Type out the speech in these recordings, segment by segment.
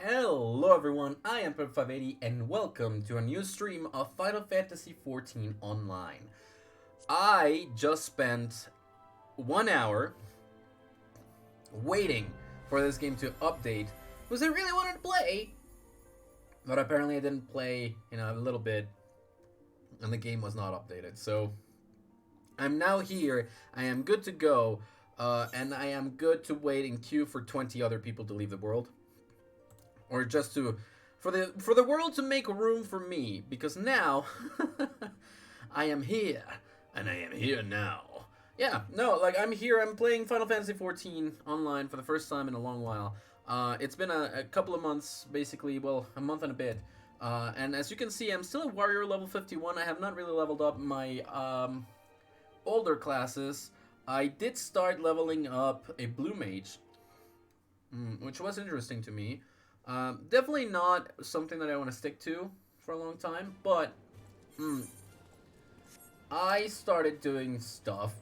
Hello everyone, I am FFXIV and welcome to a new stream of Final Fantasy XIV Online. I just spent 1 hour waiting for this game to update because I really wanted to play, but apparently I didn't play, a little bit and the game was not updated. So I'm now here, I am good to go, and I am good to wait in queue for 20 other people to leave the world. Or just to for the world to make room for me, because now I am here and I am here now. Yeah, no, like I'm here. I'm playing Final Fantasy XIV online for the first time in a long while. It's been a couple of months, basically. Well, a month and a bit. And as you can see, I'm still a warrior level 51. I have not really leveled up my older classes. I did start leveling up a blue mage, which was interesting to me. Definitely not something that I want to stick to for a long time, but I started doing stuff,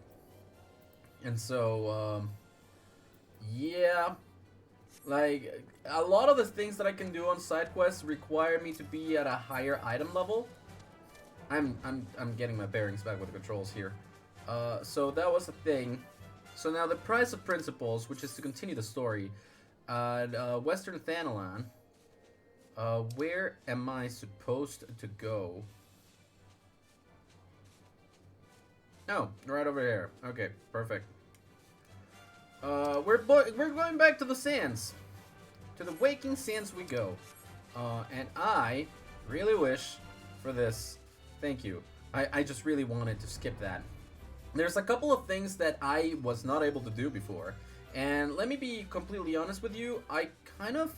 and so yeah, like a lot of the things that I can do on side quests require me to be at a higher item level. I'm getting my bearings back with the controls here. So that was the thing. So now the price of principles, which is to continue the story. Western Thanalan. Where am I supposed to go? Oh, right over here. Okay, perfect. We're going back to the sands. To the waking sands we go. And I really wish for this. Thank you. I just really wanted to skip that. There's a couple of things that I was not able to do before. And let me be completely honest with you, I kind of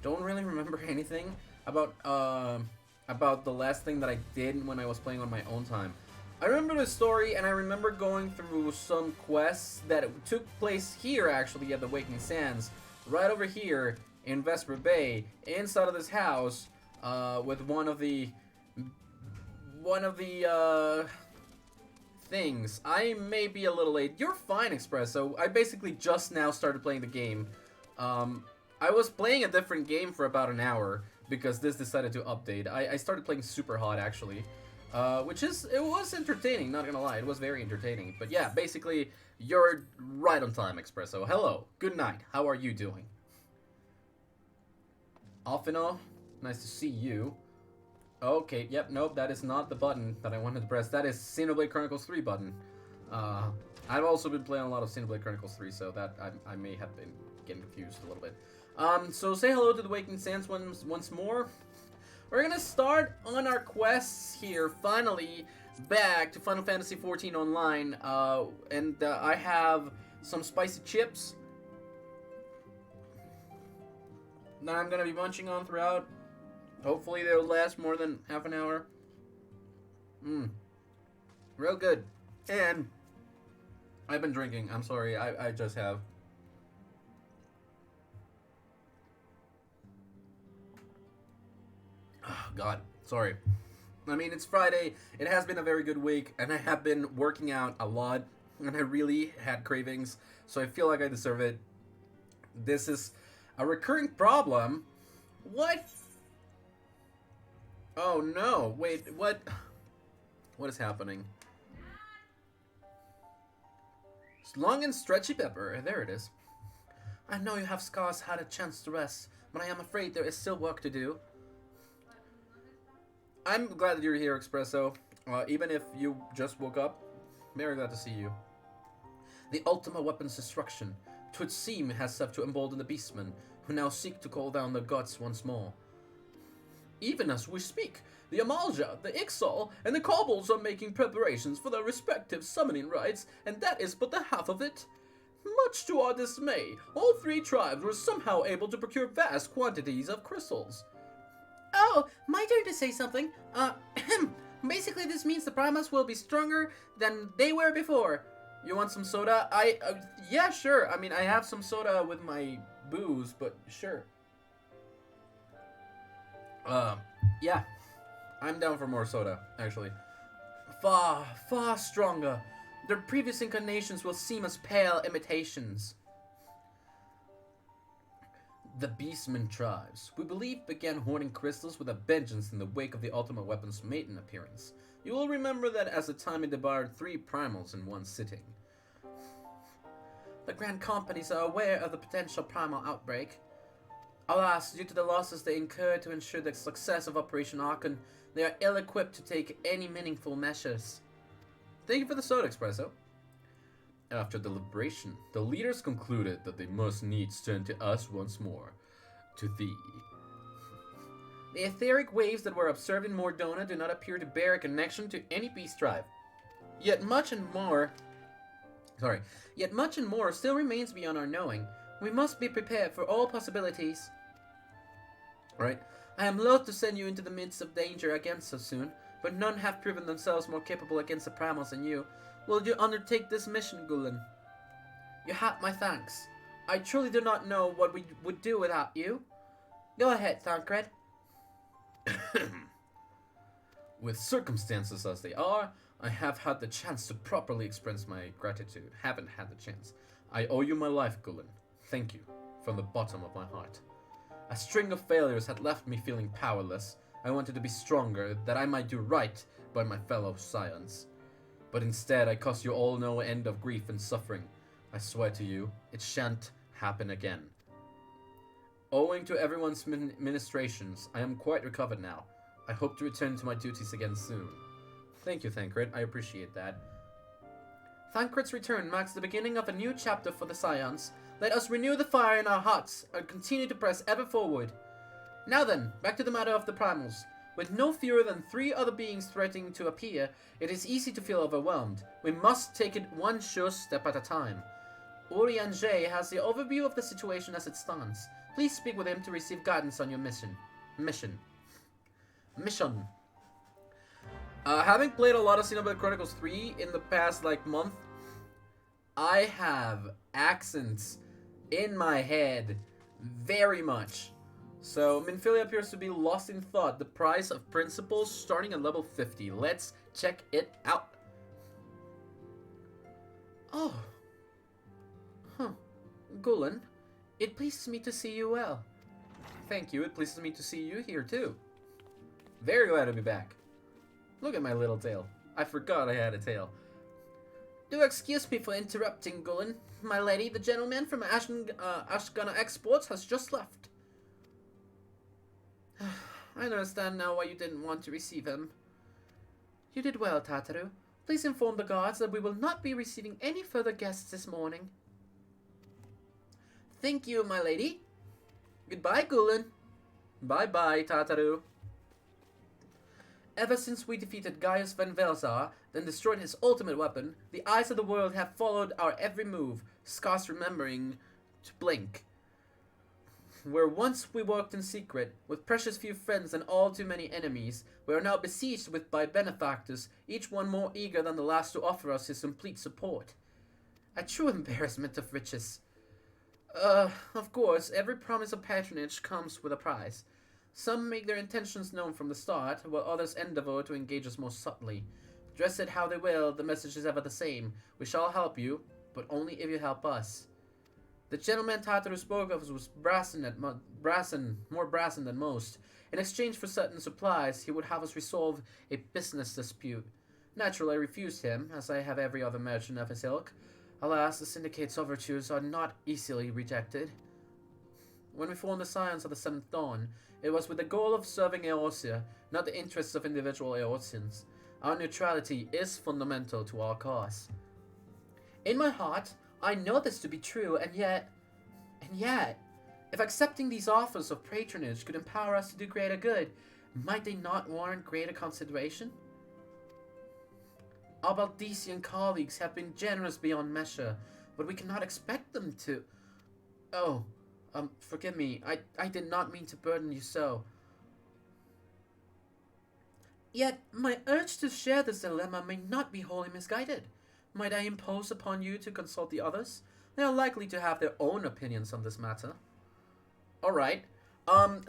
don't really remember anything about the last thing that I did when I was playing on my own time. I remember the story, and I remember going through some quests that took place here, actually, at the Waking Sands, right over here in Vesper Bay, inside of this house, with one of the things. I may be a little late. You're fine, Espresso. I basically just now started playing the game. I was playing a different game for about an hour because this decided to update. I started playing Super Hot, actually, it was entertaining, not gonna lie. It was very entertaining. But yeah, basically, you're right on time, Espresso. Hello, good night. How are you doing? Offino, nice to see you. Okay, yep, nope, that is not the button that I wanted to press. That is Xenoblade Chronicles 3 button. I've also been playing a lot of Xenoblade Chronicles 3, so that I may have been getting confused a little bit. So say hello to the Waking Sands once more. We're gonna start on our quests here, finally, back to Final Fantasy XIV Online, and I have some spicy chips that I'm gonna be munching on throughout. Hopefully they'll last more than half an hour. Real good. And I've been drinking. I'm sorry. I just have. Oh, God. Sorry. I mean, it's Friday. It has been a very good week. And I have been working out a lot. And I really had cravings. So I feel like I deserve it. This is a recurring problem. What? Oh no, wait, what? What is happening? Long and stretchy pepper, there it is. I know you have scars had a chance to rest, but I am afraid there is still work to do. I'm glad that you're here, Espresso. Even if you just woke up, very glad to see you. The ultimate weapon's destruction, 'twould seem, has served to embolden the beastmen, who now seek to call down the gods once more. Even as we speak, the Amalja, the Ixal, and the Kobolds are making preparations for their respective summoning rites, and that is but the half of it. Much to our dismay, all three tribes were somehow able to procure vast quantities of crystals. Oh, my turn to say something. Basically this means the primals will be stronger than they were before. You want some soda? Yeah, sure. I mean, I have some soda with my booze, but sure. Yeah. I'm down for more soda, actually. Far, far stronger. Their previous incarnations will seem as pale imitations. The Beastman tribes, we believe, began hoarding crystals with a vengeance in the wake of the Ultimate Weapon's maiden appearance. You will remember that as the time it devoured 3 primals in one sitting. The Grand Companies are aware of the potential primal outbreak. Alas, due to the losses they incurred to ensure the success of Operation Awoken, they are ill-equipped to take any meaningful measures. Thank you for the soda, Espresso. After deliberation, the leaders concluded that they must needs turn to us once more. To thee. The etheric waves that were observed in Mordona do not appear to bear a connection to any beast tribe. Yet much and more still remains beyond our knowing. We must be prepared for all possibilities. Alright. I am loath to send you into the midst of danger again so soon, but none have proven themselves more capable against the primals than you. Will you undertake this mission, Gulen? You have my thanks. I truly do not know what we would do without you. Go ahead, Thancred. With circumstances as they are, I have had the chance to properly express my gratitude. Haven't had the chance. I owe you my life, Gulen. Thank you, from the bottom of my heart. A string of failures had left me feeling powerless. I wanted to be stronger, that I might do right by my fellow scions. But instead, I caused you all no end of grief and suffering. I swear to you, it shan't happen again. Owing to everyone's ministrations, I am quite recovered now. I hope to return to my duties again soon. Thank you, Thancred. I appreciate that. Thancred's return marks the beginning of a new chapter for the Scions. Let us renew the fire in our hearts and continue to press ever forward. Now then, back to the matter of the primals. With no fewer than 3 other beings threatening to appear, it is easy to feel overwhelmed. We must take it one sure step at a time. Eorzea has the overview of the situation as it stands. Please speak with him to receive guidance on your mission. Having played a lot of Xenoblade Chronicles 3 in the past, month, I have accents in my head very much. So, Minfilia appears to be lost in thought. The price of principles starting at level 50. Let's check it out. Oh. Huh. Gulen, it pleases me to see you well. Thank you, it pleases me to see you here too. Very glad to be back. Look at my little tail. I forgot I had a tail. Do excuse me for interrupting, Gulen. My lady, the gentleman from Ashgana Exports has just left. I understand now why you didn't want to receive him. You did well, Tataru. Please inform the guards that we will not be receiving any further guests this morning. Thank you, my lady. Goodbye, Gulen. Bye-bye, Tataru. Ever since we defeated Gaius Van Velzar, then destroyed his ultimate weapon, the eyes of the world have followed our every move, scarce remembering to blink. Where once we worked in secret, with precious few friends and all too many enemies, we are now besieged by benefactors, each one more eager than the last to offer us his complete support. A true embarrassment of riches. Of course, every promise of patronage comes with a price. Some make their intentions known from the start, while others endeavor to engage us more subtly. Dress it how they will, the message is ever the same. We shall help you, but only if you help us. The gentleman Tataru spoke of was more brazen than most. In exchange for certain supplies, he would have us resolve a business dispute. Naturally, I refused him, as I have every other merchant of his ilk. Alas, the Syndicate's overtures are not easily rejected. When we formed the Scions of the Seventh Dawn, it was with the goal of serving Eorzea, not the interests of individual Eorzeans. Our neutrality is fundamental to our cause. In my heart, I know this to be true, and yet, if accepting these offers of patronage could empower us to do greater good, might they not warrant greater consideration? Our Baldesian colleagues have been generous beyond measure, but we cannot expect them to... Oh, forgive me, I did not mean to burden you so. Yet, my urge to share this dilemma may not be wholly misguided. Might I impose upon you to consult the others? They are likely to have their own opinions on this matter. Alright,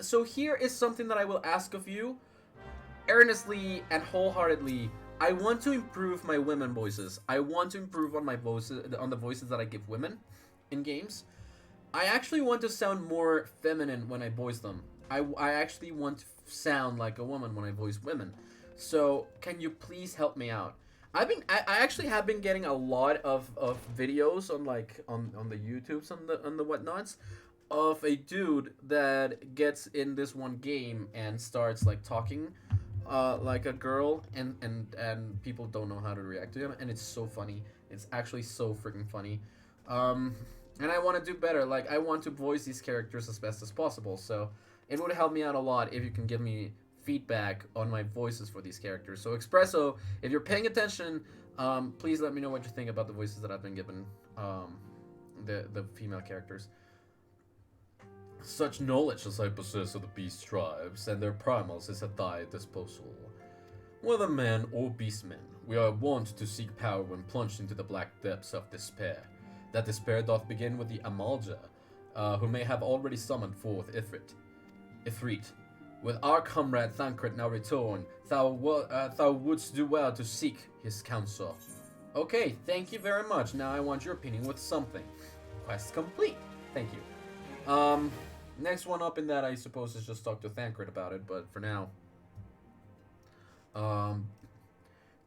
so here is something that I will ask of you, earnestly and wholeheartedly. I want to improve my women voices. I want to improve on my voices, on the voices that I give women in games. I actually want to sound more feminine when I voice them. I actually want to sound like a woman when I voice women. So can you please help me out? I actually have been getting a lot of videos on like on the YouTubes on the whatnots of a dude that gets in this one game and starts like talking like a girl, and people don't know how to react to him, and it's so funny. It's actually so freaking funny. Um, and I want to do better. Like I want to voice these characters as best as possible. So it would help me out a lot if you can give me feedback on my voices for these characters. So Espresso, if you're paying attention, please let me know what you think about the voices that I've been given, the female characters. Such knowledge as I possess of the beast tribes and their primals is at thy disposal. Whether man or beastmen, we are wont to seek power when plunged into the black depths of despair. That despair doth begin with the Amalja, who may have already summoned forth Ifrit. With our comrade Thancred now returned, thou wouldst do well to seek his counsel. Okay, thank you very much. Now I want your opinion with something. Quest complete. Thank you. Next one up in that, I suppose, is just talk to Thancred about it, but for now.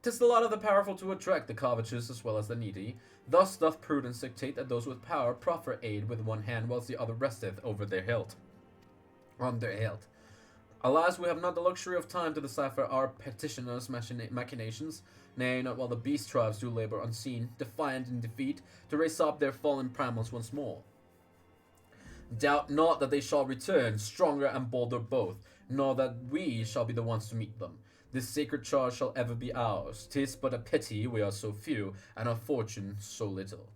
'Tis the lot of the powerful to attract the covetous as well as the needy. Thus doth prudence dictate that those with power proffer aid with one hand, whilst the other resteth over their hilt. On their hilt. Alas, we have not the luxury of time to decipher our petitioners' machinations, nay, not while the beast tribes do labor unseen, defiant in defeat, to raise up their fallen primals once more. Doubt not that they shall return, stronger and bolder both, nor that we shall be the ones to meet them. This sacred charge shall ever be ours. 'Tis but a pity we are so few, and our fortune so little.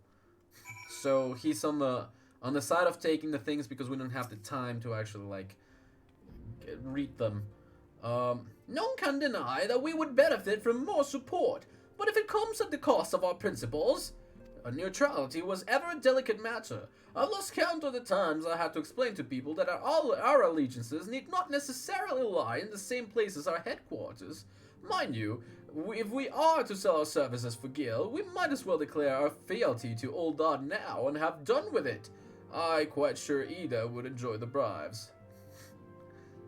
So he's on the side of taking the things because we don't have the time to actually like read them. None can deny that we would benefit from more support, but if it comes at the cost of our principles, neutrality was ever a delicate matter. I've lost count of the times I had to explain to people that our allegiances need not necessarily lie in the same place as our headquarters. Mind you, if we are to sell our services for Gil, we might as well declare our fealty to Old Dodd now and have done with it. I quite sure Ida would enjoy the bribes.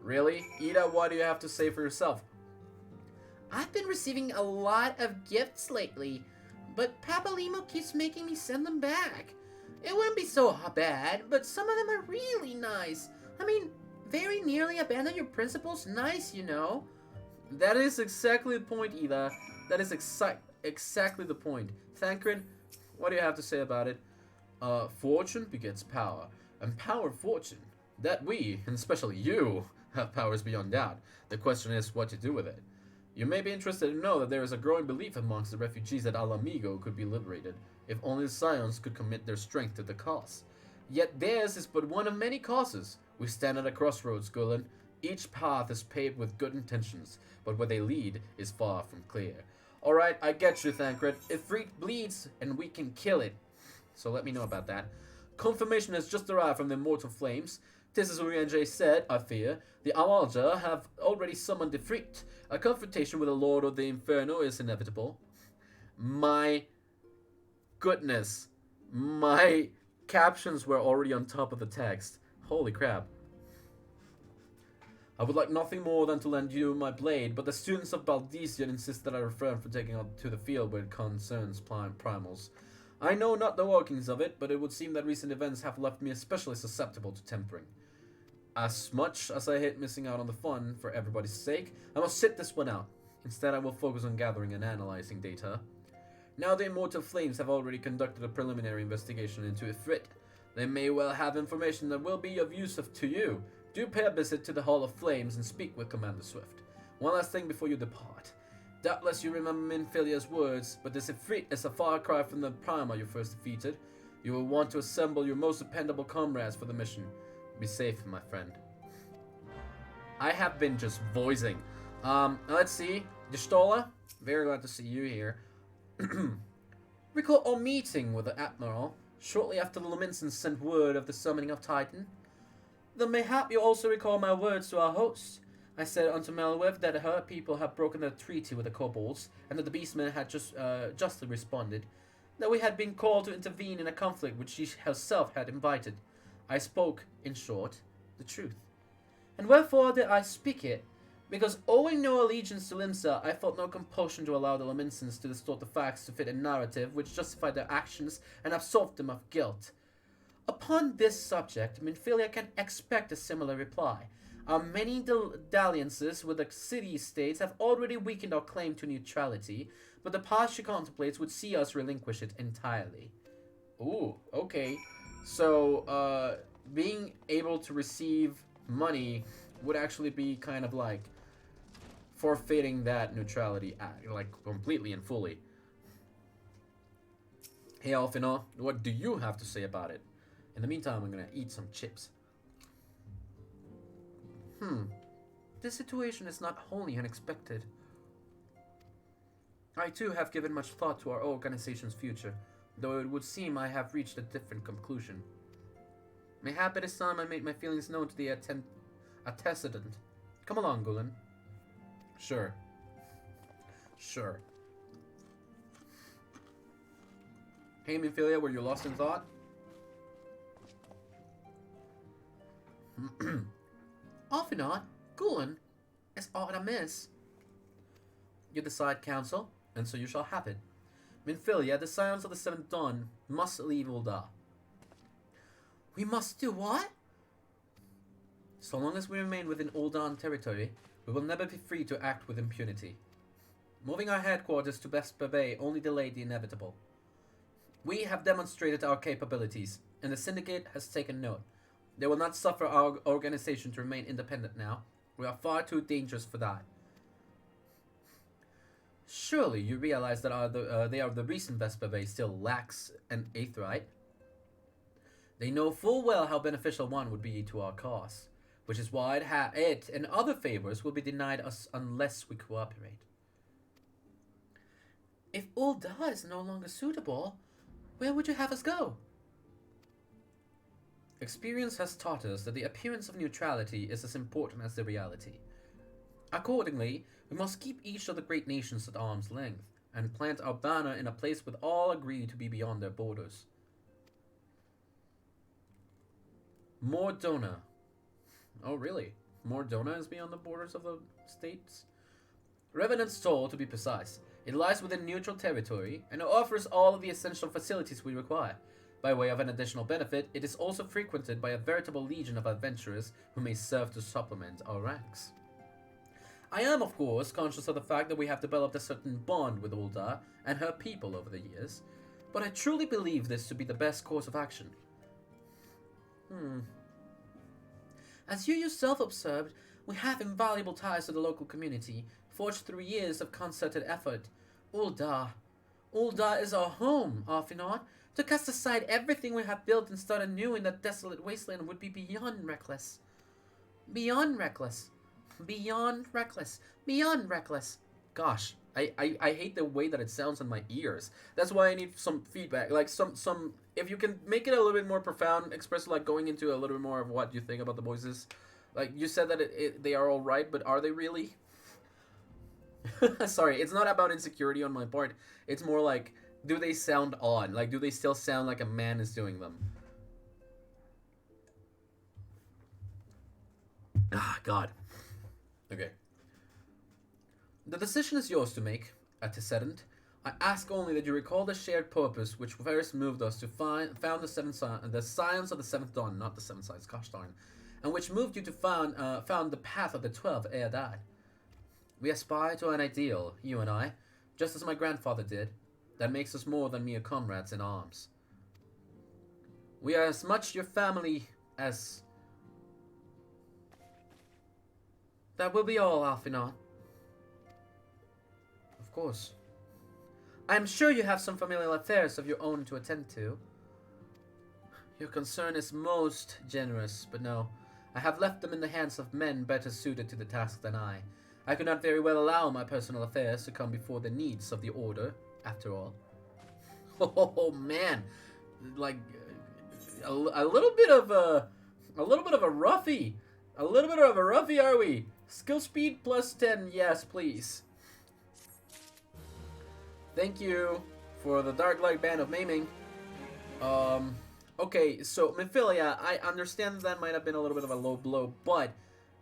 Really? Ida, what do you have to say for yourself? I've been receiving a lot of gifts lately, but Papalimo keeps making me send them back. It wouldn't be so bad, but some of them are really nice. I mean, very nearly abandon your principles nice, you know. That is exactly the point, Ida. That is exactly the point. Thancred, what do you have to say about it? Fortune begets power, and power fortune. That we, and especially you, have powers beyond doubt. The question is what to do with it. You may be interested to know that there is a growing belief amongst the refugees that Alamigo could be liberated, if only the Scions could commit their strength to the cause. Yet theirs is but one of many causes. We stand at a crossroads, Gulen. Each path is paved with good intentions, but where they lead is far from clear. Alright, I get you, Thancred. Ifrit bleeds, and we can kill it. So let me know about that. Confirmation has just arrived from the Immortal Flames. 'Tis as Urianjay said, I fear. The Amalja have already summoned Ifrit. A confrontation with the Lord of the Inferno is inevitable. My goodness. My captions were already on top of the text. Holy crap. I would like nothing more than to lend you my blade, but the students of Baldesian insist that I refrain from taking out to the field where it concerns primals. I know not the workings of it, but it would seem that recent events have left me especially susceptible to tempering. As much as I hate missing out on the fun for everybody's sake, I must sit this one out. Instead, I will focus on gathering and analyzing data. Now the Immortal Flames have already conducted a preliminary investigation into Ifrit. They may well have information that will be of use to you. Do pay a visit to the Hall of Flames and speak with Commander Swift. One last thing before you depart. Doubtless you remember Minfilia's words, but this Ifrit is a far cry from the primal you first defeated. You will want to assemble your most dependable comrades for the mission. Be safe, my friend. I have been just voicing. Let's see. Gestaula, very glad to see you here. Recall our meeting with the Admiral shortly after the Luminsons sent word of the summoning of Titan. Though mayhap you also recall my words to our host. I said unto Melwev that her people have broken their treaty with the kobolds, and that the beastmen had justly responded, that we had been called to intervene in a conflict which she herself had invited. I spoke, in short, the truth. And wherefore did I speak it? Because owing no allegiance to Limsa, I felt no compulsion to allow the Laminsans to distort the facts to fit a narrative which justified their actions and absolved them of guilt. Upon this subject, Minfilia can expect a similar reply. Our many dalliances with the city-states have already weakened our claim to neutrality, but the path she contemplates would see us relinquish it entirely. Ooh, okay. So, being able to receive money would actually be kind of like forfeiting that neutrality, like completely and fully. Hey, Alfina, what do you have to say about it? In the meantime, I'm gonna eat some chips. This situation is not wholly unexpected. I too have given much thought to our organization's future, though it would seem I have reached a different conclusion. Mayhap it is time I made my feelings known to the antecedent. Come along, Gulen. Sure. Sure. Hey, Minfilia, were you lost in thought? Often not. Gulen, is aught amiss? You decide, Council, and so you shall have it. Minfilia, the Scions of the Seventh Dawn must leave Ul'dah. We must do what? So long as we remain within Ul'dah territory, we will never be free to act with impunity. Moving our headquarters to Vesper Bay only delayed the inevitable. We have demonstrated our capabilities, and the Syndicate has taken note. They will not suffer our organization to remain independent now. We are far too dangerous for that. Surely you realize that they are the reason Vesper Bay still lacks an Aetheryte. They know full well how beneficial one would be to our cause, which is why it and other favors will be denied us unless we cooperate. If Ul'dah is no longer suitable, where would you have us go? Experience has taught us that the appearance of neutrality is as important as the reality. Accordingly, we must keep each of the great nations at arm's length, and plant our banner in a place where all agree to be beyond their borders. Mordona. Oh, really? Mordona is beyond the borders of the states? Revenant's Toll, to be precise. It lies within neutral territory, and it offers all of the essential facilities we require. By way of an additional benefit, it is also frequented by a veritable legion of adventurers who may serve to supplement our ranks. I am, of course, conscious of the fact that we have developed a certain bond with Ul'dah and her people over the years, but I truly believe this to be the best course of action. As you yourself observed, we have invaluable ties to the local community, forged through years of concerted effort. Ul'dah is our home, are not? To cast aside everything we have built and start anew in that desolate wasteland would be beyond reckless. Beyond reckless. Beyond reckless. Beyond reckless. Gosh, I hate the way that it sounds in my ears. That's why I need some feedback. Like some if you can make it a little bit more profound, express like going into a little bit more of what you think about the voices. Like you said that they are all right, but are they really? Sorry, it's not about insecurity on my part. It's more like, do they sound odd? Like, do they still sound like a man is doing them? Ah, God. Okay. The decision is yours to make, antecedent. I ask only that you recall the shared purpose which first moved us to found the Scions of the Seventh Dawn, not the Seven Signs, gosh darn, and which moved you to found the path of the 12 ere that. We aspire to an ideal, you and I, just as my grandfather did, that makes us more than mere comrades in arms. We are as much your family as... That will be all, Alfinot. Of course. I am sure you have some familial affairs of your own to attend to. Your concern is most generous, but no. I have left them in the hands of men better suited to the task than I. I could not very well allow my personal affairs to come before the needs of the Order, after all. Oh man, like a little bit of a roughie. A little bit of a roughie, are we? Skill speed plus 10, yes, please. Thank you for the Dark Light Band of Maiming. Okay, so Memphilia, I understand that might have been a little bit of a low blow, but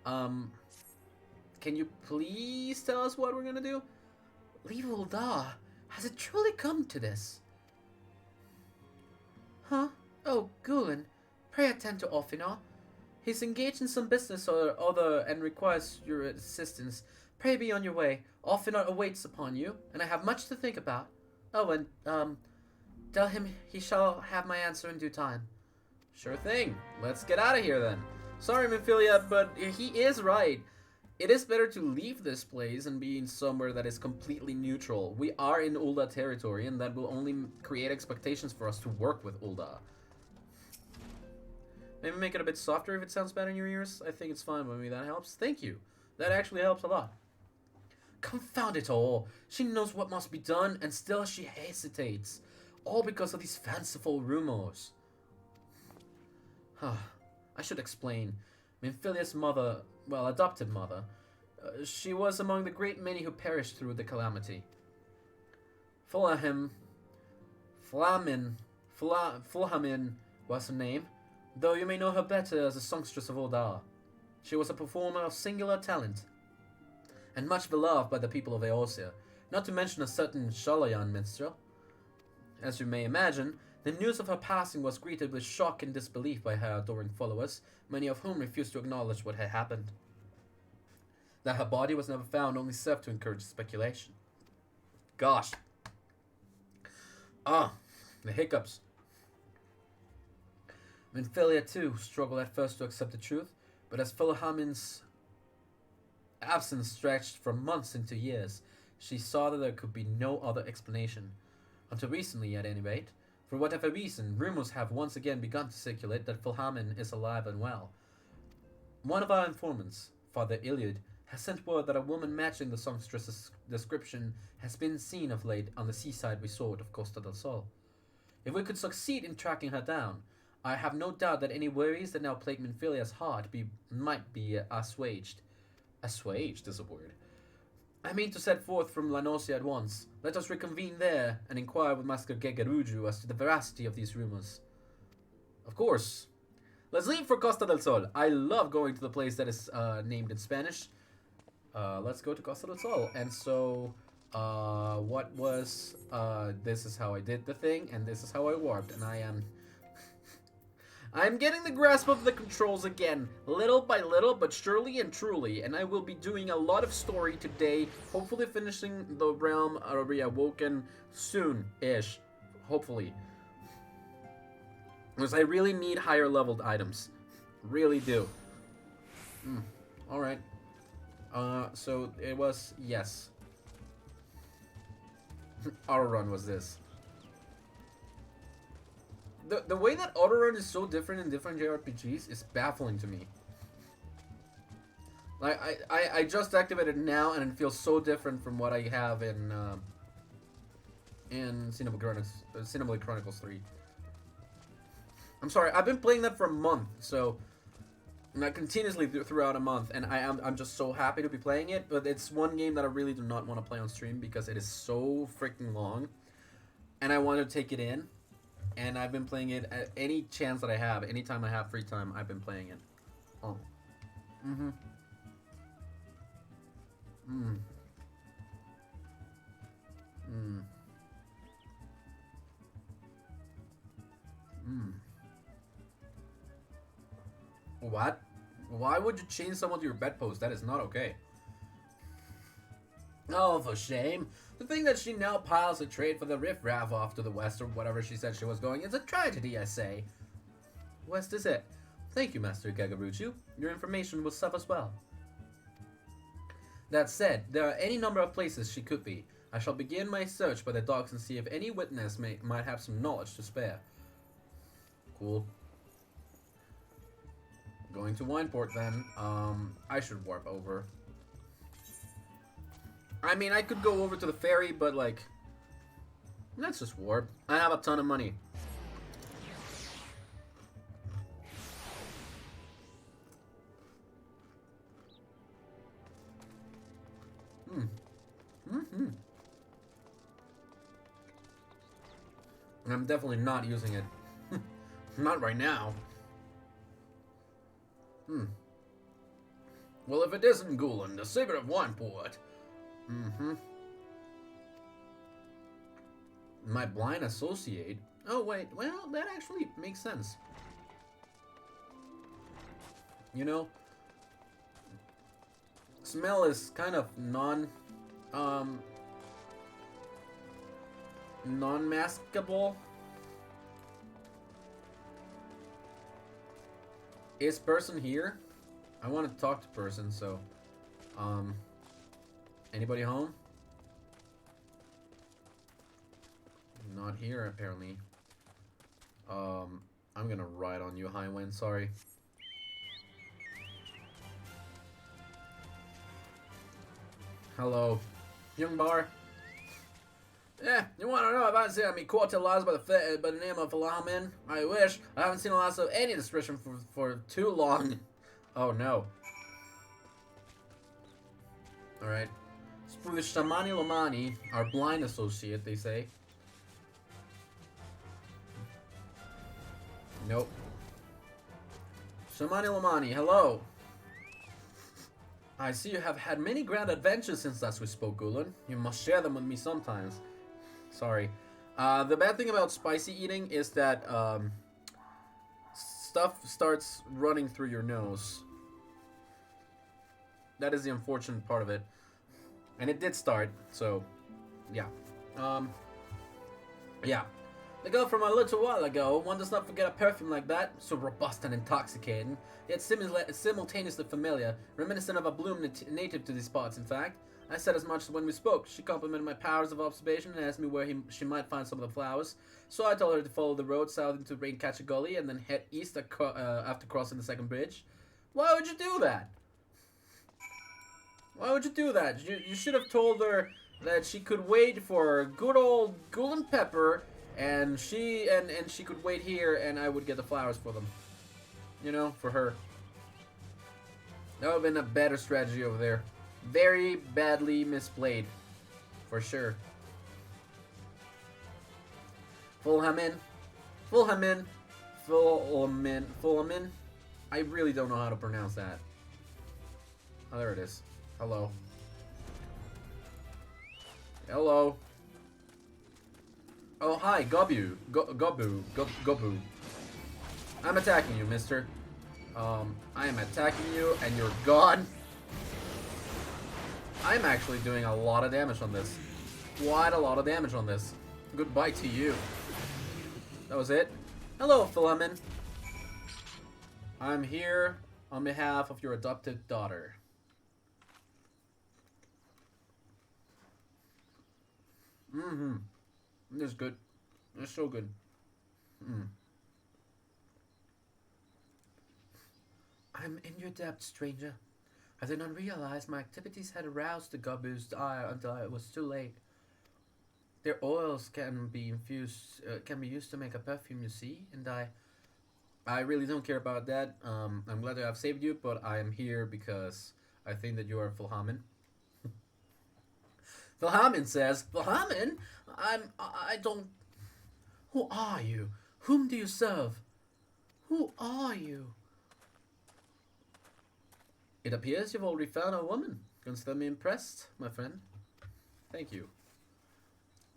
can you please tell us what we're gonna do? Leave Ul'dah. Has it truly come to this? Huh? Oh, Gulen. Pray attend to Orphanar. He's engaged in some business or other and requires your assistance. Pray be on your way. Orphanar awaits upon you, and I have much to think about. Oh, and, tell him he shall have my answer in due time. Sure thing. Let's get out of here then. Sorry, Memphilia, but he is right. It is better to leave this place and be in somewhere that is completely neutral. We are in Ul'dah territory, and that will only create expectations for us to work with Ul'dah. Maybe make it a bit softer if it sounds bad in your ears. I think it's fine by me. That helps. Thank you. That actually helps a lot. Confound it all. She knows what must be done, and still she hesitates. All because of these fanciful rumors. I should explain. Memphilia's mother, well, adopted mother, she was among the great many who perished through the calamity. Fulhamin was her name, though you may know her better as a songstress of Ul'dah. She was a performer of singular talent, and much beloved by the people of Eorzea, not to mention a certain Shalayan minstrel. As you may imagine, the news of her passing was greeted with shock and disbelief by her adoring followers, many of whom refused to acknowledge what had happened. That her body was never found only served to encourage speculation. Gosh. The hiccups. Memphilia, too, struggled at first to accept the truth, but as Fulhamin's absence stretched from months into years, she saw that there could be no other explanation. Until recently, at any rate. For whatever reason, rumors have once again begun to circulate that Fulhamin is alive and well. One of our informants, Father Iliad, has sent word that a woman matching the songstress's description has been seen of late on the seaside resort of Costa del Sol. If we could succeed in tracking her down, I have no doubt that any worries that now plague Menphilia's heart might be assuaged. Assuaged is a word. I mean to set forth from La Nocia at once. Let us reconvene there and inquire with Master Gegeruju as to the veracity of these rumors. Of course. Let's leave for Costa del Sol. I love going to the place that is named in Spanish. Let's go to Costa del Sol. And so, what was, this is how I did the thing, and this is how I warped, and I'm getting the grasp of the controls again, little by little, but surely and truly, and I will be doing a lot of story today, hopefully finishing the realm of Awoken soon-ish, hopefully. Because I really need higher leveled items. Really do. Alright. So it was, yes. Autorun was this. The way that autorun is so different in different JRPGs is baffling to me. Like, I just activated it now, and it feels so different from what I have in Xenoblade Chronicles 3. I'm sorry, I've been playing that for a month, so not continuously throughout a month, and I'm just so happy to be playing it. But it's one game that I really do not want to play on stream because it is so freaking long, and I want to take it in. And I've been playing it at any chance that I have. Anytime I have free time, I've been playing it. Oh. What? Why would you chain someone to your bedpost? That is not okay. Oh, for shame. The thing that she now piles a trade for the riffraff off to the west or whatever she said she was going is a tragedy, I say. West is it. Thank you, Master Gegeruju. Your information will serve us well. That said, there are any number of places she could be. I shall begin my search by the docks and see if any witness might have some knowledge to spare. Cool. Going to Wineport then. I should warp over. I mean, I could go over to the ferry, but like, let's just warp. I have a ton of money. I'm definitely not using it. Not right now. Well, if it isn't Gulen, the savior of Wineport. My blind associate? Oh, wait. Well, that actually makes sense. You know, smell is kind of non-maskable. Is person here? I want to talk to person, so anybody home? Not here apparently. I'm gonna ride on you, Highwind, sorry. Hello, young bar. Yeah, you want to know if I've seen any quarter lives by the name of Falamin? I wish. I haven't seen a loss of any description for too long. Oh no. Alright. Spruce Shamani Lomani, our blind associate, they say. Nope. Shamani Lomani, hello. I see you have had many grand adventures since last we spoke, Gulen. You must share them with me sometimes. Sorry. The bad thing about spicy eating is that stuff starts running through your nose. That is the unfortunate part of it. And it did start, so yeah. Yeah. The girl from a little while ago, one does not forget a perfume like that, so robust and intoxicating, yet simultaneously familiar, reminiscent of a bloom native to these parts, in fact. I said as much when we spoke. She complimented my powers of observation and asked me where she might find some of the flowers. So I told her to follow the road south into Raincatcher Gully and then head east after crossing the second bridge. Why would you do that? Why would you do that? You should have told her that she could wait for good old Gulen Pepper, and she could wait here, and I would get the flowers for them. You know, for her. That would have been a better strategy over there. Very badly misplayed, for sure. Fulhamin. I really don't know how to pronounce that. Oh, there it is. Hello. Hello. Oh, hi, Gobu. Gobu. I'm attacking you, mister. I am attacking you, and you're gone. I'm actually doing a lot of damage on this. Quite a lot of damage on this. Goodbye to you. That was it. Hello, Philemon. I'm here on behalf of your adopted daughter. This is good. It's so good. I'm in your debt, stranger. I did not realize my activities had aroused the Gobu's ire until it was too late. Their oils can be used to make a perfume, you see, and I really don't care about that. I'm glad to have saved you, but I am here because I think that you are Fulhamin. Fulhamin says, Fulhamin? I don't... Who are you? Whom do you serve? Who are you? It appears you've already found a woman. Consider me impressed, my friend. Thank you.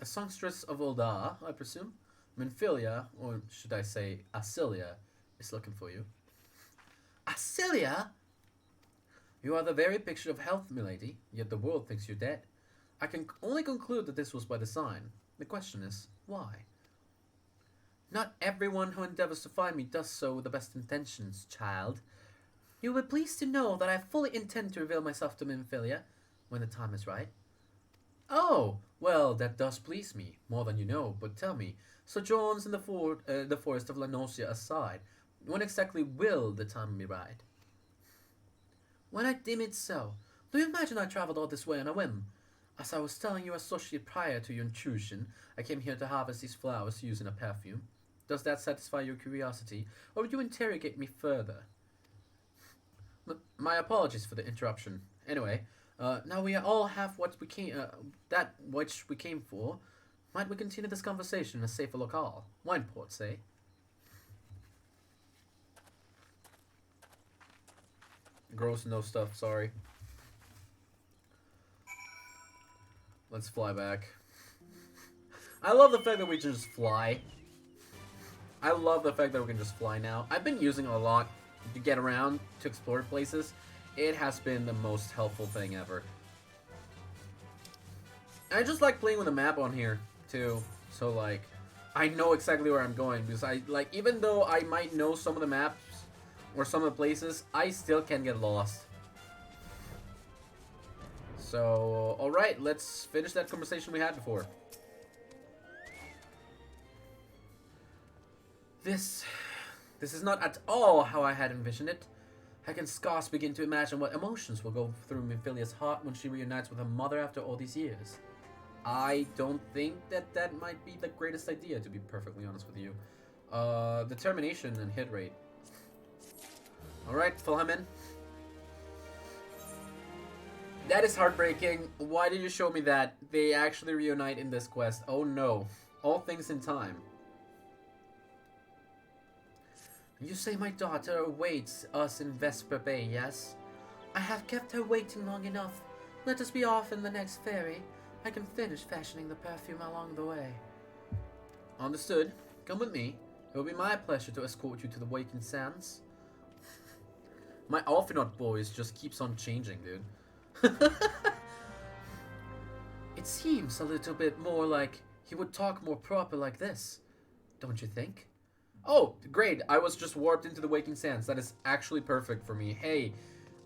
A songstress of Uldar, I presume. Minfilia, or should I say Asilia, is looking for you. Asilia? You are the very picture of health, milady, yet the world thinks you dead. I can only conclude that this was by design. The question is, why? Not everyone who endeavors to find me does so with the best intentions, child. You will be pleased to know that I fully intend to reveal myself to Minfilia when the time is right. Oh, well, that does please me, more than you know, but tell me, sojourns in the forest of Lanosia aside, when exactly will the time be right? When I deem it so. Do you imagine I travelled all this way on a whim? As I was telling your associate prior to your intrusion, I came here to harvest these flowers using a perfume. Does that satisfy your curiosity, or would you interrogate me further? My apologies for the interruption. Anyway, now we all have what we came, that which we came for. Might we continue this conversation in a safer locale? Wineport, say? Gross no stuff, sorry. Let's fly back. I love the fact that we can just fly. I love the fact that we can just fly now. I've been using it a lot to get around, to explore places. It has been the most helpful thing ever. I just like playing with the map on here, too. So, like, I know exactly where I'm going. Because even though I might know some of the maps or some of the places, I still can get lost. So, alright, let's finish that conversation we had before. This is not at all how I had envisioned it. I can scarce begin to imagine what emotions will go through Minfilia's heart when she reunites with her mother after all these years. I don't think that might be the greatest idea, to be perfectly honest with you. Determination and hit rate. Alright, Philhemen. That is heartbreaking. Why did you show me that? They actually reunite in this quest. Oh no. All things in time. You say my daughter awaits us in Vesper Bay, yes? I have kept her waiting long enough. Let us be off in the next ferry. I can finish fashioning the perfume along the way. Understood. Come with me. It will be my pleasure to escort you to the Waking Sands. My Alphinaud voice just keeps on changing, dude. It seems a little bit more like he would talk more proper like this. Don't you think? Oh, great. I was just warped into the Waking Sands. That is actually perfect for me. Hey,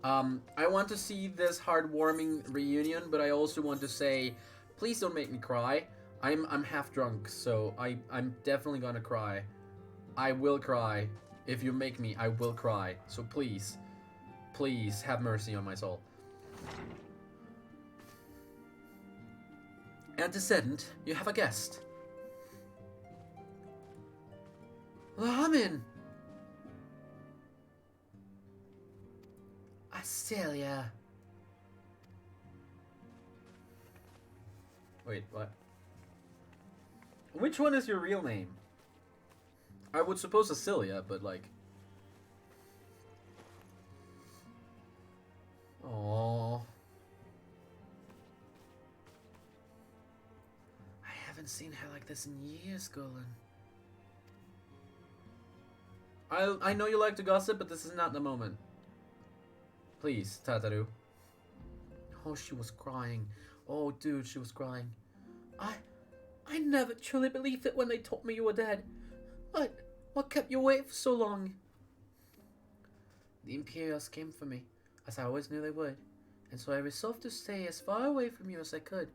I want to see this heartwarming reunion, but I also want to say, please don't make me cry. I'm half drunk, so I'm definitely gonna cry. I will cry. If you make me, I will cry. So please, please have mercy on my soul. Antecedent, you have a guest. Lamin! Astelia. Wait, what? Which one is your real name? I would suppose Astelia, but like... Aww. I haven't seen her like this in years, Golan. I know you like to gossip, but this is not the moment. Please, Tataru. Oh, she was crying. Oh, dude, she was crying. I never truly believed it when they told me you were dead. What kept you away for so long? The Imperials came for me, as I always knew they would, and so I resolved to stay as far away from you as I could,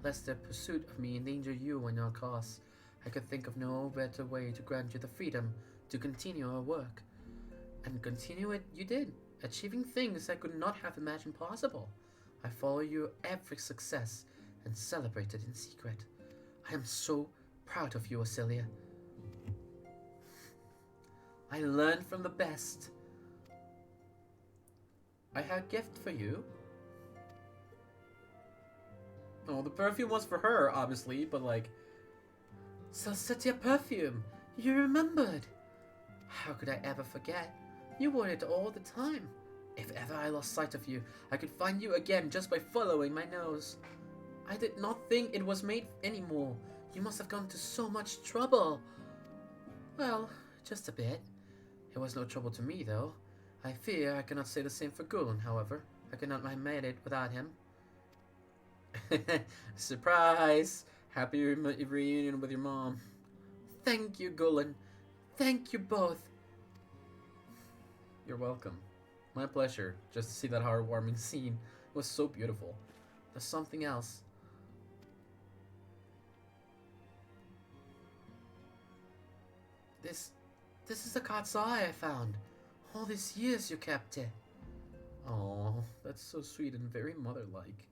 lest their pursuit of me endanger you and your cause. I could think of no better way to grant you the freedom to continue our work. And continue it you did, achieving things I could not have imagined possible. I follow your every success and celebrate it in secret. I am so proud of you, Astelia. I learned from the best. I have a gift for you. Oh, the perfume was for her, obviously, but like... Celestia perfume! You remembered! How could I ever forget? You wore it all the time. If ever I lost sight of you, I could find you again just by following my nose. I did not think it was made anymore. You must have gone to so much trouble. Well, just a bit. It was no trouble to me, though. I fear I cannot say the same for Gulen, however. I could not have made it without him. Surprise! Happy reunion with your mom. Thank you, Gulen. Thank you both. You're welcome. My pleasure. Just to see that heartwarming scene. It was so beautiful. There's something else. This is the cat's eye I found. All these years you kept it. Oh, that's so sweet and very mother-like.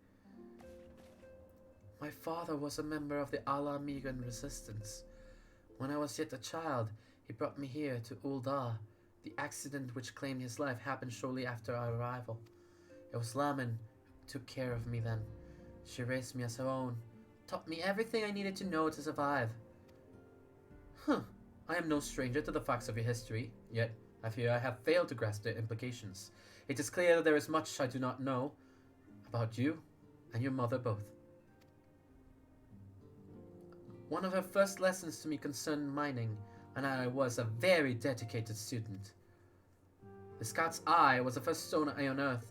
My father was a member of the Ala Migan resistance. When I was yet a child, he brought me here to Uldar. The accident which claimed his life happened shortly after our arrival. It was Lamin who took care of me then. She raised me as her own, taught me everything I needed to know to survive. I am no stranger to the facts of your history, yet I fear I have failed to grasp their implications. It is clear that there is much I do not know about you and your mother both. One of her first lessons to me concerned mining, and I was a very dedicated student. The Scout's Eye was the first stone I unearthed.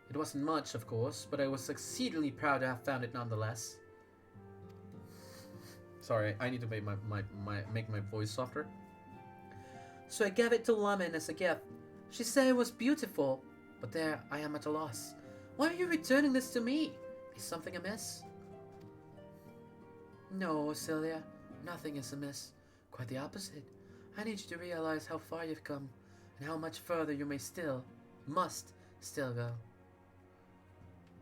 It wasn't much, of course, but I was exceedingly proud to have found it nonetheless. Sorry, I need to make my voice softer. So I gave it to Lamin as a gift. She said it was beautiful, but there I am at a loss. Why are you returning this to me? Is something amiss? No, Celia, nothing is amiss. Quite the opposite. I need you to realize how far you've come, and how much further you must still go.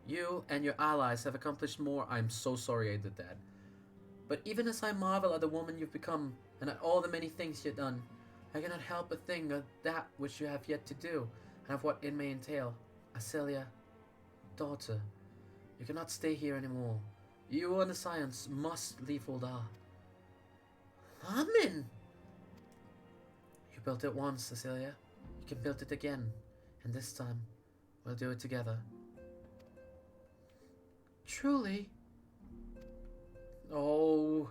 You and your allies have accomplished more. I'm so sorry I did that. But even as I marvel at the woman you've become, and at all the many things you've done, I cannot help but think of that which you have yet to do, and of what it may entail. Acelia, daughter, you cannot stay here anymore. You and the science must leave Uldar. Lamin! You built it once, Acelia. You can build it again, and this time, we'll do it together. Truly? Oh,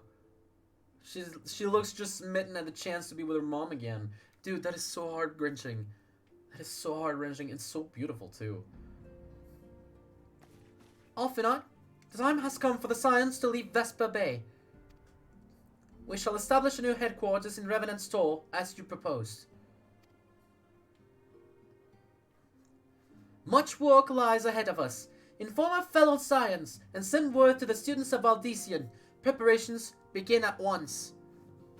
she looks just smitten at the chance to be with her mom again. Dude, that is so heart-wrenching. That is so heart-wrenching and so beautiful, too. Alphinaud, the time has come for the Scions to leave Vesper Bay. We shall establish a new headquarters in Revenant's Toll, as you proposed. Much work lies ahead of us. Inform our fellow Scions and send word to the students of Valdesian. Preparations begin at once.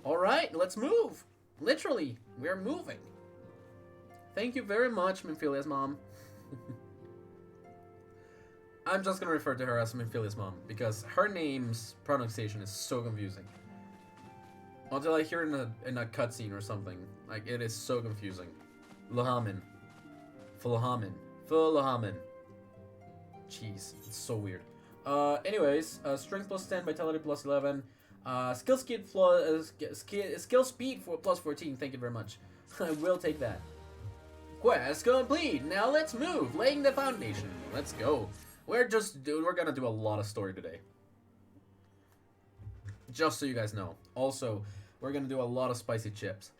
Alright, let's move. Literally, we're moving. Thank you very much, Minfilia's mom. I'm just gonna refer to her as Minfilia's mom, because her name's pronunciation is so confusing. Until I hear it in a cutscene or something. Like, it is so confusing. Lahamin. Fulahamin. Fulahamin. Jeez, it's so weird. Anyways, strength plus 10, vitality plus 11, skill speed for plus 14. Thank you very much. I will take that. Quest complete. Now let's move. Laying the foundation. Let's go. We're gonna do a lot of story today. Just so you guys know. Also, we're gonna do a lot of spicy chips.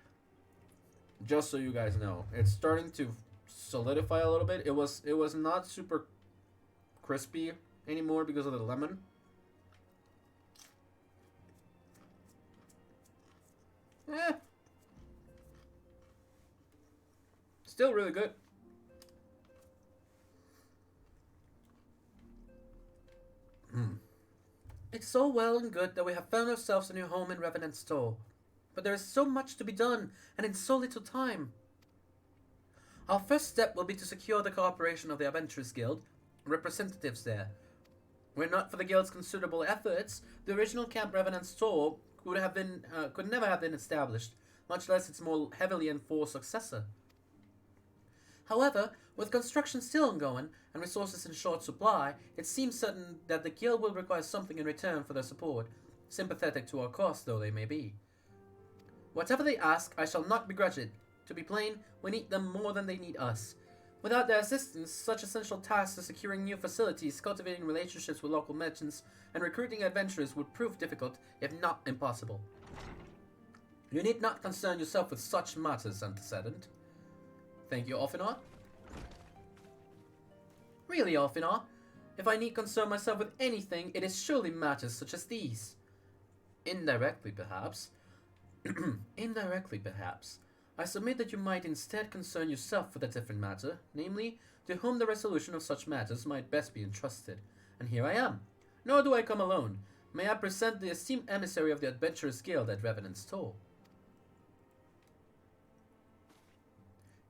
Just so you guys know, it's starting to solidify a little bit. It was not super crispy anymore because of the lemon. Still really good. It's so well and good that we have found ourselves a new home in Revenant's Toll. But there is so much to be done, and in so little time. Our first step will be to secure the cooperation of the Adventurers Guild representatives there. Were it not for the Guild's considerable efforts, the original Camp Revenant's Toll could never have been established, much less its more heavily enforced successor. However, with construction still ongoing and resources in short supply, it seems certain that the Guild will require something in return for their support, sympathetic to our cause though they may be. Whatever they ask, I shall not begrudge it. To be plain, we need them more than they need us. Without their assistance, such essential tasks as securing new facilities, cultivating relationships with local merchants, and recruiting adventurers would prove difficult, if not impossible. You need not concern yourself with such matters, Antecedent. Thank you, Alphinaud. Really, Alphinaud? If I need concern myself with anything, it is surely matters such as these. Indirectly, perhaps. Indirectly, perhaps. I submit that you might instead concern yourself with a different matter, namely, to whom the resolution of such matters might best be entrusted. And here I am. Nor do I come alone. May I present the esteemed emissary of the Adventurers Guild at Revenant's Toll.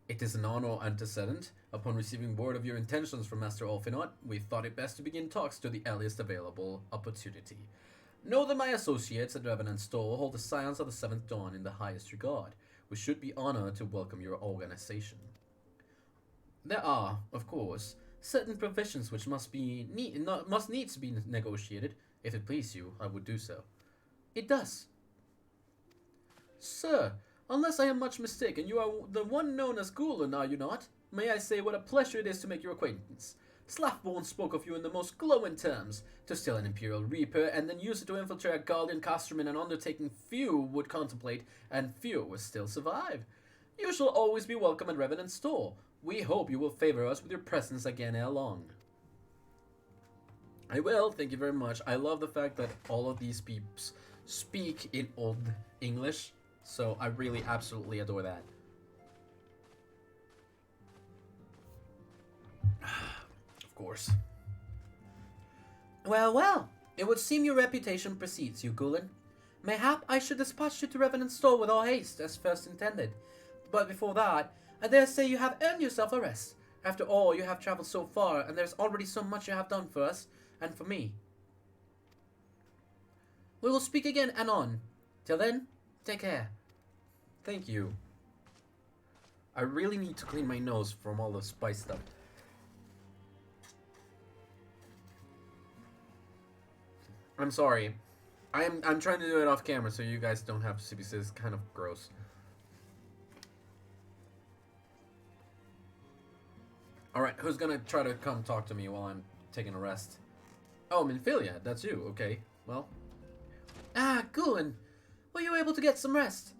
It is an honor, Antecedent. Upon receiving word of your intentions from Master Alphinaud, we thought it best to begin talks to the earliest available opportunity. Know that my associates at Revenant's Toll hold the Scions of the Seventh Dawn in the highest regard. We should be honored to welcome your organization. There are, of course, certain provisions which must need to be negotiated. If it please you, I would do so. It does. Sir, Unless I am much mistaken, you are the one known as Gulen, are you not? May I say what a pleasure it is to make your acquaintance. Slathborn spoke of you in the most glowing terms. To steal an Imperial Reaper and then use it to infiltrate a Guardian costume in an undertaking few would contemplate, and few would still survive. You shall always be welcome at Revenant's Store. We hope you will favor us with your presence again ere long. I will, thank you very much. I love the fact that all of these peeps speak in Old English, so I really absolutely adore that. Of course. Well, well, it would seem your reputation precedes you, Gulen. Mayhap I should dispatch you to Revenant's Store with all haste, as first intended. But before that, I dare say you have earned yourself a rest. After all, you have travelled so far, and there's already so much you have done for us, and for me. We will speak again anon. Till then, take care. Thank you. I really need to clean my nose from all the spice stuff. I'm sorry. I'm trying to do it off camera so you guys don't have to see because it's kind of gross. Alright, who's gonna try to come talk to me while I'm taking a rest? Oh, Minfilia, that's you. Okay, well. Ah, Gulen, were you able to get some rest?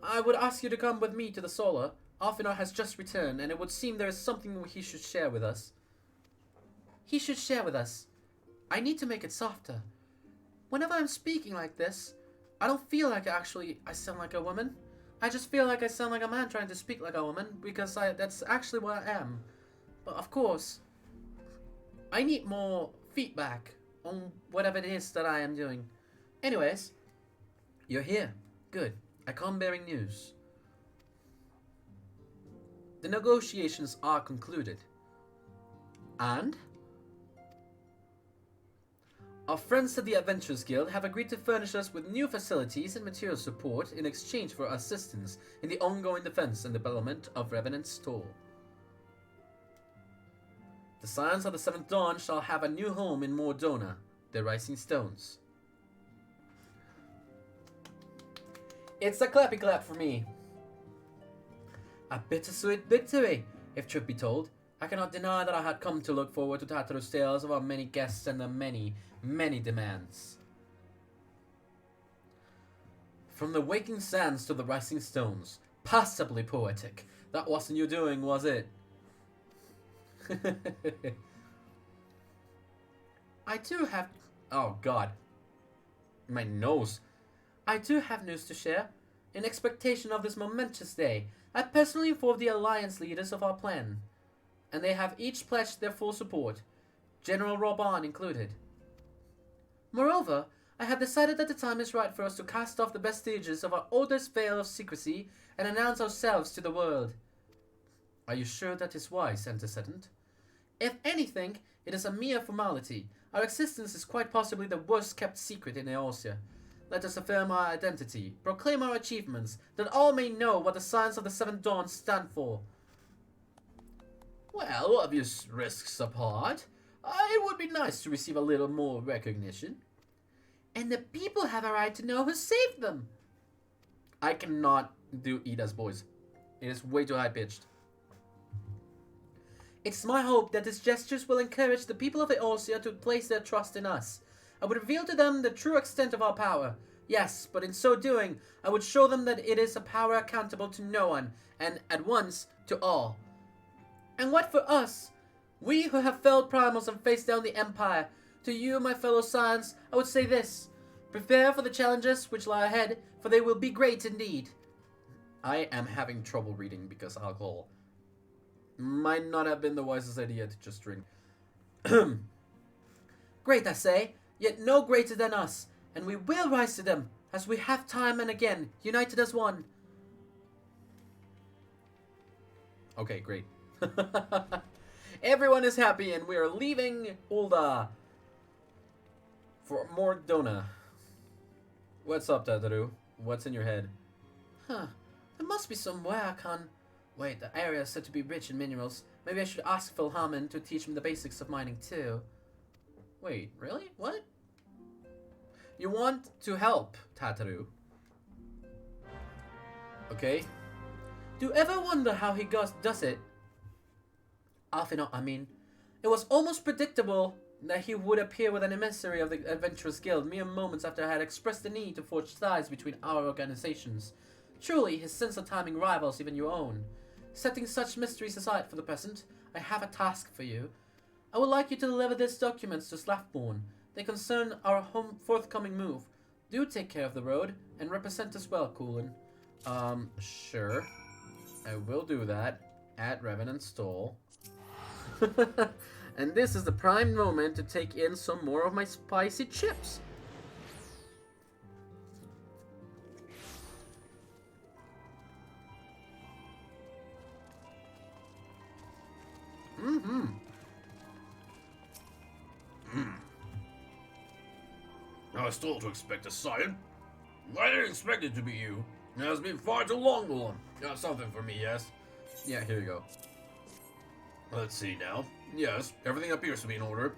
I would ask you to come with me to the Solar. Arfinar has just returned, and it would seem there is something he should share with us. He should share with us. I need to make it softer. Whenever I'm speaking like this, I don't feel like I sound like a woman. I just feel like I sound like a man trying to speak like a woman, because that's actually what I am. But of course, I need more feedback on whatever it is that I am doing. Anyways, you're here. Good. I come bearing news. The negotiations are concluded. And? Our friends at the Adventurers Guild have agreed to furnish us with new facilities and material support in exchange for assistance in the ongoing defense and development of Revenant's Store. The Scions of the Seventh Dawn shall have a new home in Mordona, the Rising Stones. It's a clappy clap for me. A bittersweet victory, if truth be told. I cannot deny that I had come to look forward to Tataru's tales of our many guests and their many, many demands. From the waking sands to the rising stones. Passably poetic. That wasn't you doing, was it? I too have... Oh, God. My nose. I too have news to share. In expectation of this momentous day, I personally informed the Alliance leaders of our plan, and they have each pledged their full support, General Roban included. Moreover, I have decided that the time is right for us to cast off the vestiges of our oldest veil of secrecy and announce ourselves to the world. Are you sure that is wise, Antecedent? If anything, it is a mere formality. Our existence is quite possibly the worst kept secret in Eorzea. Let us affirm our identity, proclaim our achievements, that all may know what the Scions of the Seventh Dawn stand for. Well, obvious risks apart, it would be nice to receive a little more recognition. And the people have a right to know who saved them. I cannot do Ida's voice. It is way too high-pitched. It's my hope that these gestures will encourage the people of Eorzea to place their trust in us. I would reveal to them the true extent of our power. Yes, but in so doing, I would show them that it is a power accountable to no one, and at once to all. And what for us? We who have felled primals and faced down the Empire. To you, my fellow Scions, I would say this. Prepare for the challenges which lie ahead, for they will be great indeed. I am having trouble reading because alcohol. Might not have been the wisest idea to just drink. Great, I say, yet no greater than us, and we will rise to them, as we have time and again, united as one. Okay, great. Everyone is happy, and we are leaving Ulda for Mordona. What's up, Tataru? What's in your head? Huh. There must be somewhere I can... Wait, the area is said to be rich in minerals. Maybe I should ask Philharmon to teach me the basics of mining too. Wait, really? What? You want to help, Tataru? Okay. Do you ever wonder how he does it? I mean. It was almost predictable that he would appear with an emissary of the Adventurers Guild mere moments after I had expressed the need to forge ties between our organizations. Truly, his sense of timing rivals even your own. Setting such mysteries aside for the present, I have a task for you. I would like you to deliver these documents to Slathborn. They concern our forthcoming move. Do take care of the road, and represent us well, Coolin. Sure. I will do that at Revenant Stall. And this is the prime moment to take in some more of my spicy chips. I was told to expect a Scion. I didn't expect it to be you. It has been far too long, Golem. You have something for me, yes? Yeah, here you go. Let's see now. Yes, everything appears to be in order.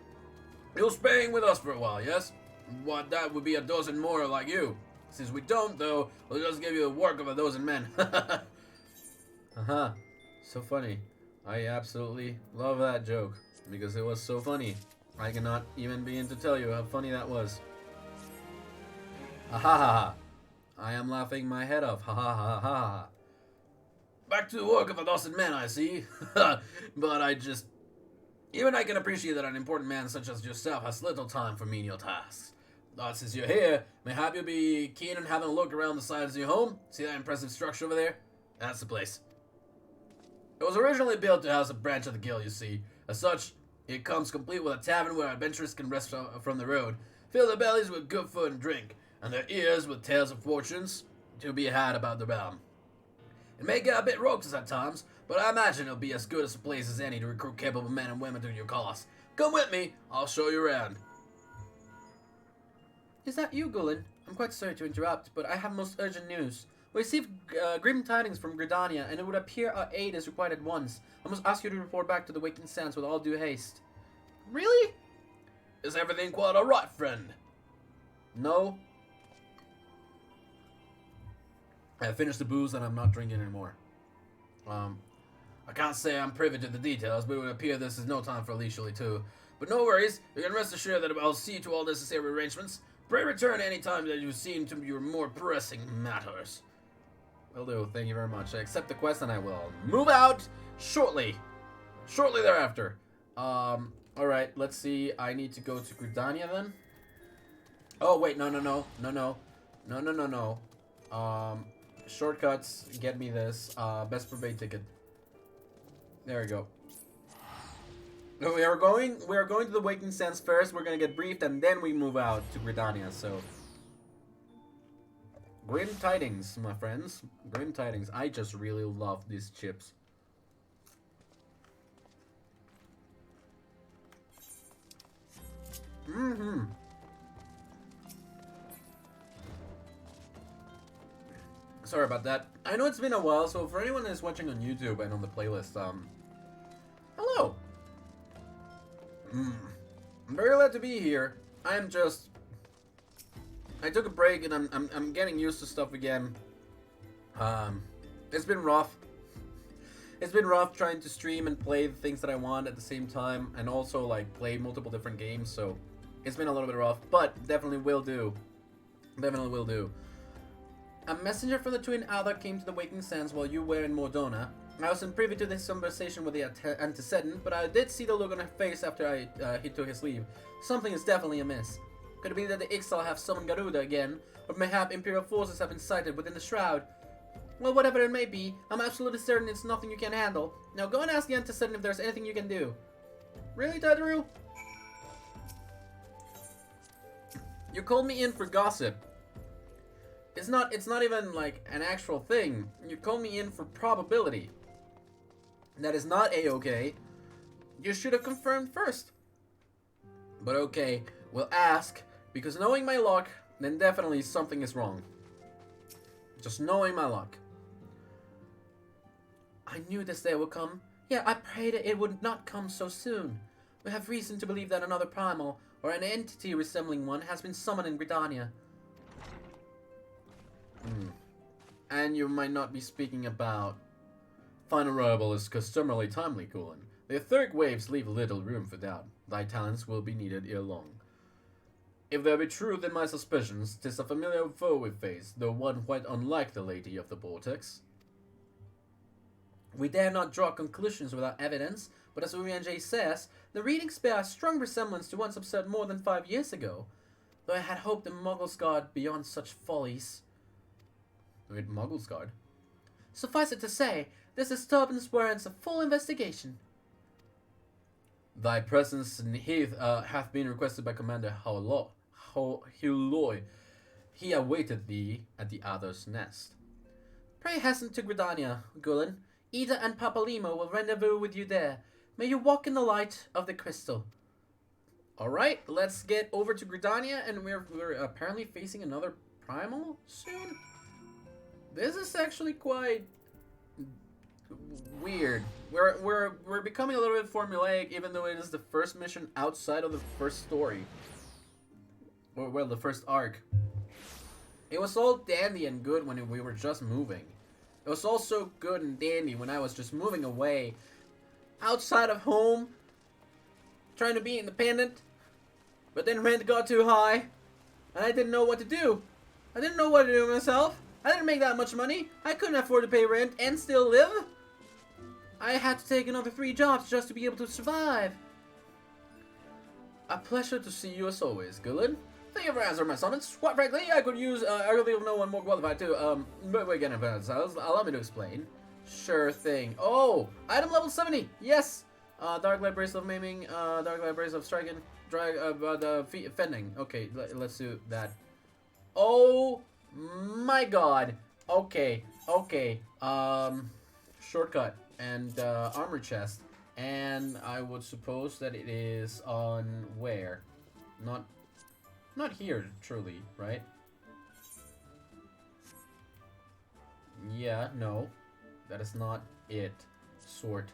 You'll staying with us for a while, yes? What, that would be a dozen more like you. Since we don't, though, we'll just give you the work of a dozen men. Haha, so funny. I absolutely love that joke, because it was so funny. I cannot even begin to tell you how funny that was. Ha ha ha ha. I am laughing my head off. Ha ha ha ha. Back to the work of a dozen men, I see. But even I can appreciate that an important man such as yourself has little time for menial tasks. But since you're here, mayhap you'll be keen on having a look around the sides of your home? See that impressive structure over there? That's the place. It was originally built to house a branch of the guild, you see. As such, it comes complete with a tavern where adventurers can rest from the road, fill their bellies with good food and drink, and their ears with tales of fortunes to be had about the realm. It may get a bit raucous at times, but I imagine it'll be as good a place as any to recruit capable men and women to your cause. Come with me, I'll show you around. Is that you, Gulen? I'm quite sorry to interrupt, but I have most urgent news. We received grim tidings from Gridania, and it would appear our aid is required at once. I must ask you to report back to the Waking Sands with all due haste. Really? Is everything quite alright, friend? No. I finished the booze and I'm not drinking anymore. I can't say I'm privy to the details, but it would appear this is no time for leisurely too. But no worries, you can rest assured that I'll see to all necessary arrangements. Pray return any time that you've seen to your more pressing matters. Will do, thank you very much. I accept the quest and I will move out shortly. Shortly thereafter. Alright, let's see. I need to go to Gridania then. Oh, wait, no. Shortcuts, get me this. Best per bay ticket. There we go. We are going to the Waking Sands first. We're gonna get briefed and then we move out to Gridania, so. Grim tidings, my friends. Grim tidings. I just really love these chips. Sorry about that. I know it's been a while, so for anyone that's watching on YouTube and on the playlist, hello. I'm very glad to be here. I took a break and I'm getting used to stuff again. It's been rough. It's been rough trying to stream and play the things that I want at the same time, and also like play multiple different games. So it's been a little bit rough, but definitely will do. Definitely will do. A messenger from the Twin Alder came to the Waking Sands while you were in Mordona. I wasn't privy to this conversation with the antecedent, but I did see the look on her face after he took his leave. Something is definitely amiss. Could it be that the Ixal have summoned Garuda again, or mayhap Imperial forces have been sighted within the Shroud? Well, whatever it may be, I'm absolutely certain it's nothing you can't handle. Now go and ask the antecedent if there's anything you can do. Really, Tadaru? You called me in for gossip. It's not even like an actual thing. You called me in for probability. That is not A-okay. You should have confirmed first. But okay, we'll ask, because knowing my luck, then definitely something is wrong. Just knowing my luck. I knew this day would come. Yeah, I prayed it would not come so soon. We have reason to believe that another primal, or an entity resembling one, has been summoned in Gridania. And you might not be speaking about... Final arrival is customarily timely, Colin. The etheric waves leave little room for doubt. Thy talents will be needed ere long. If there be truth in my suspicions, 'tis a familiar foe we face, though one quite unlike the Lady of the Vortex. We dare not draw conclusions without evidence, but as Urianjay says, the readings bear a strong resemblance to ones observed more than 5 years ago. Though I had hoped the Muggles guard beyond such follies. Wait, Muggles guard? Suffice it to say, this disturbance warrants a full investigation. Thy presence in Heath hath been requested by Commander Huloy. He awaited thee at the Other's Nest. Pray hasten to Gridania, Gulen. Ida and Papalimo will rendezvous with you there. May you walk in the light of the crystal. Alright, let's get over to Gridania, and we're apparently facing another primal soon? This is actually quite weird. We're becoming a little bit formulaic, even though it is the first mission outside of the first story. Or, well, the first arc. It was all dandy and good when we were just moving. It was also good and dandy when I was just moving away, outside of home, trying to be independent, but then rent got too high, and I didn't know what to do. I didn't know what to do myself. I didn't make that much money. I couldn't afford to pay rent and still live. I had to take another 3 jobs just to be able to survive. A pleasure to see you as always, Gulen. Thank you for answering my summons. Quite frankly, I could use, I really have no one more qualified to, but we're getting advanced. Allow me to explain. Sure thing. Oh, item level 70. Yes. Dark Light Brace of Maiming, Dark Light Brace of Striking, Fending. Okay, let's do that. Oh my god. Okay. Shortcut and armor chest. And I would suppose that it is on where? Not here, truly, right? Yeah, no. That is not it. Sort.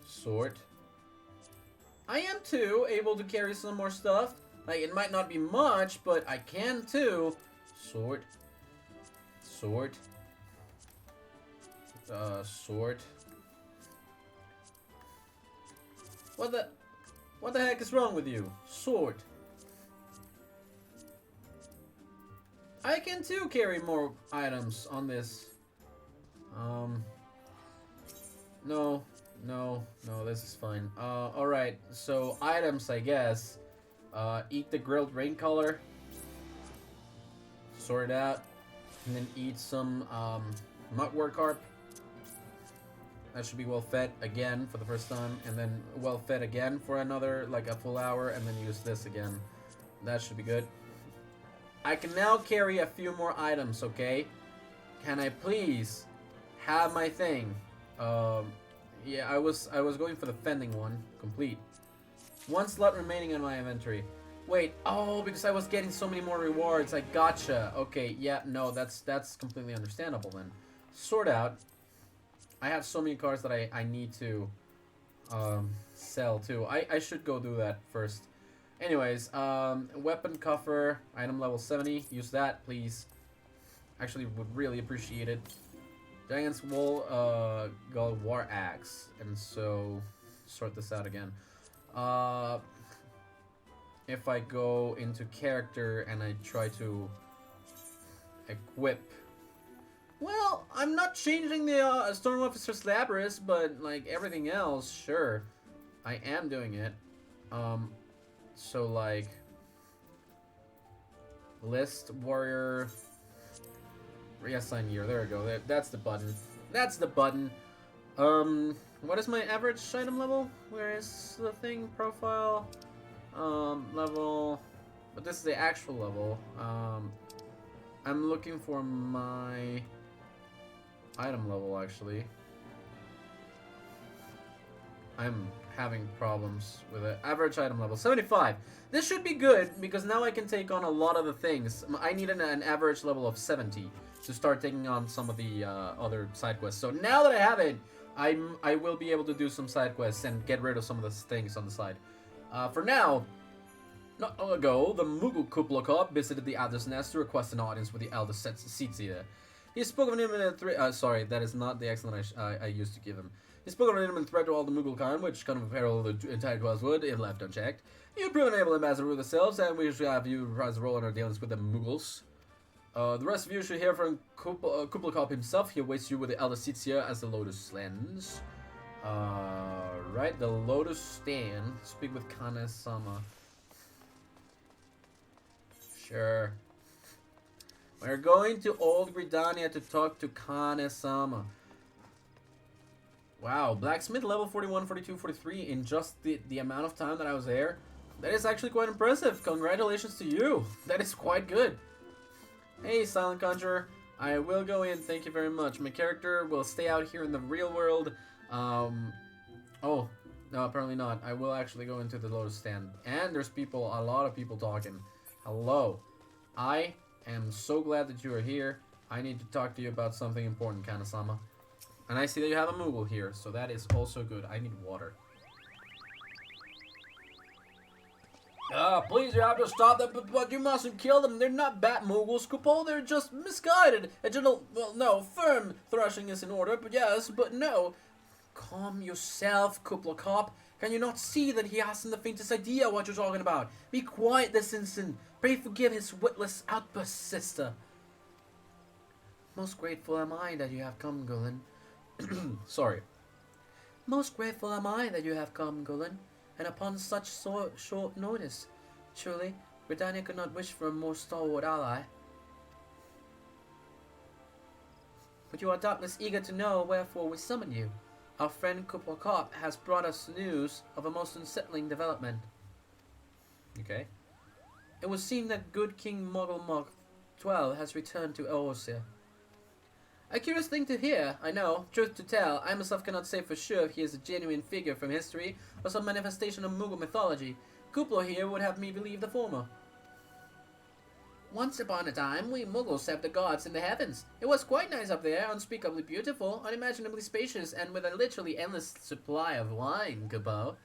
Sort. I am too able to carry some more stuff. Like, it might not be much, but I can too. Sort. Sort. Sort. What the heck is wrong with you? Sort. I can too carry more items on this. No, this is fine. Alright, so items, I guess. Eat the grilled rain color. Sort it out. And then eat some, mugwort carp. That should be well fed again for the first time. And then well fed again for another, like a full hour. And then use this again. That should be good. I can now carry a few more items, okay? Can I please have my thing? Yeah, I was going for the fending one. Complete. 1 slot remaining in my inventory. Wait, oh, because I was getting so many more rewards. I gotcha. Okay, yeah, no, that's completely understandable then. Sort out. I have so many cards that I need to sell too. I should go do that first. Anyways, weapon coffer, item level 70. Use that, please. Actually, would really appreciate it. Giant's Wool, Gold War Axe. And so, sort this out again. If I go into character and I try to equip... Well, I'm not changing the Storm Officer's Labrys, but like everything else, sure. I am doing it. So like... List, Warrior... Reassign year, there we go. That's the button. That's the button. What is my average item level? Where is the thing? Profile? Level... But this is the actual level. I'm looking for my item level, actually. I'm having problems with it. Average item level, 75. This should be good, because now I can take on a lot of the things. I need an average level of 70 to start taking on some of the other side quests. So now that I have it, I will be able to do some side quests and get rid of some of the things on the side. For now, Not long ago, the Moogle Kuppler Corp visited the Adder's Nest to request an audience with the Elder Seatseer. He spoke of an imminent threat. Sorry, that is not the excellent I used to give him. He spoke of an imminent threat to all the Moogle kind, which kind of peril the entire Dwellswood if left unchecked. You've proven able ambassador with yourselves, and we should have you reprise the role in our dealings with the Moogles. The rest of you should hear from Kuppler Corp himself. He awaits you with the Elder Seatseer as the Lotus Lens. Right, the Lotus Stand. Speak with Kane-sama. Sure. We're going to Old Gridania to talk to Kane-sama. Wow, blacksmith level 41, 42, 43 in just the amount of time that I was there. That is actually quite impressive. Congratulations to you. That is quite good. Hey, Silent Conjurer. I will go in. Thank you very much. My character will stay out here in the real world. Oh, no, apparently not. I will actually go into the Lotus Stand. And there's people, a lot of people talking. Hello. I am so glad that you are here. I need to talk to you about something important, Kane-sama. And I see that you have a Moogle here, so that is also good. I need water. Please, you have to stop them, but you mustn't kill them. They're not bat Moogles, Kupo. They're just misguided. A gentle, well, no, firm thrashing is in order, but yes, but no. Calm yourself, Kuppler Corp. Can you not see that he hasn't the faintest idea what you're talking about? Be quiet this instant. Pray forgive his witless outburst, sister. Most grateful am I that you have come, Gulen. Sorry. Most grateful am I that you have come, Gulen, and upon such short notice. Truly, Britannia could not wish for a more stalwart ally. But you are doubtless eager to know wherefore we summon you. Our friend Kuppler Corp has brought us news of a most unsettling development. Okay. It would seem that good King Moggle Mog XII has returned to Eorzea. A curious thing to hear, I know. Truth to tell, I myself cannot say for sure if he is a genuine figure from history or some manifestation of Moogle mythology. Kuppler here would have me believe the former. Once upon a time, we Muggles served the gods in the heavens. It was quite nice up there, unspeakably beautiful, unimaginably spacious, and with a literally endless supply of wine, Kupo.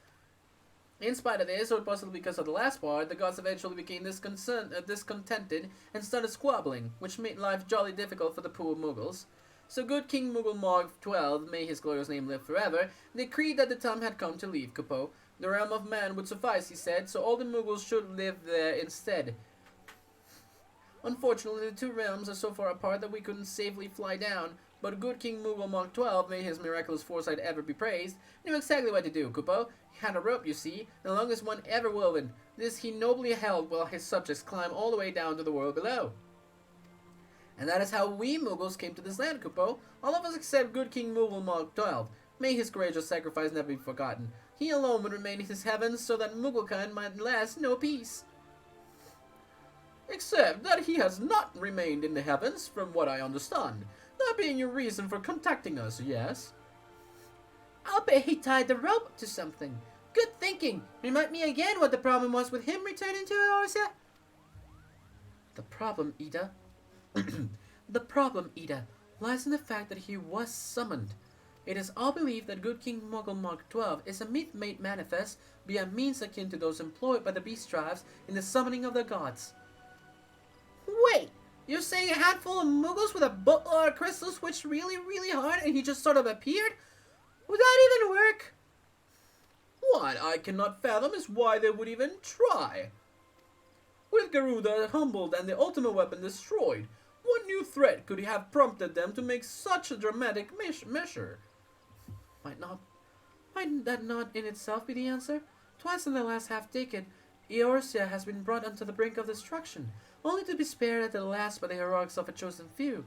In spite of this, or possibly because of the last part, the gods eventually became discontented and started squabbling, which made life jolly difficult for the poor Muggles. So good King Moggle Mog XII, may his glorious name live forever, decreed that the time had come to leave Kupo. The realm of man would suffice, he said, so all the Muggles should live there instead. Unfortunately, the two realms are so far apart that we couldn't safely fly down, but good King Moggle Mog XII, may his miraculous foresight ever be praised, knew exactly what to do, Kupo. He had a rope, you see, the longest one ever woven. This he nobly held while his subjects climbed all the way down to the world below. And that is how we Muggles came to this land, Kupo. All of us except good King Moggle Mog XII. May his courageous sacrifice never be forgotten. He alone would remain in his heavens so that Mugglekind might last no peace. Except that he has not remained in the heavens, from what I understand. That being your reason for contacting us, yes? I'll bet he tied the rope to something. Good thinking. Remind me again what the problem was with him returning to Eorzea. The problem, Ida, lies in the fact that he was summoned. It is all believed that good King Moggle Mog XII is a myth made manifest by a means akin to those employed by the beast tribes in the summoning of the gods. Wait, you're saying a handful of Muggles with a boatload of crystals switched really, really hard and he just sort of appeared? Would that even work? What I cannot fathom is why they would even try. With Garuda humbled and the ultimate weapon destroyed, what new threat could have prompted them to make such a dramatic measure? Might that not in itself be the answer? Twice in the last half-decade, Eorzea has been brought unto the brink of destruction, only to be spared at the last by the heroics of a chosen few.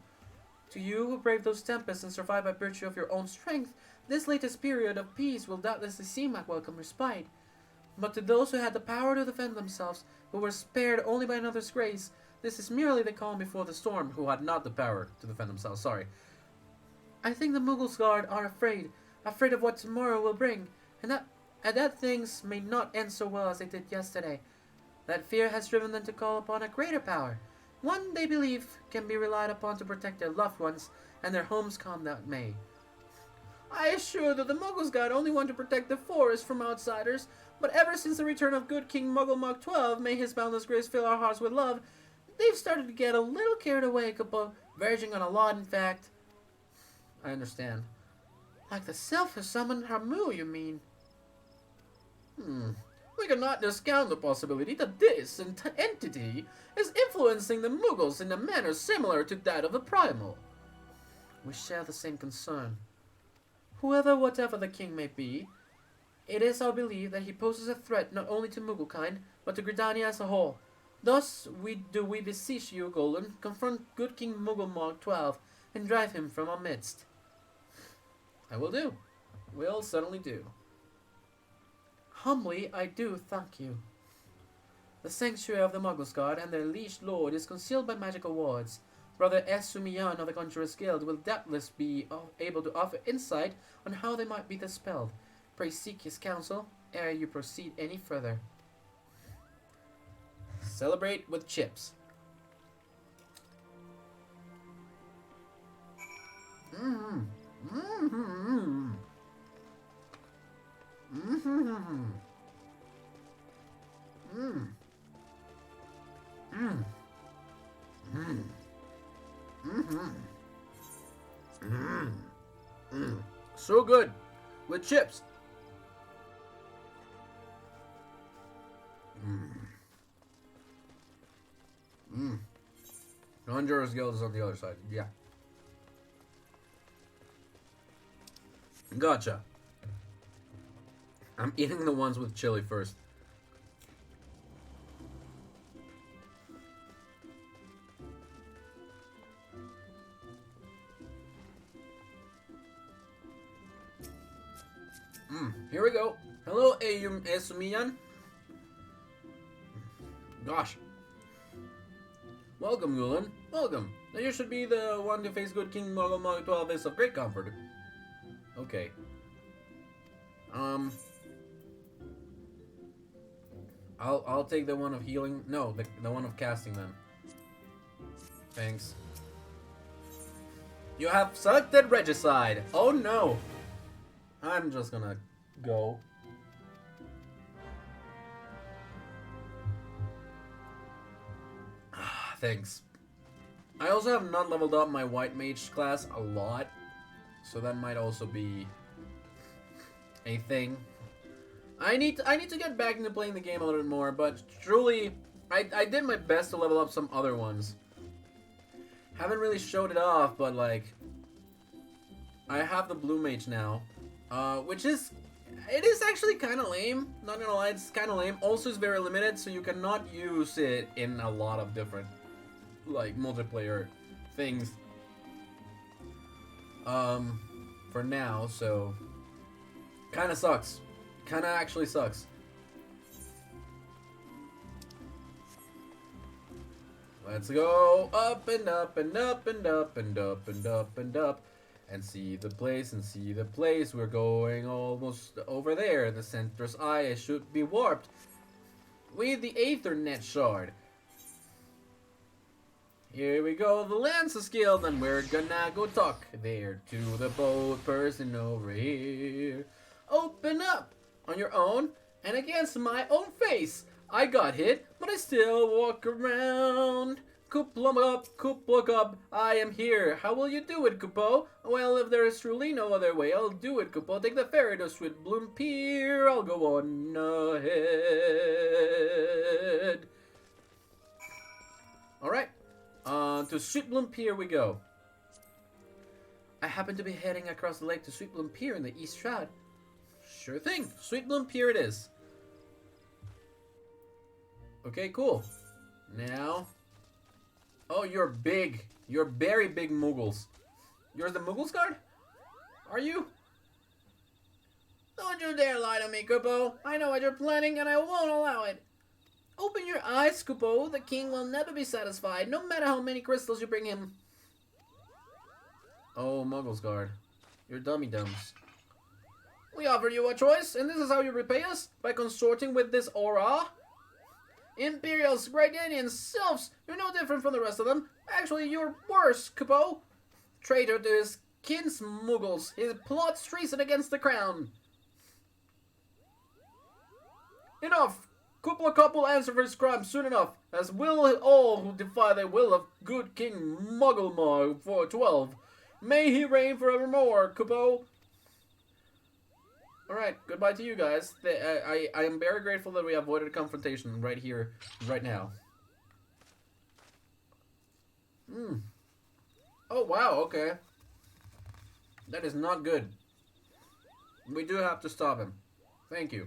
To you who braved those tempests and survived by virtue of your own strength, this latest period of peace will doubtlessly seem like welcome respite. But to those who had the power to defend themselves, who were spared only by another's grace, this is merely the calm before the storm, who had not the power to defend themselves, I think the Muggles Guard are afraid of what tomorrow will bring, and that things may not end so well as they did yesterday. That fear has driven them to call upon a greater power, one they believe can be relied upon to protect their loved ones and their homes come that may. I assure that the Muggles Guide only want to protect the forest from outsiders, but ever since the return of good King Moggle Mog XII, may his boundless grace fill our hearts with love, they've started to get a little carried away, verging on a lot, in fact. I understand. Like the self has summoned Hamu, you mean? We cannot discount the possibility that this entity is influencing the Muggles in a manner similar to that of the primal. We share the same concern. Whatever the king may be, it is our belief that he poses a threat not only to Mugglekind, but to Gridania as a whole. Thus, we beseech you, Golden, confront good King Moggle Mog XII, and drive him from our midst. I will do. Will certainly do. Humbly, I do thank you. The sanctuary of the Muggles Guard and their liege lord is concealed by magical wards. Brother Esumiyan of the Conjurer's Guild will doubtless be able to offer insight on how they might be dispelled. Pray seek his counsel ere you proceed any further. Celebrate with chips. So good. With chips. Conjurer's Guild is on the other side. Yeah. Gotcha. I'm eating the ones with chili first. Here we go. Hello, Esumiyan. Gosh. Welcome, Gulen. Welcome. Now you should be the one to face good King Moggle Mog XII is of great comfort. Okay. I'll take the one of healing. No, the one of casting then. Thanks. You have selected Regicide. Oh no. I'm just gonna go. Thanks. I also have not leveled up my White Mage class a lot, so that might also be a thing. I need to get back into playing the game a little bit more, but truly, I did my best to level up some other ones. Haven't really showed it off, but like, I have the Blue Mage now, which is, it is actually kind of lame. Not gonna lie, it's kind of lame. Also, it's very limited, so you cannot use it in a lot of different like multiplayer things for now, so kind of sucks. Kind of actually sucks. Let's go up and up and up and up and up and up and up and see the place and see the place. We're going almost over there. The center's eye should be warped with the Aethernet shard. Here we go, the Lance's Guild, and we're gonna go talk there to the boat person over here. Open up on your own and against my own face. I got hit, but I still walk around. Coop, look up, I am here. How will you do it, Kupo? Well, if there is truly no other way, I'll do it, Kupo. Take the ferry to Sweet Bloom Pier. I'll go on ahead. Alright. To Sweet Bloom Pier we go. I happen to be heading across the lake to Sweet Bloom Pier in the East Shroud. Sure thing. Sweet Bloom Pier it is. Okay, cool. Now... Oh, you're big. You're very big Muggles. You're the Muggles Guard? Are you? Don't you dare lie to me, Kupo. I know what you're planning and I won't allow it. Open your eyes, Kupo. The king will never be satisfied, no matter how many crystals you bring him. Oh, Muggles Guard. You're dummy-dums. We offered you a choice, and this is how you repay us? By consorting with this aura? Imperials, Grydanians, Sylphs, you're no different from the rest of them. Actually, you're worse, Kupo. Traitor to his King Muggles, his plots treason against the crown. Enough! Kuppla couple answer for his crime soon enough, as will all who defy the will of good King Moggle Mog XII. May he reign forevermore, Kupo. Alright, goodbye to you guys. I am very grateful that we avoided a confrontation right here, right now. Oh, wow, okay. That is not good. We do have to stop him. Thank you.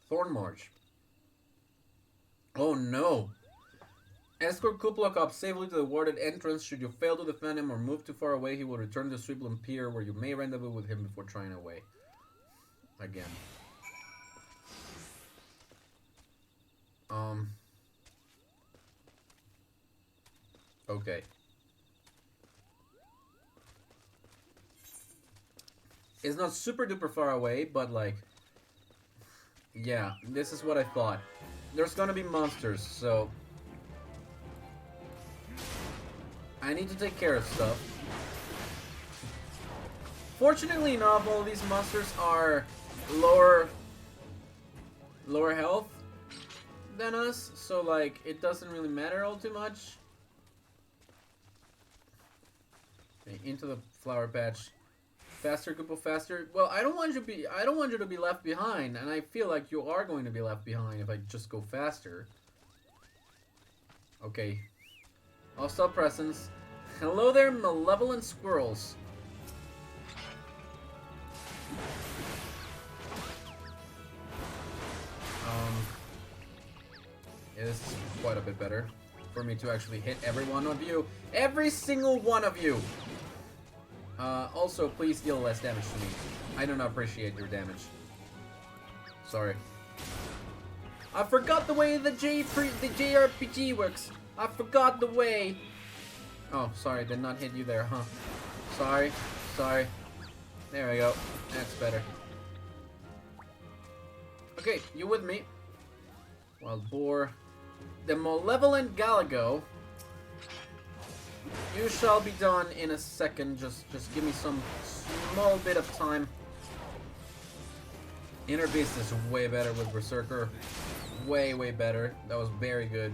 Thorn March. Oh no. Escort Kuppla Cop safely to the warded entrance. Should you fail to defend him or move too far away, he will return to Sweetland Pier, where you may rendezvous with him before trying away. Again. Okay. It's not super duper far away, but like... Yeah, this is what I thought. There's gonna be monsters, so... I need to take care of stuff. Fortunately enough, all these monsters are lower health than us, so like, it doesn't really matter all too much. Okay, into the flower patch. Faster, Kupo, faster. Well, I don't want you to be left behind, and I feel like you are going to be left behind if I just go faster. Okay. Hostile presence. Hello there, malevolent squirrels. Yeah, this is quite a bit better for me to actually hit every one of you. Every single one of you! Also, please deal less damage to me. I do not appreciate your damage. Sorry. I forgot the way the JRPG works. I forgot the way. Oh, sorry, did not hit you there, huh? Sorry. There we go. That's better. Okay, you with me? Wild boar. The malevolent Galago. You shall be done in a second. Just give me some small bit of time. Inner Beast is way better with Berserker. Way better. That was very good.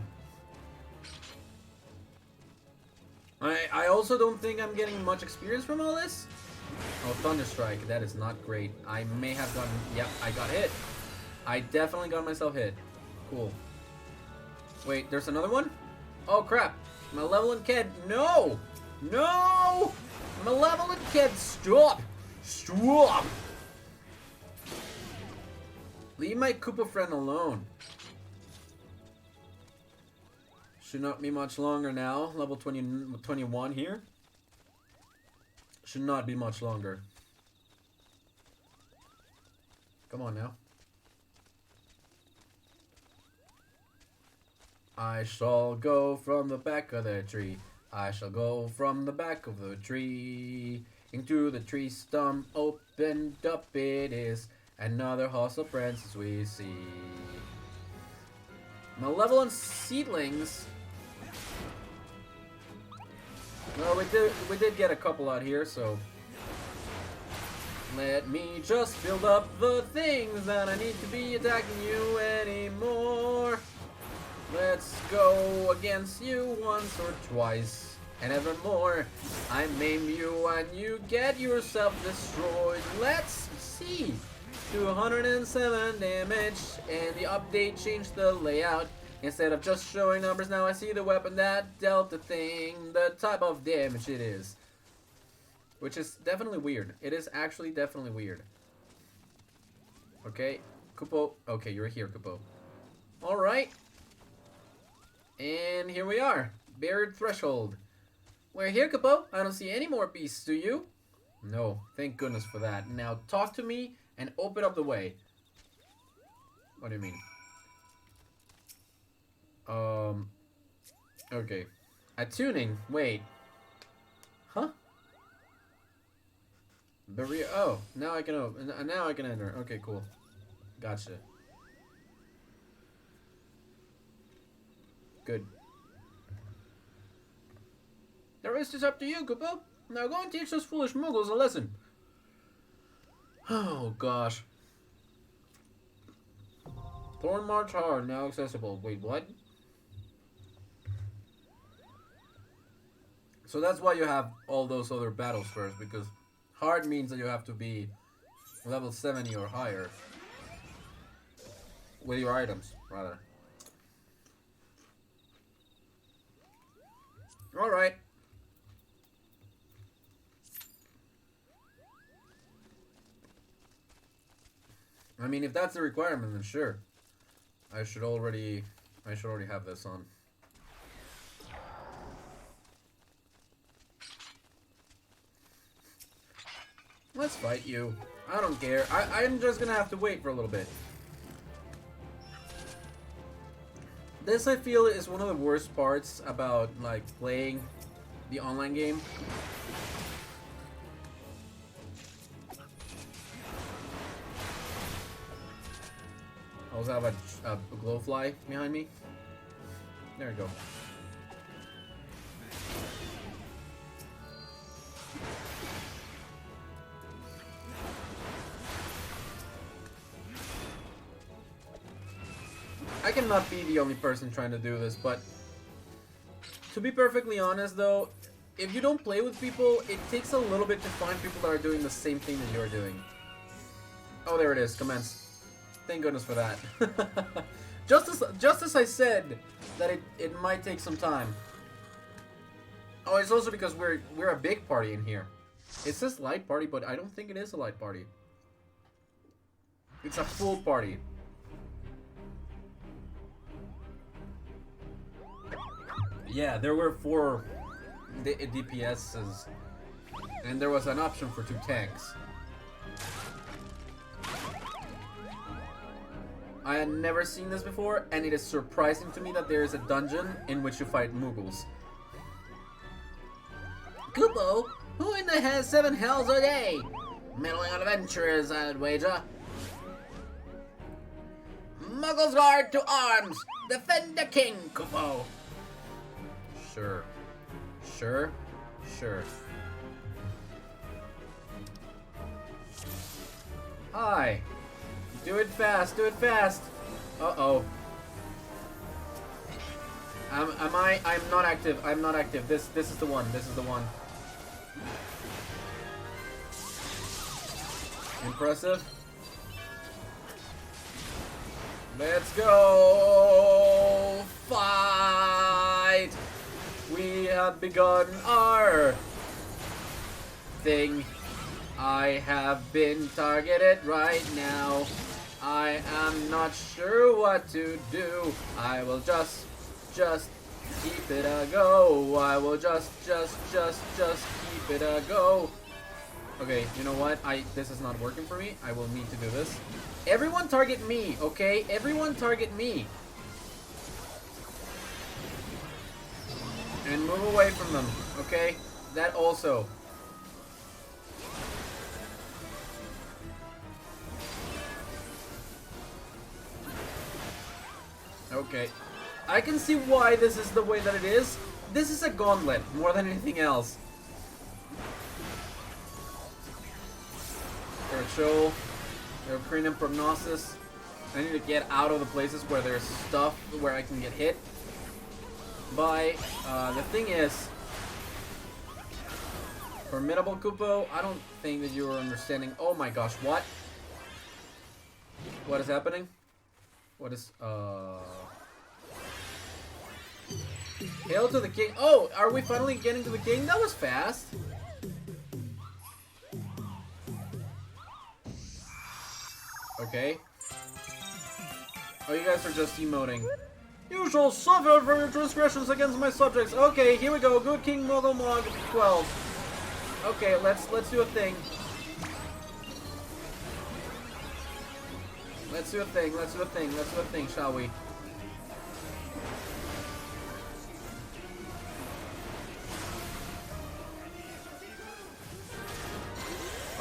I also don't think I'm getting much experience from all this. Oh, Thunderstrike. That is not great. I may have gotten... Yep, I got hit. I definitely got myself hit. Cool. Wait, there's another one? Oh, crap. Malevolent Kid. No! No! Malevolent Kid, stop! Stop! Leave my Koopa friend alone. Should not be much longer now. Level 21 here. Should not be much longer. Come on now. I shall go from the back of the tree. I shall go from the back of the tree. Into the tree stump opened up it is. Another hostile princess we see. Malevolent seedlings. Well, we did get a couple out here, so let me just build up the things that I need to be attacking you anymore. Let's go against you once or twice, and evermore. I maim you and you get yourself destroyed. Let's see. 207 damage, and the update changed the layout. Instead of just showing numbers, now I see the weapon that dealt the thing, the type of damage it is. Which is definitely weird. It is actually definitely weird. Okay, Kupo. Okay, you're here, Kupo. Alright. And here we are. Buried Threshold. We're here, Kupo. I don't see any more beasts, do you? No, thank goodness for that. Now talk to me and open up the way. What do you mean? Okay. Attuning. Wait. Huh? Barrier. Oh, now I can open. Now I can enter. Okay, cool. Gotcha. Good. The rest is up to you, Kupo. Now go and teach those foolish Muggles a lesson. Oh, gosh. Thorn March Hard, now accessible. Wait, what? So that's why you have all those other battles first, because hard means that you have to be level 70 or higher. With your items, rather. Alright. I mean, if that's the requirement, then sure. I should already have this on. Let's fight you. I don't care. I'm just gonna have to wait for a little bit. This, I feel, is one of the worst parts about, like, playing the online game. I also have a glowfly behind me. There we go. I cannot be the only person trying to do this, but to be perfectly honest though, if you don't play with people, it takes a little bit to find people that are doing the same thing that you're doing. Oh, there it is. Commence. Thank goodness for that. just as I said that it might take some time. Oh, it's also because we're a big party in here. It says light party, but I don't think it is a light party. It's a full party. Yeah, there were 4 DPSs, and there was an option for 2 tanks. I had never seen this before, and it is surprising to me that there is a dungeon in which you fight Muggles. Kupo, who in the 7 hells are they? Meddling on adventurers, I'd wager. Muggles guard to arms! Defend the king, Kupo! Sure. Sure. Sure. Hi. Do it fast. Do it fast. Uh-oh. I'm not active. I'm not active. This is the one. This is the one. Impressive. Let's go. Fight. We have begun our thing. I have been targeted right now. I am not sure what to do. I will just keep it a go. I will just keep it a go. Okay, you know what? This is not working for me. I will need to do this. Everyone target me, okay? Everyone target me. And move away from them, okay? That also. Okay. I can see why this is the way that it is. This is a gauntlet, more than anything else. Show. Cranium Prognosis. I need to get out of the places where there's stuff where I can get hit by. The thing is, Formidable Kupo, I don't think that you are understanding. Oh my gosh, what? What is happening? What is, Hail to the king. Oh, are we finally getting to the king? That was fast. Okay. Oh, you guys are just emoting. You shall suffer for your transgressions against my subjects. Okay, here we go. Good King Moggle Mog 12. Okay, let's do a thing. Let's do a thing. Let's do a thing. Let's do a thing, shall we?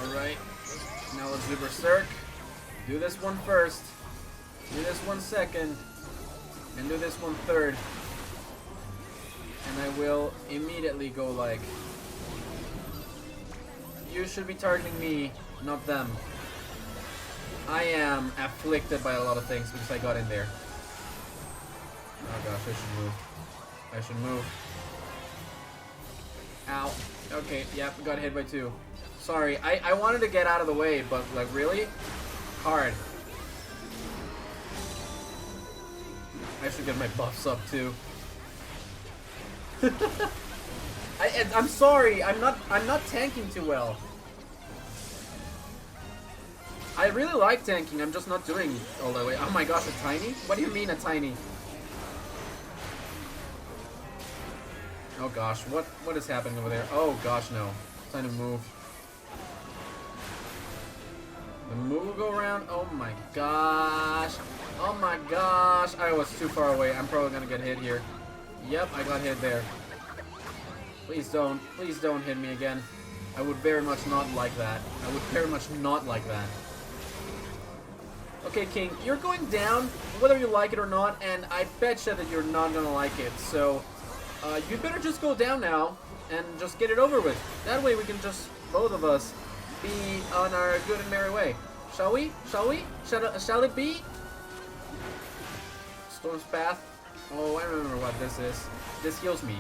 Alright. Now let's do Berserk. Do this one first. Do this one second. And do this one third. And And I will immediately go like... You should be targeting me, not them. I am afflicted by a lot of things because I got in there. Oh gosh, I should move. I should move. Ow. Okay, yep, got hit by 2. Sorry, I wanted to get out of the way, but like really? Hard. I should get my buffs up too. I'm sorry, I'm not tanking too well. I really like tanking, I'm just not doing all the way. Oh my gosh, a tiny? What do you mean a tiny? Oh gosh, what is happening over there? Oh gosh, no. Time to move. The move will go around. Oh my gosh. Oh my gosh. I was too far away. I'm probably gonna get hit here. Yep, I got hit there. Please don't hit me again. I would very much not like that. I would very much not like that. Okay, King, you're going down, whether you like it or not, and I betcha that you're not gonna like it. So, you better just go down now and just get it over with. That way we can just, both of us, be on our good and merry way. Shall we? Shall we? Shall it be? Storm's Path. Oh, I remember what this is. This heals me.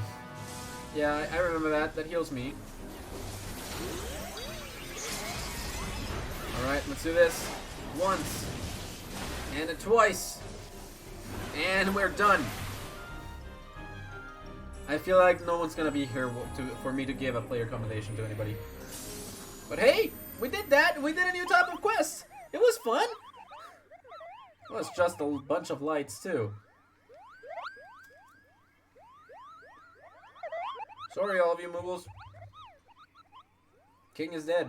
Yeah, I remember that. That heals me. Alright, let's do this. Once. And twice. And we're done. I feel like no one's gonna be here for me to give a player commendation to anybody. But hey, we did that. We did a new type of quest. It was fun. Well, it's just a bunch of lights too. Sorry, all of you Moogles. King is dead.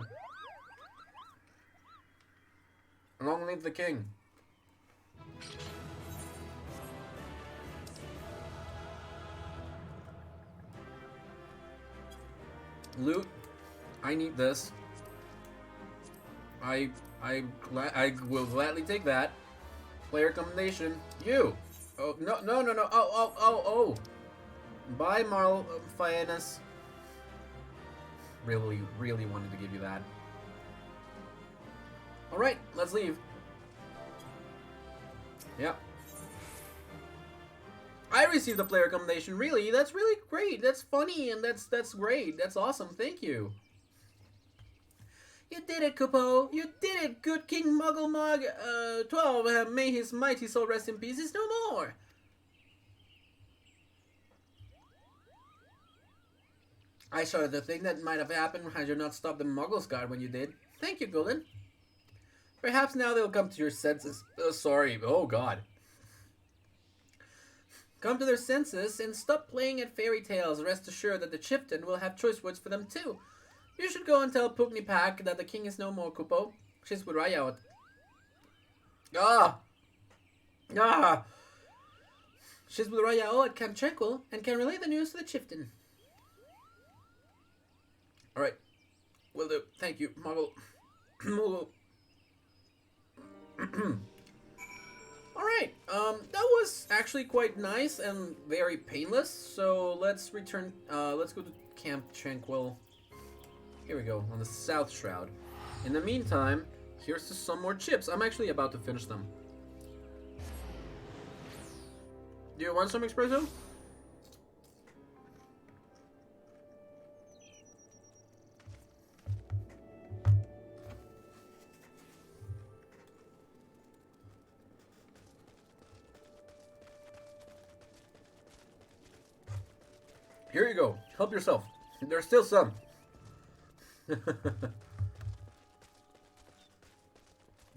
Long live the king. Loot. I need this. I will gladly take that. Player commendation. You. Oh no. Oh. Bye, Marl Fianus. Really wanted to give you that. All right, let's leave. Yeah. I received a player commendation. Really, that's really great. That's funny and that's great. That's awesome. Thank you. You did it, Kupo. You did it, good King Moggle Mog XII. May his mighty soul rest in peace. Is no more. I saw the thing that might have happened had you not stopped the Muggles guard when you did. Thank you, Golden. Perhaps now they'll come to your senses. Oh, sorry. Oh, God. Come to their senses and stop playing at fairy tales. Rest assured that the Chieftain will have choice words for them too. You should go and tell Pugnipak that the king is no more, Kupo. She's with Rayot. She's with Rayot at Camp Tranquil and can relay the news to the Chieftain. Alright. Will do. Thank you, Moggle. Moggle. Alright, that was actually quite nice and very painless, so let's return, let's go to Camp Tranquil. Here we go, on the South Shroud. In the meantime, here's to some more chips. I'm actually about to finish them. Do you want some espresso? Here you go. Help yourself. There's still some.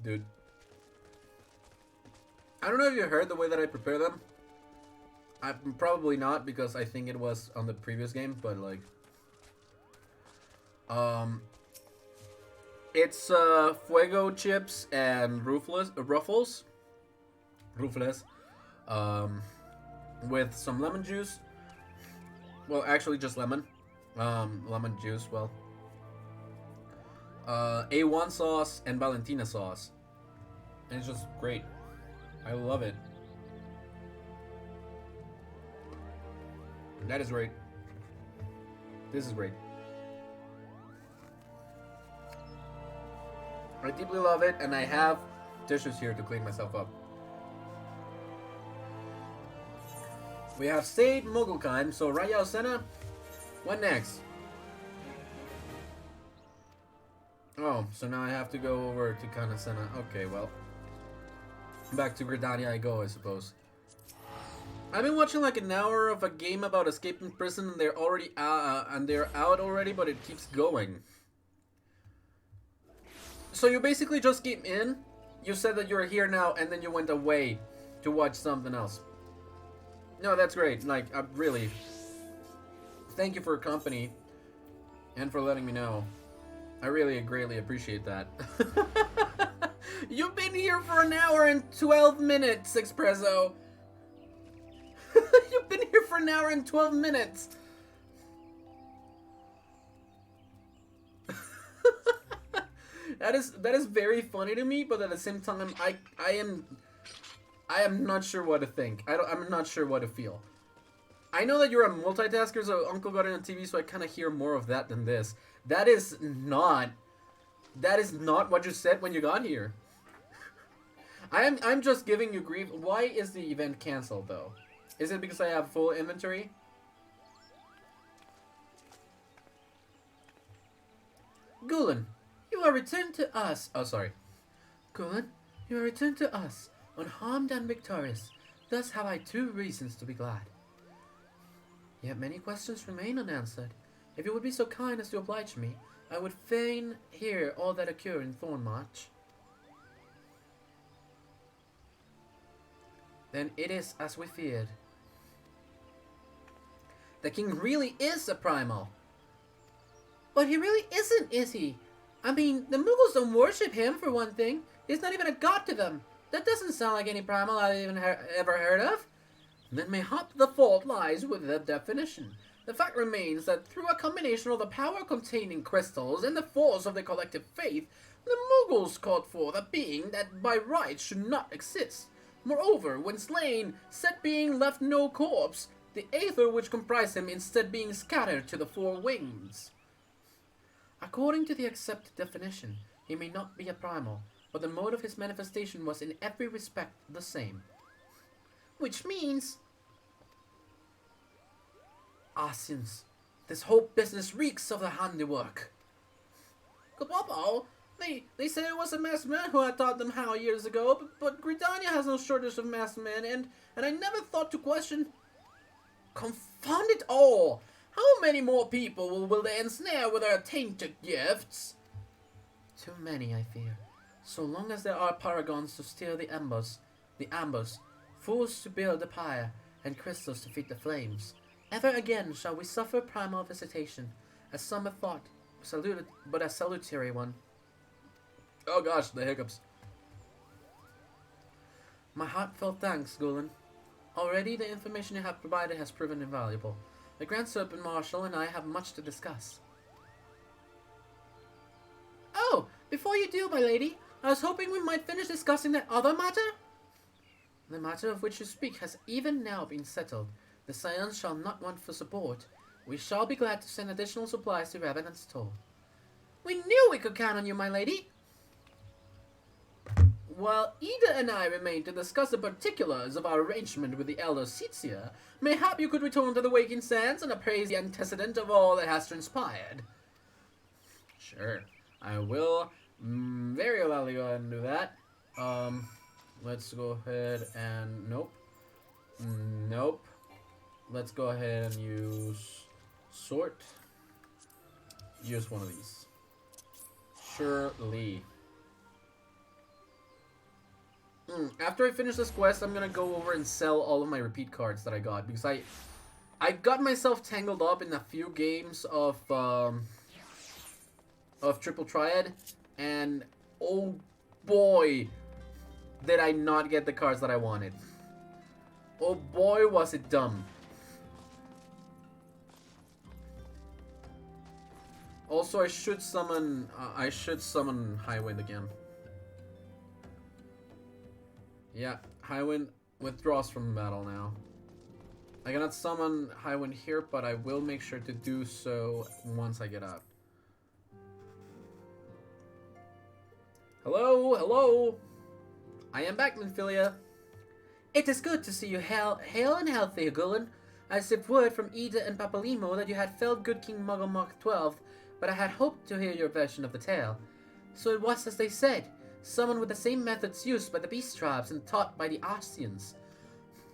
Dude. I don't know if you heard the way that I prepare them. I'm probably not, because I think it was on the previous game, but like... It's Fuego chips and Ruffles. With some lemon juice. Well, actually just lemon. Lemon juice, well. A1 sauce and Valentina sauce. And it's just great. I love it. That is great. This is great. I deeply love it, and I have tissues here to clean myself up. We have saved Mugglekind, so Raya Senna, what next? Oh, so now I have to go over to Kanasena. Okay, well. Back to Gridania I go, I suppose. I've been watching like an hour of a game about escaping prison, and they're already they're out already, but it keeps going. So you basically just came in, you said that you're here now, and then you went away to watch something else. No, that's great. Like, really. Thank you for your company, and for letting me know. I really greatly appreciate that. You've been here for an hour and 12 minutes, Expresso. You've been here for an hour and 12 minutes. That is very funny to me, but at the same time, I am not sure what to think. I'm not sure what to feel. I know that you're a multitasker, so Uncle got it on TV, so I kind of hear more of that than this. That is not what you said when you got here. I'm just giving you grief. Why is the event canceled though? Is it because I have full inventory? Gulen, you are returned to us. Oh, sorry. Gulen, you are returned to us, unharmed and victorious. Thus have I 2 reasons to be glad. Yet many questions remain unanswered. If you would be so kind as to oblige me, I would fain hear all that occurred in Thornmarch. Then it is as we feared. The king really is a primal. But he really isn't, is he? I mean, the Muggles don't worship him, for one thing. He's not even a god to them. That doesn't sound like any primal I've even ever heard of. Then mayhap the fault lies with the definition. The fact remains that through a combination of the power containing crystals and the force of the collective faith, the Muggles called forth a being that by right should not exist. Moreover, when slain, said being left no corpse, the aether which comprised him instead being scattered to the 4 winds. According to the accepted definition, he may not be a primal, but the mode of his manifestation was in every respect the same. Which means... Asians, this whole business reeks of the handiwork. Kapopo, they said it was a masked man who had taught them how years ago, but Gridania has no shortage of masked men, and I never thought to question... Confound it all! How many more people will they ensnare with their tainted gifts? Too many, I fear. So long as there are paragons to steer the ambers, fools to build the pyre, and crystals to feed the flames, ever again shall we suffer primal visitation, as some have thought, but a salutary one. Oh gosh, the hiccups. My heartfelt thanks, Gulen. Already the information you have provided has proven invaluable. The Grand Serpent Marshal and I have much to discuss. Oh, before you do, my lady, I was hoping we might finish discussing that other matter. The matter of which you speak has even now been settled. The Scions shall not want for support. We shall be glad to send additional supplies to Revenant's Toll. We knew we could count on you, my lady. While Ida and I remain to discuss the particulars of our arrangement with the Elder Seatsia, mayhap you could return to the Waking Sands and appraise the antecedent of all that has transpired. Sure, I will very gladly go ahead and do that. Let's go ahead and... Nope. Let's go ahead and use sort. Use one of these. Surely. After I finish this quest, I'm gonna go over and sell all of my repeat cards that I got, because I got myself tangled up in a few games of Triple Triad, and oh boy, did I not get the cards that I wanted. Oh boy, was it dumb. Also, I should summon Highwind again. Yeah, Highwind withdraws from battle now. I cannot summon Highwind here, but I will make sure to do so once I get out. Hello, hello. I am back, Minfilia. It is good to see you hale and healthy, Gulen. I received word from Ida and Papalimo that you had felled good King Moggle Mog XII, but I had hoped to hear your version of the tale. So it was as they said, someone with the same methods used by the beast tribes and taught by the Arceans.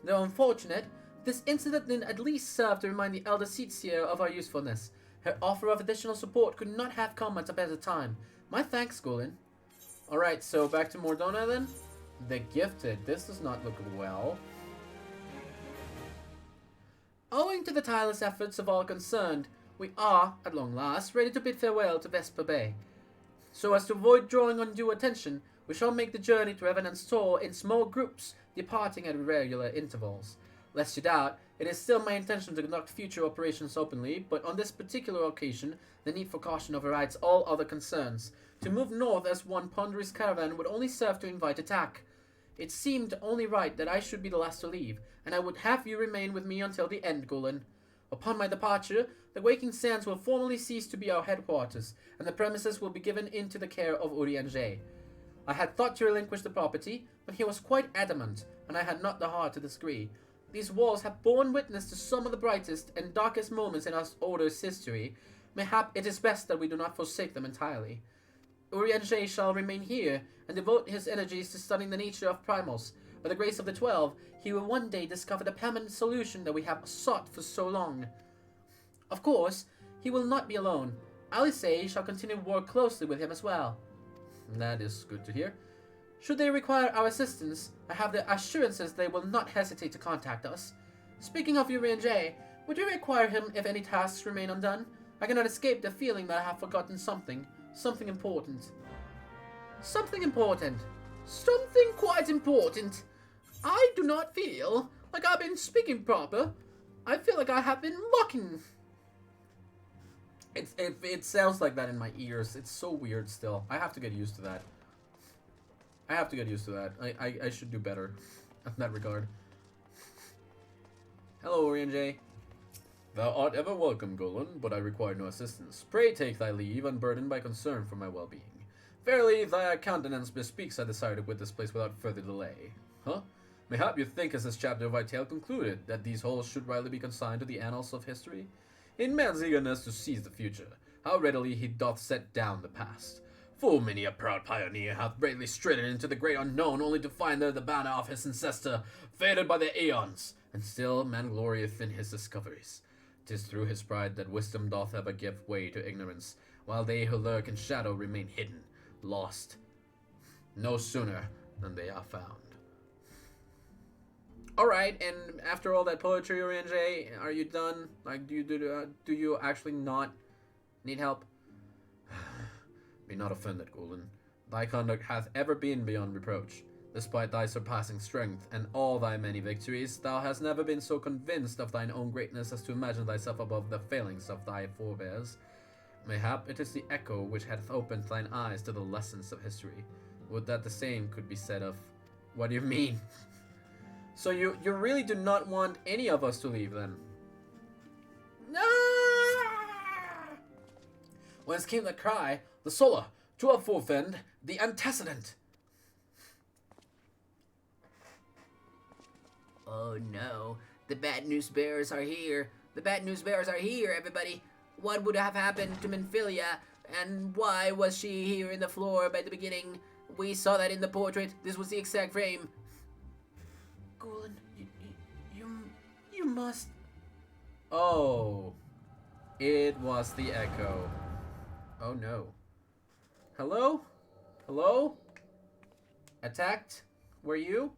Though unfortunate, this incident did at least serve to remind the Elder Seetsier of our usefulness. Her offer of additional support could not have come at a better time. My thanks, Gulen. Alright, so back to Mordona then. The Gifted. This does not look well. Owing to the tireless efforts of all concerned, we are, at long last, ready to bid farewell to Vesper Bay. So as to avoid drawing undue attention, we shall make the journey to Revenant's Tor in small groups, departing at irregular intervals. Lest you doubt, it is still my intention to conduct future operations openly, but on this particular occasion, the need for caution overrides all other concerns. To move north as one ponderous caravan would only serve to invite attack. It seemed only right that I should be the last to leave, and I would have you remain with me until the end, Gulen. Upon my departure, the Waking Sands will formally cease to be our headquarters, and the premises will be given into the care of Urianger. I had thought to relinquish the property, but he was quite adamant, and I had not the heart to disagree. These walls have borne witness to some of the brightest and darkest moments in our Order's history. Mayhap it is best that we do not forsake them entirely. Urianger shall remain here, and devote his energies to studying the nature of primals. By the grace of the 12, he will one day discover the permanent solution that we have sought for so long. Of course, he will not be alone. Alice shall continue to work closely with him as well. That is good to hear. Should they require our assistance, I have the assurances they will not hesitate to contact us. Speaking of Eorzea, would you require him if any tasks remain undone? I cannot escape the feeling that I have forgotten something important. Something important. Something quite important. I do not feel like I've been speaking proper. I feel like I have been mocking. It sounds like that in my ears. It's so weird still. I have to get used to that. I should do better in that regard. Hello, Urianger. Thou art ever welcome, Gulen, but I require no assistance. Pray take thy leave, unburdened by concern for my well-being. Verily, thy countenance bespeaks I desire to quit this place without further delay. Huh? Mayhap you think, as this chapter of thy tale concluded, that these halls should rightly be consigned to the annals of history? In man's eagerness to seize the future, how readily he doth set down the past. Full many a proud pioneer hath bravely stridden into the great unknown, only to find there the banner of his ancestor faded by the aeons, and still man glorieth in his discoveries. 'Tis through his pride that wisdom doth ever give way to ignorance, while they who lurk in shadow remain hidden, lost, no sooner than they are found. Alright, and after all that poetry, Urianger, are you done? Like, do you actually not need help? Be not offended, Gulen. Thy conduct hath ever been beyond reproach. Despite thy surpassing strength and all thy many victories, thou hast never been so convinced of thine own greatness as to imagine thyself above the failings of thy forebears. Mayhap it is the echo which hath opened thine eyes to the lessons of history. Would that the same could be said of... What do you mean? So you really do not want any of us to leave, then? Whence came the cry, the solar, to have forfend, the antecedent? Oh no, the bad news bearers are here. The bad news bearers are here, everybody. What would have happened to Minfilia, and why was she here in the floor by the beginning? We saw that in the portrait. This was the exact frame. Gulen, you must... Oh, it was the echo. Oh no. Hello? Hello? Attacked? Were you?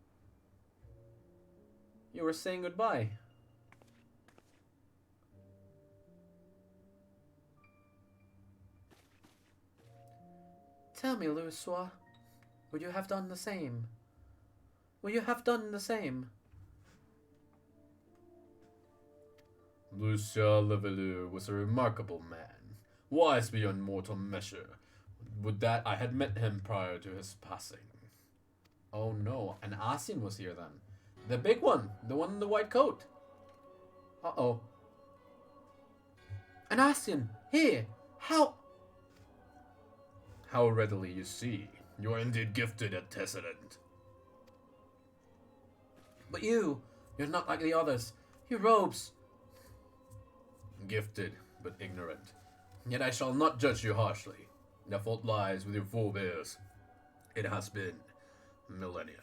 You were saying goodbye. Tell me, Louisois, would you have done the same? Would you have done the same? Lucien Leveilleur was a remarkable man, wise beyond mortal measure. Would that I had met him prior to his passing. Oh no, an Asian was here then. The big one, the one in the white coat. Uh-oh. An Asien! Here! How? How readily you see. You are indeed gifted at Tesseract. But you're not like the others. Your robes. Gifted, but ignorant. Yet I shall not judge you harshly. The fault lies with your forebears. It has been millennia.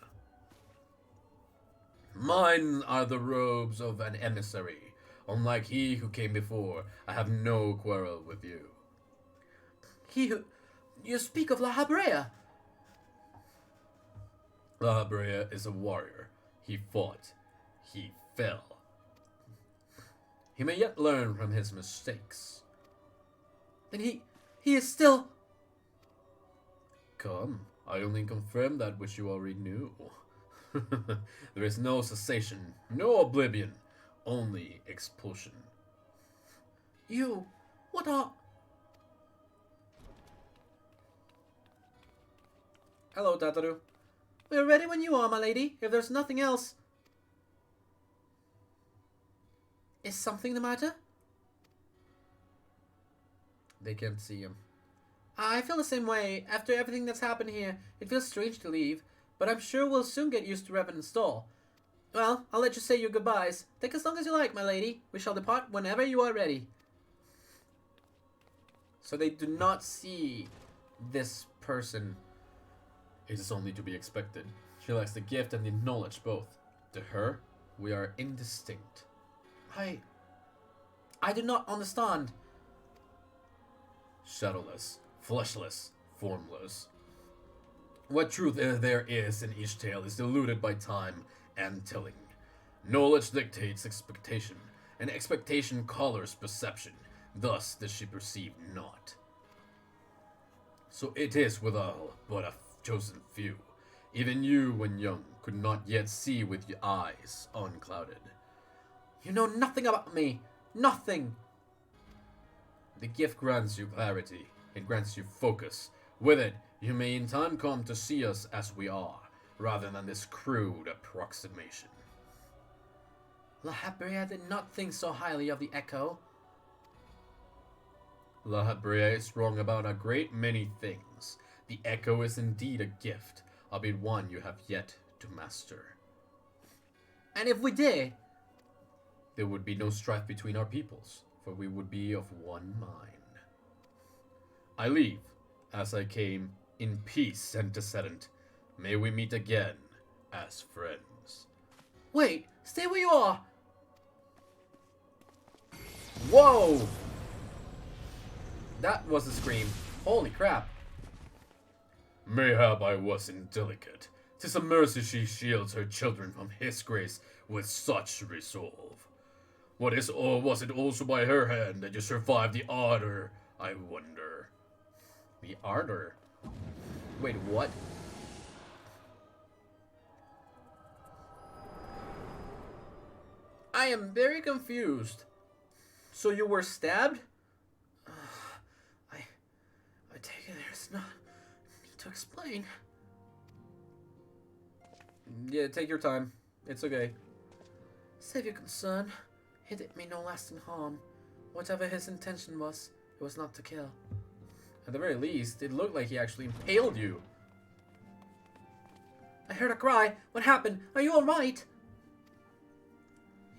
Mine are the robes of an emissary. Unlike he who came before, I have no quarrel with you. You speak of La Habrea. La Habrea is a warrior. He fought. He fell. He may yet learn from his mistakes. Then he is still... Come, I only confirm that which you already knew. There is no cessation, no oblivion, only expulsion. What are... Hello, Tataru. We're ready when you are, my lady, if there's nothing else. Is something the matter? They can't see him. I feel the same way. After everything that's happened here, it feels strange to leave, but I'm sure we'll soon get used to Revenant's stall. Well, I'll let you say your goodbyes. Take as long as you like, my lady. We shall depart whenever you are ready. So they do not see this person. It is only to be expected. She lacks the gift and the knowledge both. To her, we are indistinct. I do not understand. Shadowless, fleshless, formless. What truth there is in each tale is diluted by time and telling. Knowledge dictates expectation, and expectation colors perception. Thus does she perceive not. So it is withal but a chosen few. Even you, when young, could not yet see with your eyes unclouded. You know nothing about me. Nothing. The gift grants you clarity. It grants you focus. With it, you may in time come to see us as we are, rather than this crude approximation. La Habrea did not think so highly of the Echo. La Habrea is wrong about a great many things. The Echo is indeed a gift, albeit one you have yet to master. And if we did? There would be no strife between our peoples, for we would be of one mind. I leave, as I came, in peace and Tesseract. May we meet again as friends. Wait, stay where you are. Whoa! That was a scream. Holy crap. Mayhap I was indelicate. 'Tis a mercy she shields her children from his grace with such resolve. Was it also by her hand that you survived the ardor, I wonder? The ardor? Wait, what? I am very confused. So you were stabbed? I take it there's no need to explain. Yeah, take your time. It's okay. Save your concern. He did me no lasting harm. Whatever his intention was, it was not to kill. At the very least, it looked like he actually impaled you. I heard a cry. What happened? Are you alright?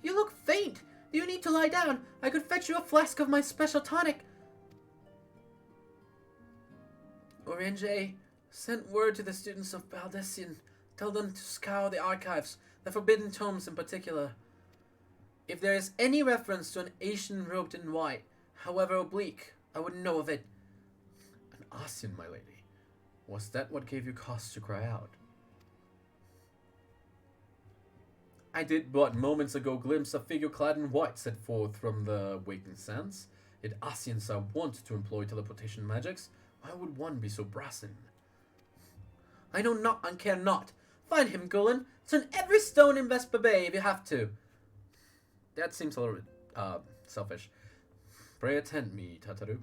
You look faint. Do you need to lie down? I could fetch you a flask of my special tonic. Eorzea, send word to the students of Baldessian. Tell them to scour the archives, the forbidden tomes in particular. If there is any reference to an Asian robed in white, however oblique, I would know of it. An Asian, my lady. Was that what gave you cause to cry out? I did but moments ago glimpse a figure clad in white set forth from the Awakened sands. Yet Asians are wont to employ teleportation magics. Why would one be so brazen? I know not and care not. Find him, Gulen. Turn every stone in Vesper Bay if you have to. That seems a little bit, selfish. Pray attend me, Tataru.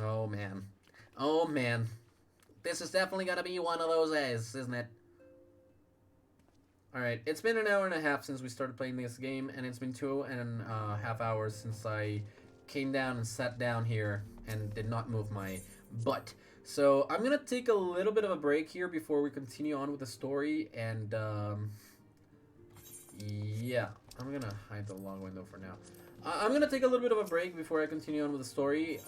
Oh, man. Oh, man. This is definitely gonna be one of those days, isn't it? Alright, it's been an hour and a half since we started playing this game, and it's been 2.5 hours since I came down and sat down here and did not move my butt. So I'm gonna take a little bit of a break here before we continue on with the story, and yeah, I'm gonna hide the log window for now. I'm gonna take a little bit of a break before I continue on with the story.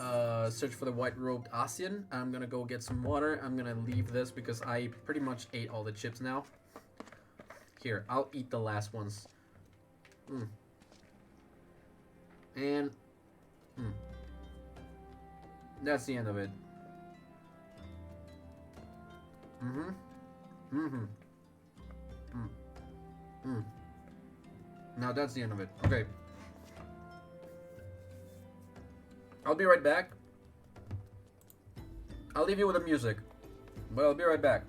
Search for the white-robed Asian. I'm gonna go get some water. I'm gonna leave this because I pretty much ate all the chips now. Here, I'll eat the last ones. And that's the end of it. Now that's the end of it. Okay. I'll be right back. I'll leave you with the music, but I'll be right back.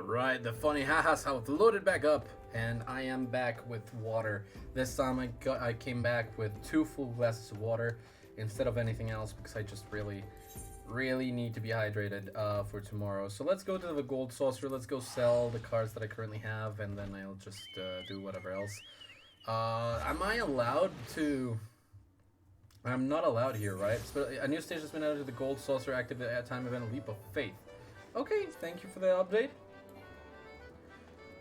Alright, the funny ha-has have loaded back up, and I am back with water. This time I came back with 2 full glasses of water instead of anything else because I just really need to be hydrated for tomorrow. So let's go to the gold saucer, let's go sell the cards that I currently have, and then I'll just do whatever else. Am I allowed to... I'm not allowed here, right? So a new stage has been added to the gold saucer, active at time event Leap of Faith. Okay, thank you for the update.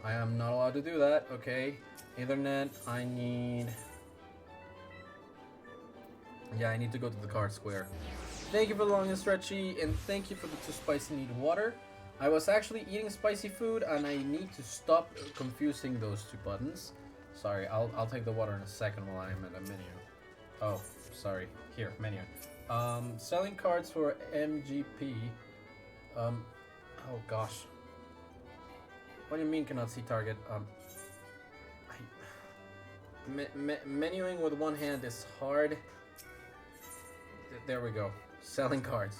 I am not allowed to do that. Okay. Ethernet, I need... Yeah, I need to go to the card square. Thank you for the long and stretchy, and thank you for the 2 spicy needed water. I was actually eating spicy food, and I need to stop confusing those 2 buttons. Sorry, I'll take the water in a second while I'm in the menu. Oh, sorry. Here, menu. Selling cards for MGP. Oh gosh. What do you mean cannot see target? Menuing with one hand is hard. There we go. Selling cards.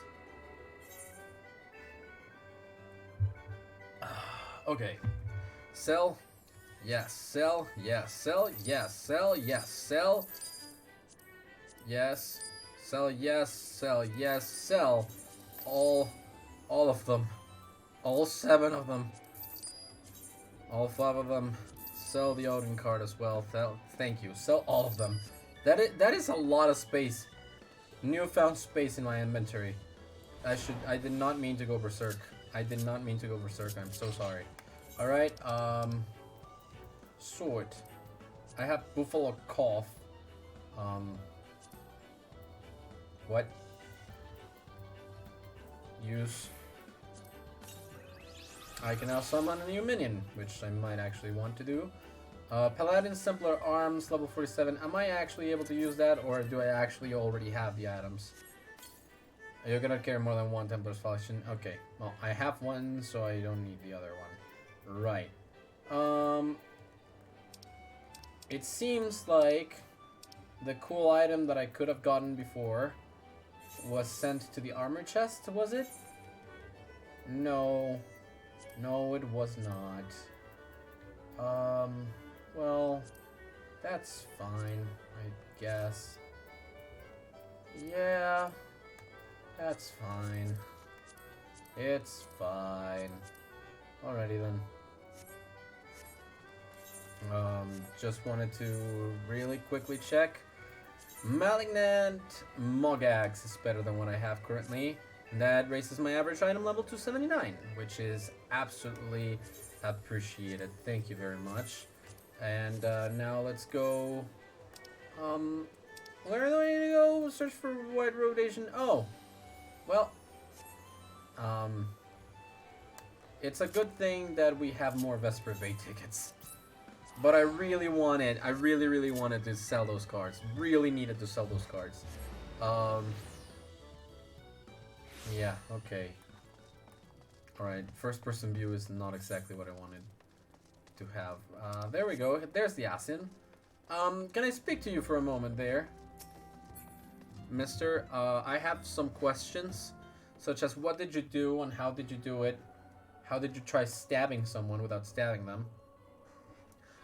Okay. Sell. Yes. Sell. Yes. Sell. Yes. Sell. Yes. Sell. Yes. Sell. Yes. Sell. Yes. Sell. All of them. All 7 of them. All 5 of them. Sell the Odin card as well. Thank you. Sell all of them. That is a lot of space. Newfound space in my inventory. I did not mean to go berserk. I did not mean to go berserk. I'm so sorry. Alright, sword. I have Buffalo Cough. What? Use. I can now summon a new minion, which I might actually want to do. Paladin Simpler Arms, level 47. Am I actually able to use that, or do I actually already have the items? You're gonna carry more than 1 Templar's Faction. Okay, well, I have 1, so I don't need the other one. Right. It seems like the cool item that I could have gotten before was sent to the armor chest, was it? No. No, it was not. Well, that's fine, I guess. Yeah, that's fine. It's fine. Alrighty then. Just wanted to really quickly check. Malignant Mogax is better than what I have currently. That raises my average item level to 79, which is absolutely appreciated. Thank you very much. And now let's go. Where do I need to go? Search for wide rotation. Oh, well. It's a good thing that we have more Vesper Bay tickets. But I really wanted to sell those cards. Really needed to sell those cards. Yeah, okay. Alright, first person view is not exactly what I wanted to have. There we go. There's the Asin. Can I speak to you for a moment there? Mister, I have some questions, such as what did you do and how did you do it? How did you try stabbing someone without stabbing them?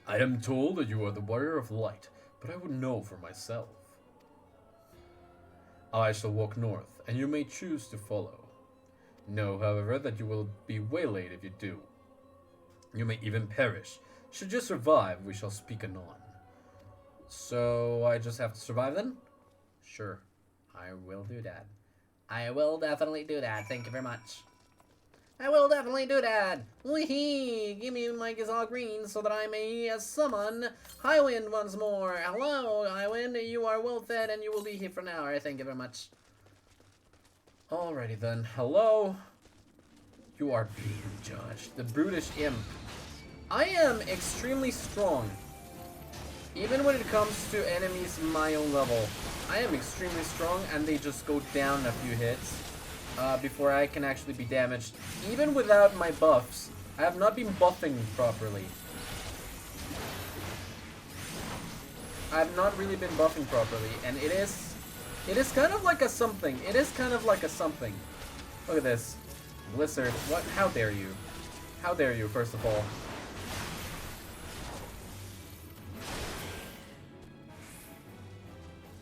I am told that you are the warrior of light, but I would know for myself. I shall walk north, and you may choose to follow. Know, however, that you will be waylaid if you do. You may even perish. Should you survive, we shall speak anon. So, I just have to survive then? Sure. I will do that. I will definitely do that. Thank you very much. I will definitely do that. Wee-hee! Give me my Gazelle Green so that I may summon Highwind once more. Hello, Highwind. You are well fed and you will be here for an hour. Thank you very much. Alrighty then. Hello. You are being judged. The brutish imp. I am extremely strong. Even when it comes to enemies my own level. I am extremely strong and they just go down a few hits. Before I can actually be damaged. Even without my buffs. I have not been buffing properly. I have not really been buffing properly. And it is kind of like a something. It is kind of like a something. Look at this. Blizzard. What? How dare you? How dare you, first of all?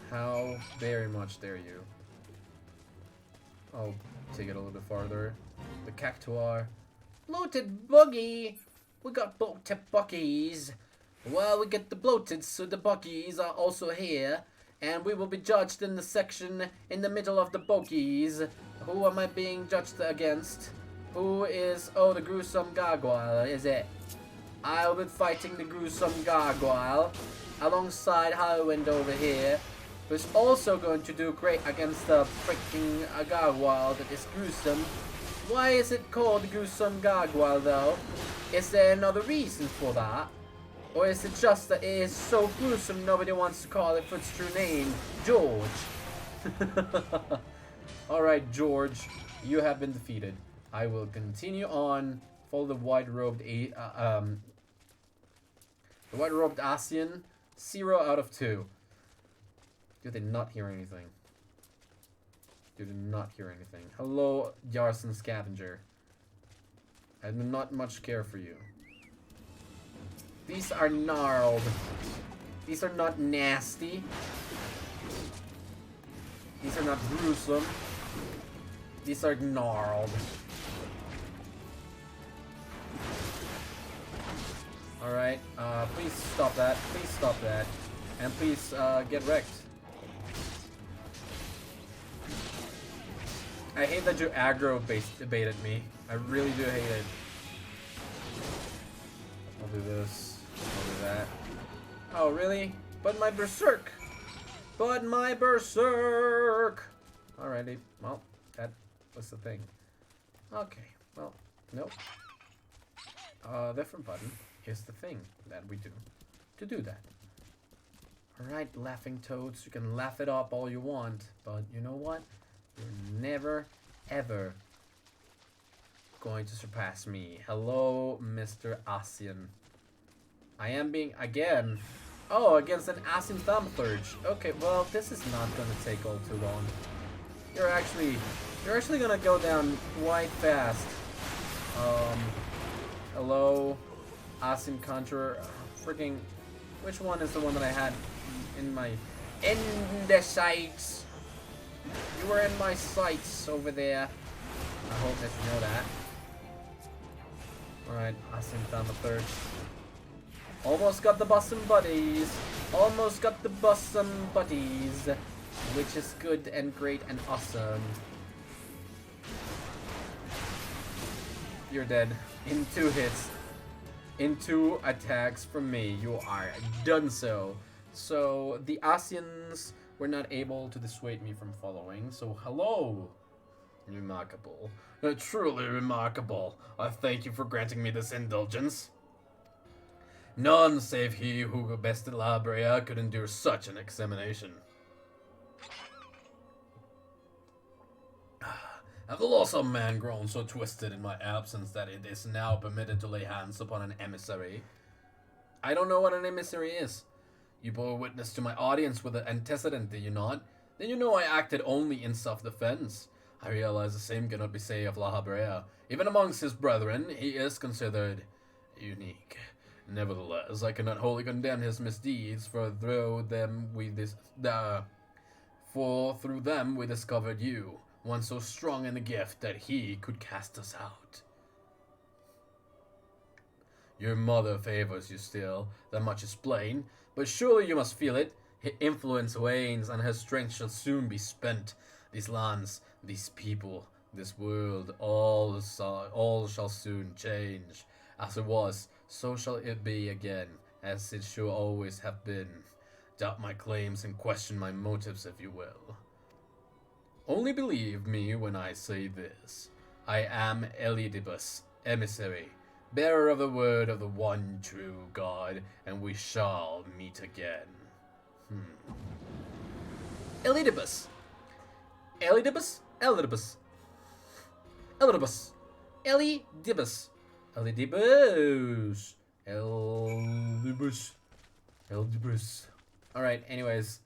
How very much dare you? I'll take it a little bit farther. The Cactuar. Bloated buggy! We got bloated buggies. Well, we get the bloated, so the buggies are also here. And we will be judged in the section in the middle of the buggies. Who am I being judged against? Who is... Oh, the gruesome gargoyle, is it? I'll be fighting the gruesome gargoyle alongside Highwind over here, who's also going to do great against the freaking gargoyle that is gruesome. Why is it called the gruesome gargoyle though? Is there another reason for that? Or is it just that it is so gruesome nobody wants to call it for its true name? George. Alright, George, you have been defeated. I will continue on. Follow the white-robed Asian. 0 out of 2. Do they not hear anything? Do they not hear anything? Hello, Yarson Scavenger. I do not much care for you. These are gnarled. These are not nasty. These are not gruesome. These are gnarled. Alright, please stop that. Please stop that. And please, get wrecked. I hate that you aggro-baited me. I really do hate it. I'll do this. I'll do that. Oh, really? But my berserk! But my berserk! Alrighty, well, that was the thing. Okay, well, nope. Different button. Here's the thing that we do to do that. Alright, laughing toads, you can laugh it up all you want, but you know what? You're never, ever going to surpass me. Hello, Mr. Asian. I am being, again, oh, against an Asian Thaumaturge. Okay, well, this is not gonna take all too long. You're actually gonna go down quite fast. Hello, Asian Conjurer. Freaking, which one is the one that I had in my, in the sights? You were in my sights over there. I hope that you know that. Alright, Asian Thaumaturge. Almost got the Bossum Buddies. Almost got the Bossum Buddies. Which is good and great and awesome. You're dead. In 2 hits. In 2 attacks from me. You are done so. So, the Asians were not able to dissuade me from following. So, hello. Remarkable. Truly remarkable. I thank you for granting me this indulgence. None save he who bested Labria could endure such an examination. Have the loathsome man grown so twisted in my absence that it is now permitted to lay hands upon an emissary? I don't know what an emissary is. You bore witness to my audience with an antecedent, did you not? Then you know I acted only in self-defense. I realize the same cannot be said of La Habrea. Even amongst his brethren, he is considered unique. Nevertheless, I cannot wholly condemn his misdeeds, for through them we discovered you, one so strong in the gift that he could cast us out. Your mother favors you still, that much is plain, but surely you must feel it. Her influence wanes, and her strength shall soon be spent. These lands, these people, this world, all shall soon change. As it was, so shall it be again, as it should always have been. Doubt my claims and question my motives if you will. Only believe me when I say this. I am Elidibus, emissary, bearer of the word of the one true God, and we shall meet again. Elidibus. Elidibus? Elidibus. Elidibus. Elidibus. Elidibus. Elidibus. Elidibus. Alright, anyways.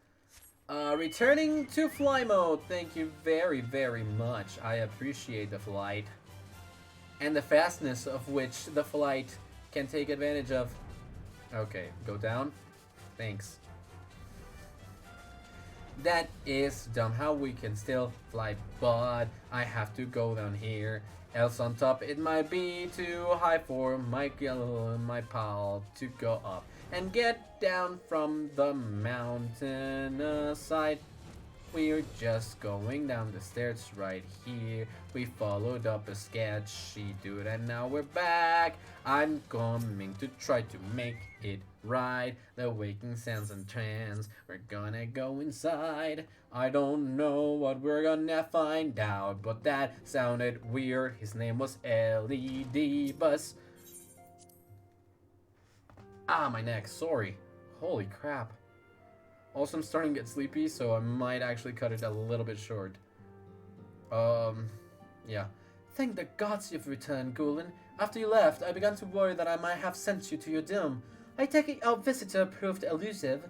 Returning to fly mode. Thank you very, very much. I appreciate the flight. and the fastness of which the flight can take advantage of. Okay, go down. Thanks. That is dumb how we can still fly, but I have to go down here. Else on top it might be too high for my pal to go up and get down from the mountain side. We're just going down the stairs right here. We followed up a sketchy dude and now we're back. I'm coming to try to make it right. The waking sounds and trance. We're gonna go inside. I don't know what we're gonna find out, but that sounded weird. His name was LED Bus. Ah, my neck. Sorry. Holy crap. Also, I'm starting to get sleepy, so I might actually cut it a little bit short. Yeah. Thank the gods you've returned, Gulen. After you left, I began to worry that I might have sent you to your doom. I take it our visitor proved elusive.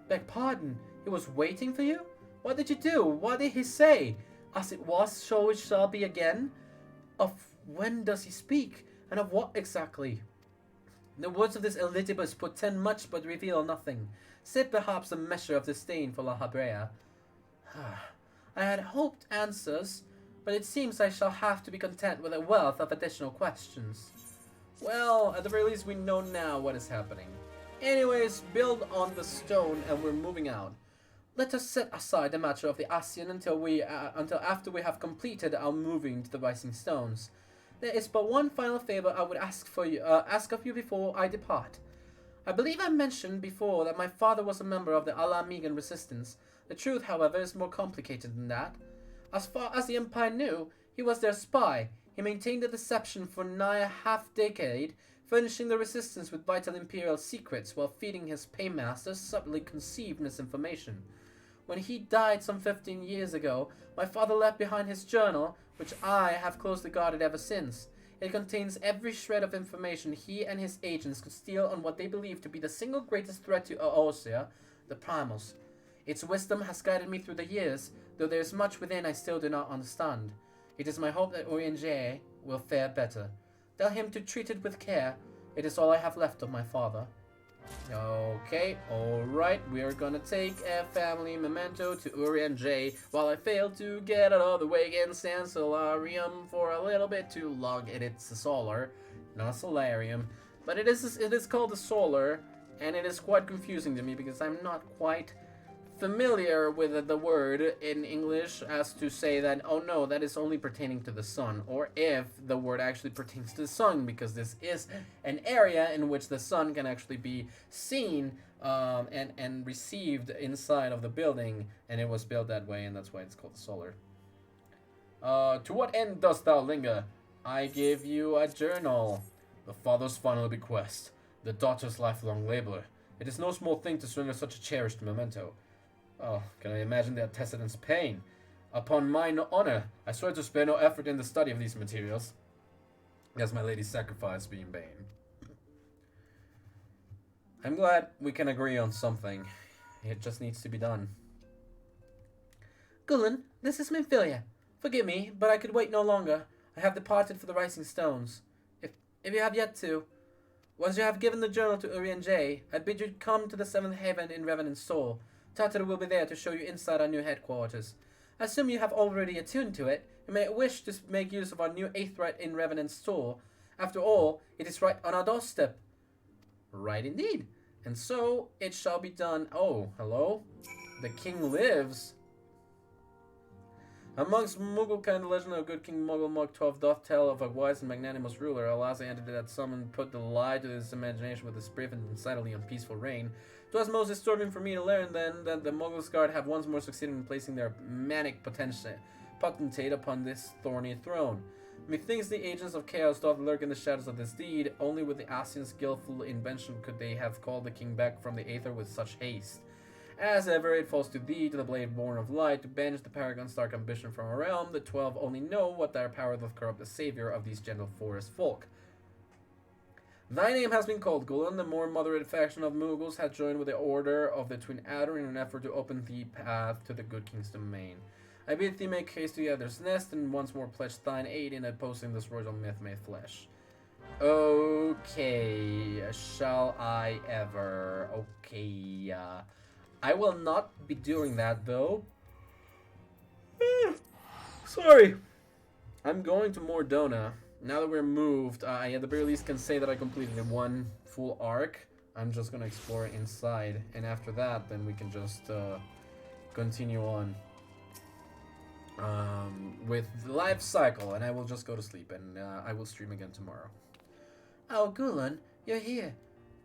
Beg pardon, he was waiting for you? What did you do? What did he say? As it was, so it shall be again? Of when does he speak? And of what exactly? The words of this Elidibus portend much but reveal nothing, save perhaps a measure of disdain for La Habrea. I had hoped answers, but it seems I shall have to be content with a wealth of additional questions. Well, at the very least we know now what is happening. Anyways, build on the stone and we're moving out. Let us set aside the matter of the Ascian until after we have completed our moving to the Rising Stones. There is but one final favor I would ask of you before I depart. I believe I mentioned before that my father was a member of the Ala-Megan resistance. The truth, however, is more complicated than that. As far as the Empire knew, he was their spy. He maintained the deception for nigh a half-decade, furnishing the resistance with vital Imperial secrets while feeding his paymasters subtly conceived misinformation. When he died some 15 years ago, my father left behind his journal, which I have closely guarded ever since. It contains every shred of information he and his agents could steal on what they believe to be the single greatest threat to Eorzea, the primals. Its wisdom has guided me through the years, though there is much within I still do not understand. It is my hope that Eorzea will fare better. Tell him to treat it with care. It is all I have left of my father. Okay, alright, we are gonna take a family memento to Eorzea while I fail to get out of the way in San Solarium for a little bit too long. It's a solar, not a solarium, but it is called a solar, and it is quite confusing to me because I'm not quite familiar with the word in English as to say that, oh no, that is only pertaining to the sun, or if the word actually pertains to the sun, because this is an area in which the sun can actually be seen and received inside of the building, and it was built that way, and that's why it's called solar. To what end dost thou linger? I give you a journal. The father's final bequest, the daughter's lifelong labor. It is no small thing to surrender such a cherished memento. Oh, can I imagine the antecedent's pain? Upon mine honor, I swear to spare no effort in the study of these materials. As my lady's sacrifice be in vain. I'm glad we can agree on something. It just needs to be done. Gulen, this is Minfilia. Forgive me, but I could wait no longer. I have departed for the Rising Stones. If you have yet to. Once you have given the journal to Eorzea, I bid you come to the Seventh Haven in Revenant's Soul. Tatar will be there to show you inside our new headquarters. I assume you have already attuned to it. You may wish to make use of our new Aetheryte in Revenant's Store. After all, it is right on our doorstep. Right indeed. And so, it shall be done. Oh, hello? The king lives. Amongst Mugglekind, the legend of good King Moggle Mog XII doth tell of a wise and magnanimous ruler, a lassie entity that summoned put the lie to his imagination with his brief and decidedly unpeaceful reign. 'Twas most disturbing for me to learn then that the Muggles Guard have once more succeeded in placing their manic potentate upon this thorny throne. Methinks the agents of chaos doth lurk in the shadows of this deed. Only with the Ascian's skillful invention could they have called the king back from the Aether with such haste. As ever, it falls to thee, to the blade born of light, to banish the paragon's dark ambition from a realm. The 12 only know what their power doth corrupt the savior of these gentle forest folk. Thy name has been called, Gulen. The more moderate faction of Muggles had joined with the Order of the Twin Adder in an effort to open the path to the good king's domain. I bid thee make haste to the other's nest, and once more pledge thine aid in opposing this royal myth made flesh. Okay, shall I ever? Okay, I will not be doing that though. Sorry. I'm going to Mordona. Now that we're moved, I at the very least can say that I completed one full arc. I'm just gonna explore inside, and after that, then we can just continue on with the life cycle, and I will just go to sleep, and I will stream again tomorrow. Oh, Gulan, you're here.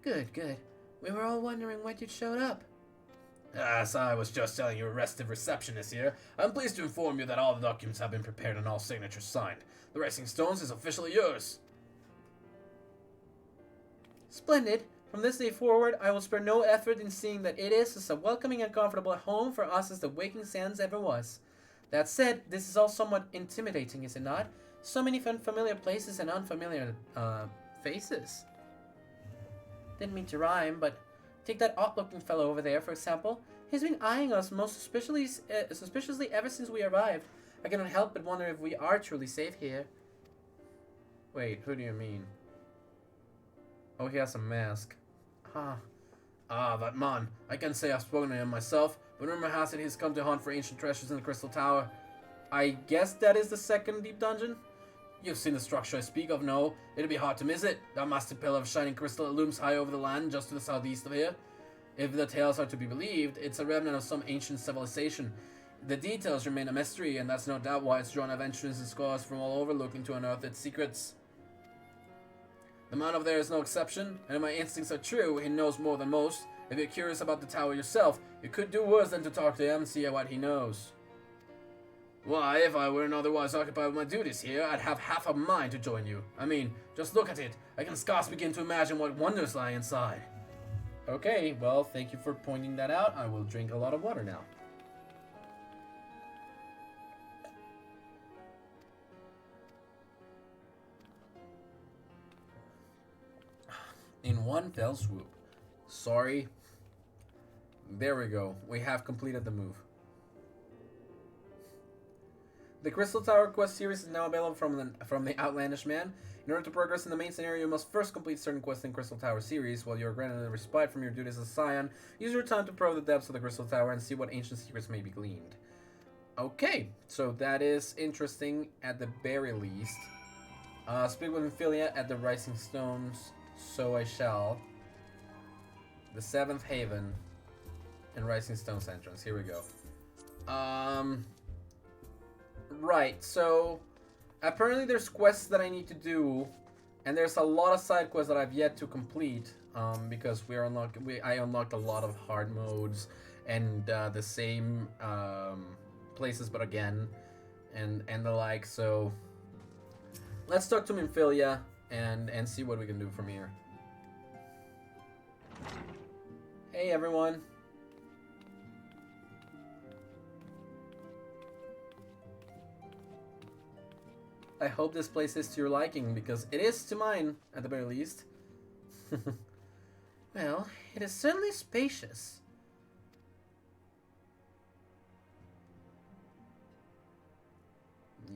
Good, good. We were all wondering when you'd showed up. As I was just telling your restive receptionist here, I'm pleased to inform you that all the documents have been prepared and all signatures signed. The Rising Stones is officially yours. Splendid. From this day forward, I will spare no effort in seeing that it is as a welcoming and comfortable home for us as the Waking Sands ever was. That said, this is all somewhat intimidating, is it not? So many unfamiliar places and unfamiliar, faces. Didn't mean to rhyme, but take that odd-looking fellow over there, for example. He's been eyeing us most suspiciously ever since we arrived. I cannot help but wonder if we are truly safe here. Wait, who do you mean? Oh, he has a mask. That man. I can say I've spoken to him myself, but rumor has it he's come to hunt for ancient treasures in the Crystal Tower. I guess that is the second deep dungeon? You've seen the structure I speak of, no? It'd be hard to miss it. That massive pillar of shining crystal that looms high over the land just to the southeast of here. If the tales are to be believed, it's a remnant of some ancient civilization. The details remain a mystery, and that's no doubt why it's drawn adventurers and scholars from all over looking to unearth its secrets. The man over there is no exception, and if my instincts are true, he knows more than most. If you're curious about the tower yourself, you could do worse than to talk to him and see what he knows. Why, if I weren't otherwise occupied with my duties here, I'd have half a mind to join you. I mean, just look at it. I can scarce begin to imagine what wonders lie inside. Okay, well, thank you for pointing that out. I will drink a lot of water now. In one fell swoop. Sorry. There we go. We have completed the move. The Crystal Tower quest series is now available from the Outlandish Man. In order to progress in the main scenario, you must first complete certain quests in Crystal Tower series. While you are granted a respite from your duties as a Scion, use your time to probe the depths of the Crystal Tower and see what ancient secrets may be gleaned. Okay, so that is interesting at the very least. Speak with Ophelia at the Rising Stones, so I shall. The Seventh Haven and Rising Stones entrance. Here we go. Right, so apparently there's quests that I need to do, and there's a lot of side quests that I've yet to complete, because I unlocked a lot of hard modes and the same places, but again, and the like. So let's talk to Minfilia and see what we can do from here. Hey everyone. I hope this place is to your liking, because it is to mine, at the very least. Well, it is certainly spacious.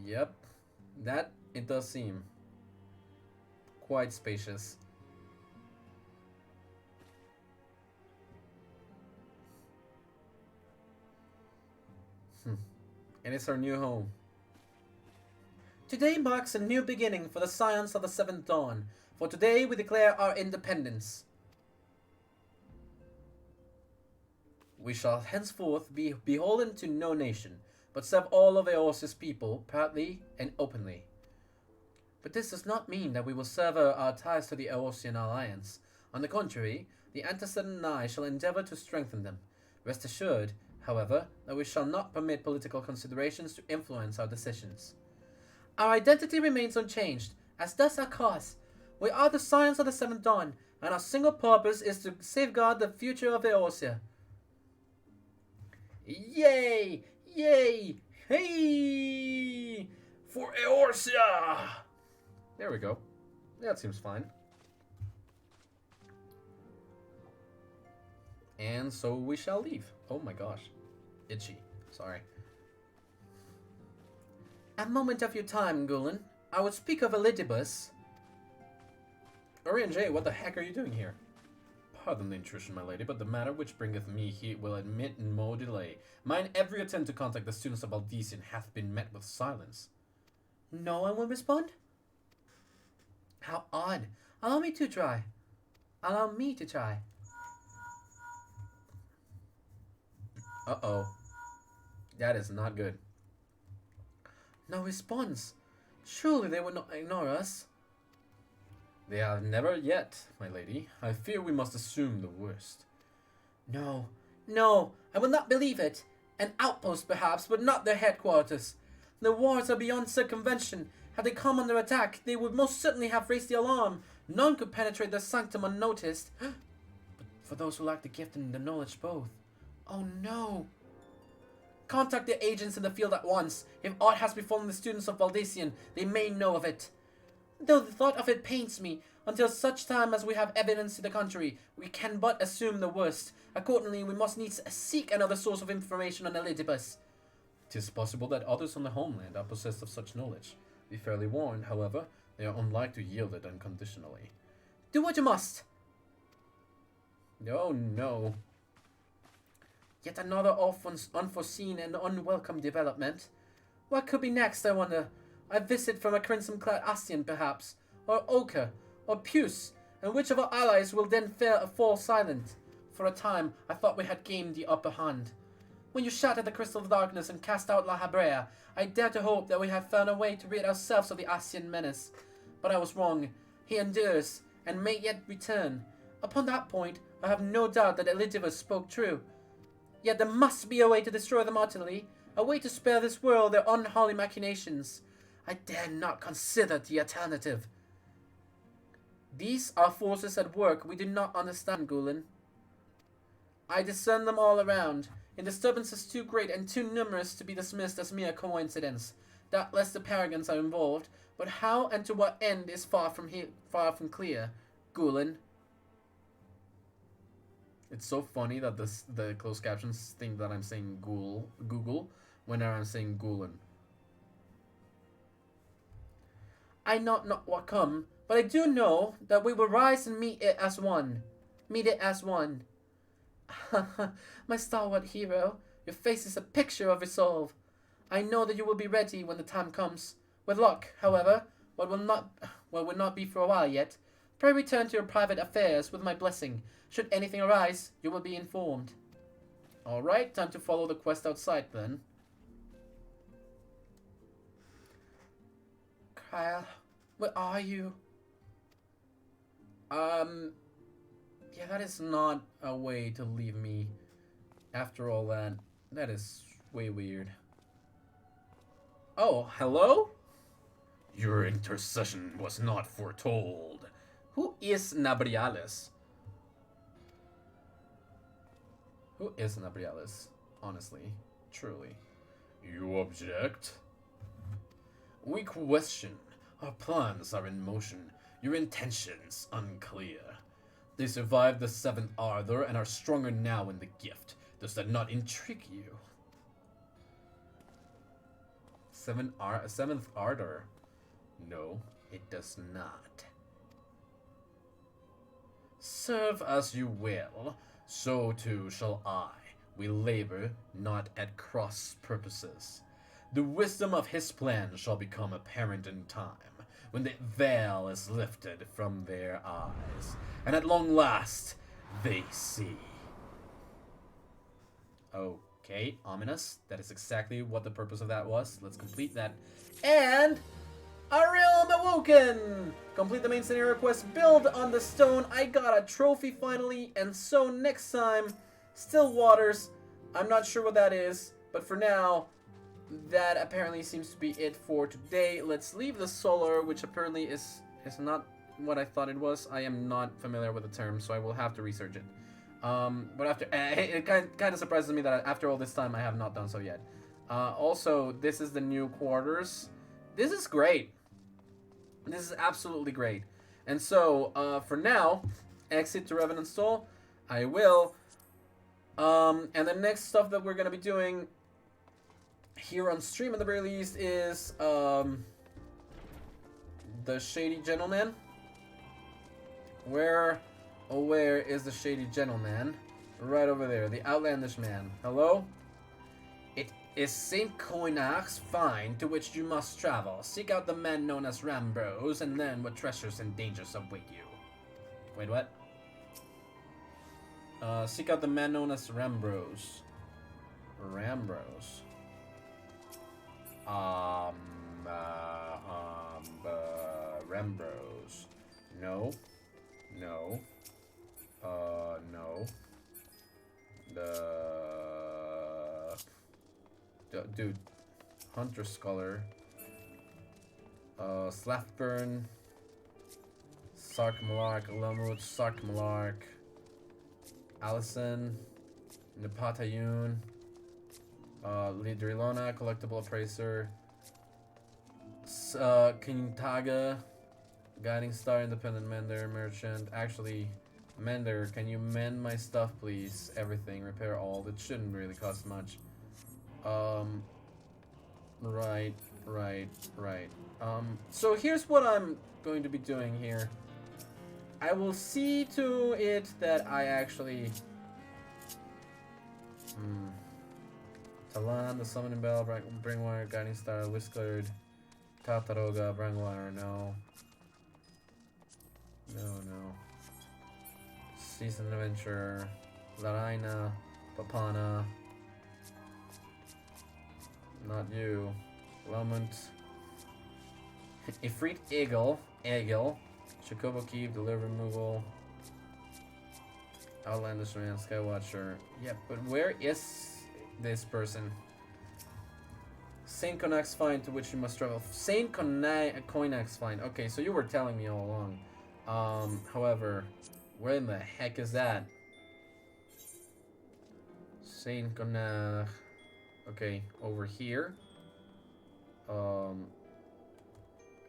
Yep, that it does seem. Quite spacious. And it's our new home. Today marks a new beginning for the Scions of the Seventh Dawn. For today we declare our independence. We shall henceforth be beholden to no nation, but serve all of Eorzea's people proudly and openly. But this does not mean that we will sever our ties to the Eorzean alliance. On the contrary, the antecedent and I shall endeavor to strengthen them. Rest assured, however, that we shall not permit political considerations to influence our decisions. Our identity remains unchanged, as does our cause. We are the Scions of the Seventh Dawn, and our single purpose is to safeguard the future of Eorzea. Yay! Yay! Hey! For Eorzea! There we go. That seems fine. And so we shall leave. Oh my gosh. Itchy. Sorry. A moment of your time, Gulen. I would speak of Elidibus. Eorzea, what the heck are you doing here? Pardon the intrusion, my lady, but the matter which bringeth me here will admit no delay. Mine every attempt to contact the students of Valdesian hath been met with silence. No one will respond? How odd. Allow me to try. Uh-oh. That is not good. No response. Surely they would not ignore us. They have never yet, my lady. I fear we must assume the worst. No, no, I will not believe it. An outpost, perhaps, but not their headquarters. The wards are beyond circumvention. Had they come under attack, they would most certainly have raised the alarm. None could penetrate their sanctum unnoticed. But for those who lack the gift and the knowledge both. Oh no. Contact the agents in the field at once. If aught has befallen the students of Valdesian, they may know of it. Though the thought of it pains me, until such time as we have evidence to the contrary, we can but assume the worst. Accordingly, we must needs seek another source of information on Elidibus. 'Tis possible that others on the homeland are possessed of such knowledge. Be fairly warned, however, they are unlike to yield it unconditionally. Do what you must. Oh no. Yet another unforeseen and unwelcome development. What could be next, I wonder? A visit from a crimson-clad Ascian, perhaps, or Ochre, or Puce, and which of our allies will then fall silent? For a time, I thought we had gained the upper hand. When you shattered the crystal of darkness and cast out La Habrea, I dared to hope that we had found a way to rid ourselves of the Ascian menace. But I was wrong. He endures, and may yet return. Upon that point, I have no doubt that Elidibus spoke true. Yet there must be a way to destroy them utterly, a way to spare this world their unholy machinations. I dare not consider the alternative. These are forces at work we do not understand, Gulen. I discern them all around, in disturbances too great and too numerous to be dismissed as mere coincidence. Doubtless the paragons are involved, but how and to what end is far from clear, Gulen. It's so funny that the closed captions think that I'm saying Google whenever I'm saying Gulen. I know not what come, but I do know that we will rise and meet it as one. My stalwart hero, your face is a picture of resolve. I know that you will be ready when the time comes. With luck, however, what will not be for a while yet. Pray return to your private affairs with my blessing. Should anything arise, you will be informed. Alright, time to follow the quest outside then. Kyle, where are you? Yeah, that is not a way to leave me after all that. That is way weird. Oh, hello? Your intercession was not foretold. Who is Nabriales? Who is Nabriales? Honestly, truly. You object? We question. Our plans are in motion. Your intentions unclear. They survived the 7th Ardor and are stronger now in the gift. Does that not intrigue you? 7th Ardor? No, it does not. Serve as you will, so too shall I. We labor not at cross purposes. The wisdom of his plan shall become apparent in time, when the veil is lifted from their eyes, and at long last they see. Okay, ominous. That is exactly what the purpose of that was. Let's complete that. And a realm awoken! Complete the main scenario quest, build on the stone. I got a trophy finally, and so next time, Still Waters. I'm not sure what that is, but for now, that apparently seems to be it for today. Let's leave the solar, which apparently is not what I thought it was. I am not familiar with the term, so I will have to research it. But after it kind of surprises me that after all this time I have not done so yet. Also, this is the new quarters. This is great. This is absolutely great. And so, for now, exit to Revenant Stall. I will. And the next stuff that we're gonna be doing here on stream at the very least is the Shady Gentleman. Where, oh where is the Shady Gentleman? Right over there, the outlandish man. Hello? It is St. Coinach's find to which you must travel. Seek out the men known as Rambros, and then what treasures and dangers await you. Wait, what? Seek out the men known as Rambros. Rambros. Rambros. No. No. No. Dude. Hunter Scholar. Slathburn. Sark Malark. Lamut. Sark Malark. Allison. Nepatayun. Lidrilona. Collectible Appraiser. King Taga. Guiding Star, Independent Mender, Merchant. Actually, Mender, can you mend my stuff, please? Everything, repair all. It shouldn't really cost much. Right. So here's what I'm going to be doing here. I will see to it that I actually... Talan, the Summoning Bell, Bringwire, Guiding Star, Whiskered, Tataroga, Bringwire, no. No. Season Adventure, Larina, Papana. Not you. Lamont. Ifrit Eagle. Chocobo Keep, Deliver Removal. Outlandish Man, Skywatcher. Yeah, but where is this person? Saint Coinach's Find to which you must travel. Saint Coinach's Find. Okay, so you were telling me all along. However, where in the heck is that? Saint Coinach. Okay, over here.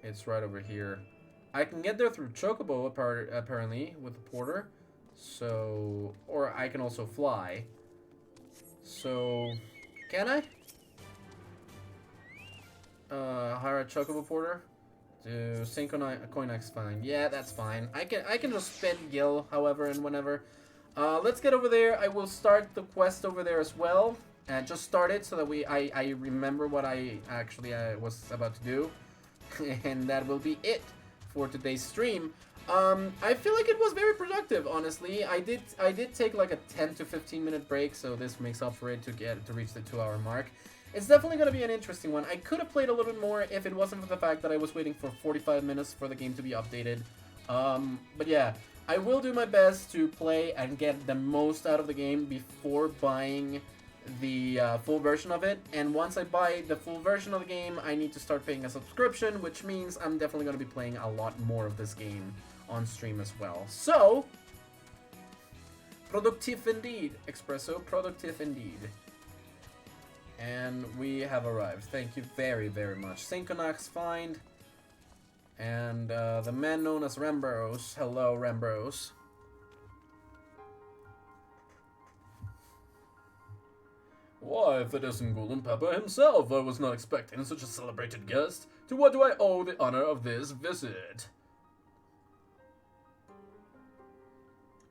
It's right over here. I can get there through Chocobo apparently with the porter. So, or I can also fly. So, can I? Hire a Chocobo porter. To Saint Coinach's Find. Yeah, that's fine. I can just spend Gil, however, and whenever. Let's get over there. I will start the quest over there as well. Just start it so that I remember what I actually was about to do. And that will be it for today's stream. I feel like it was very productive, honestly. I did take like a 10 to 15 minute break, so this makes up for it to reach the 2-hour mark. It's definitely going to be an interesting one. I could have played a little bit more if it wasn't for the fact that I was waiting for 45 minutes for the game to be updated. But yeah, I will do my best to play and get the most out of the game before buying the full version of it. And once I buy the full version of the game, I need to start paying a subscription, which means I'm definitely going to be playing a lot more of this game on stream as well. So, productive indeed, Espresso, productive indeed. And we have arrived. Thank you very, very much. Saint Coinach's Find. And the man known as Rambros. Hello, Rambros. Why, if it isn't Golden Pepper himself, I was not expecting such a celebrated guest. To what do I owe the honor of this visit?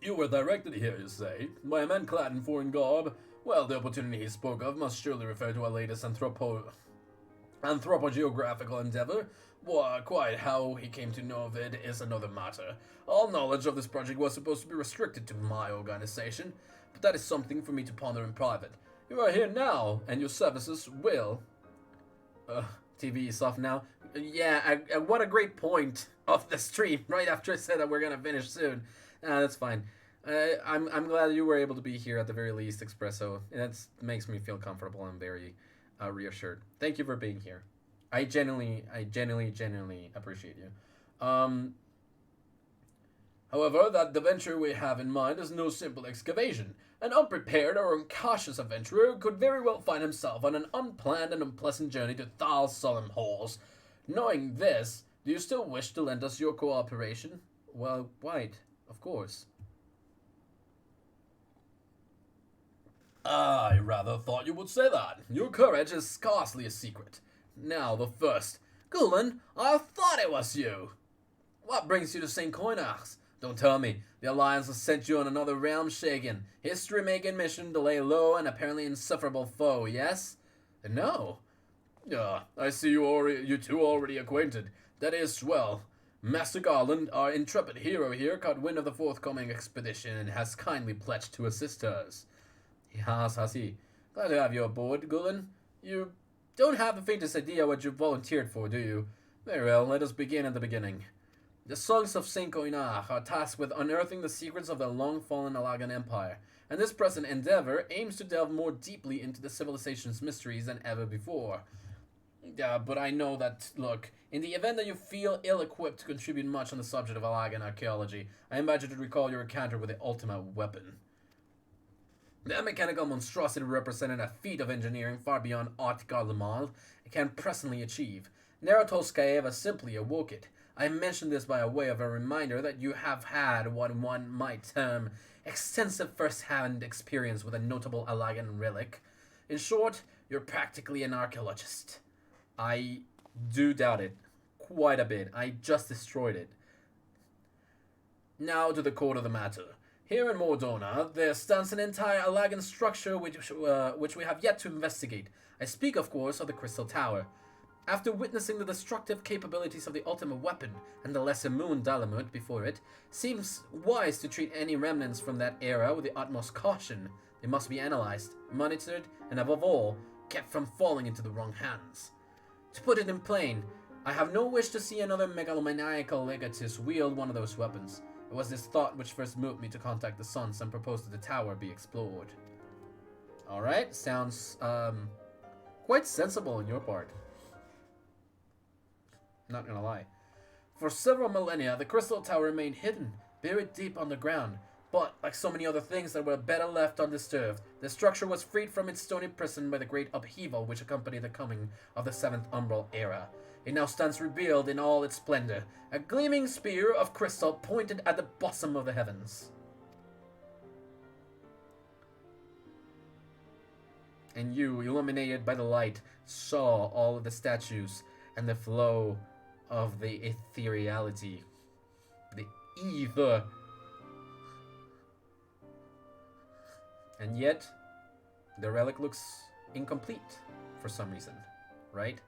You were directed here, you say, by a man clad in foreign garb. Well, the opportunity he spoke of must surely refer to our latest anthropogeographical endeavor. Quite how he came to know of it is another matter. All knowledge of this project was supposed to be restricted to my organization, but that is something for me to ponder in private. You are here now, and your services will... TV is off now. Yeah, what a great point of the stream, right after I said that we're gonna finish soon. That's fine. I'm glad you were able to be here at the very least, Espresso. That makes me feel comfortable and very reassured. Thank you for being here. I genuinely appreciate you. However, that the venture we have in mind is no simple excavation. An unprepared or incautious adventurer could very well find himself on an unplanned and unpleasant journey to Thal solemn halls. Knowing this, do you still wish to lend us your cooperation? Well, quite, of course. I rather thought you would say that. Your courage is scarcely a secret. Now the first. Gulen, I thought it was you. What brings you to St. Coinach's? Don't tell me. The Alliance has sent you on another realm-shaking, history-making mission to lay low an apparently insufferable foe, yes? No. I see you two already acquainted. That is, well, Master Garland, our intrepid hero here, caught wind of the forthcoming expedition and has kindly pledged to assist us. Yes, has he? Glad to have you aboard, Gulen. You don't have the faintest idea what you volunteered for, do you? Very well, let us begin at the beginning. The Sons of St. Coinach are tasked with unearthing the secrets of the long-fallen Alagan Empire, and this present endeavor aims to delve more deeply into the civilization's mysteries than ever before. But I know that, look, in the event that you feel ill-equipped to contribute much on the subject of Alagan archaeology, I invite you to recall your encounter with the ultimate weapon. That mechanical monstrosity represented a feat of engineering far beyond aught Garlemald can presently achieve. Neratolskaeva simply awoke it. I mention this by way of a reminder that you have had what one might term extensive first-hand experience with a notable Alagan relic. In short, you're practically an archaeologist. I do doubt it. Quite a bit. I just destroyed it. Now to the core of the matter. Here in Mordona, there stands an entire Alagan structure which we have yet to investigate. I speak, of course, of the Crystal Tower. After witnessing the destructive capabilities of the ultimate weapon and the lesser moon Dalamut before it, seems wise to treat any remnants from that era with the utmost caution. They must be analyzed, monitored, and above all, kept from falling into the wrong hands. To put it in plain, I have no wish to see another megalomaniacal legatist wield one of those weapons. It was this thought which first moved me to contact the Sons and propose that the tower be explored. Alright, sounds quite sensible on your part. Not gonna lie. For several millennia, the Crystal Tower remained hidden, buried deep underground. But, like so many other things that were better left undisturbed, the structure was freed from its stony prison by the great upheaval which accompanied the coming of the 7th Umbral era. It now stands revealed in all its splendor, a gleaming spear of crystal pointed at the bosom of the heavens. And you, illuminated by the light, saw all of the statues and the flow of the ethereality, the ether. And yet, the relic looks incomplete for some reason, right?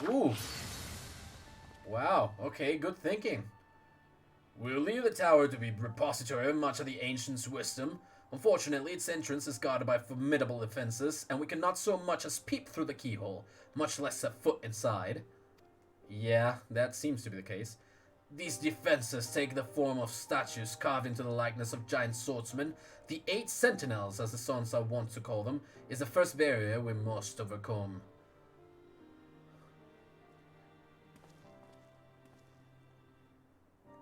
Ooh. Wow, okay, good thinking. We'll leave the tower to be repository of much of the ancients' wisdom. Unfortunately, its entrance is guarded by formidable defenses, and we cannot so much as peep through the keyhole, much less set foot inside. Yeah, that seems to be the case. These defenses take the form of statues carved into the likeness of giant swordsmen. The 8 sentinels, as the Sons are wont to call them, is the first barrier we must overcome.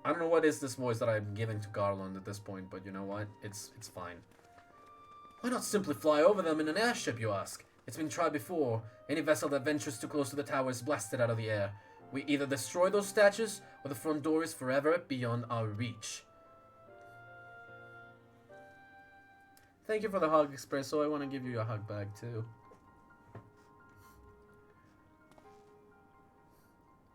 I don't know what is this voice that I'm giving to Garland at this point, but you know what? It's fine. Why not simply fly over them in an airship, you ask? It's been tried before. Any vessel that ventures too close to the tower is blasted out of the air. We either destroy those statues, or the front door is forever beyond our reach. Thank you for the hug, Espresso. I want to give you a hug back, too.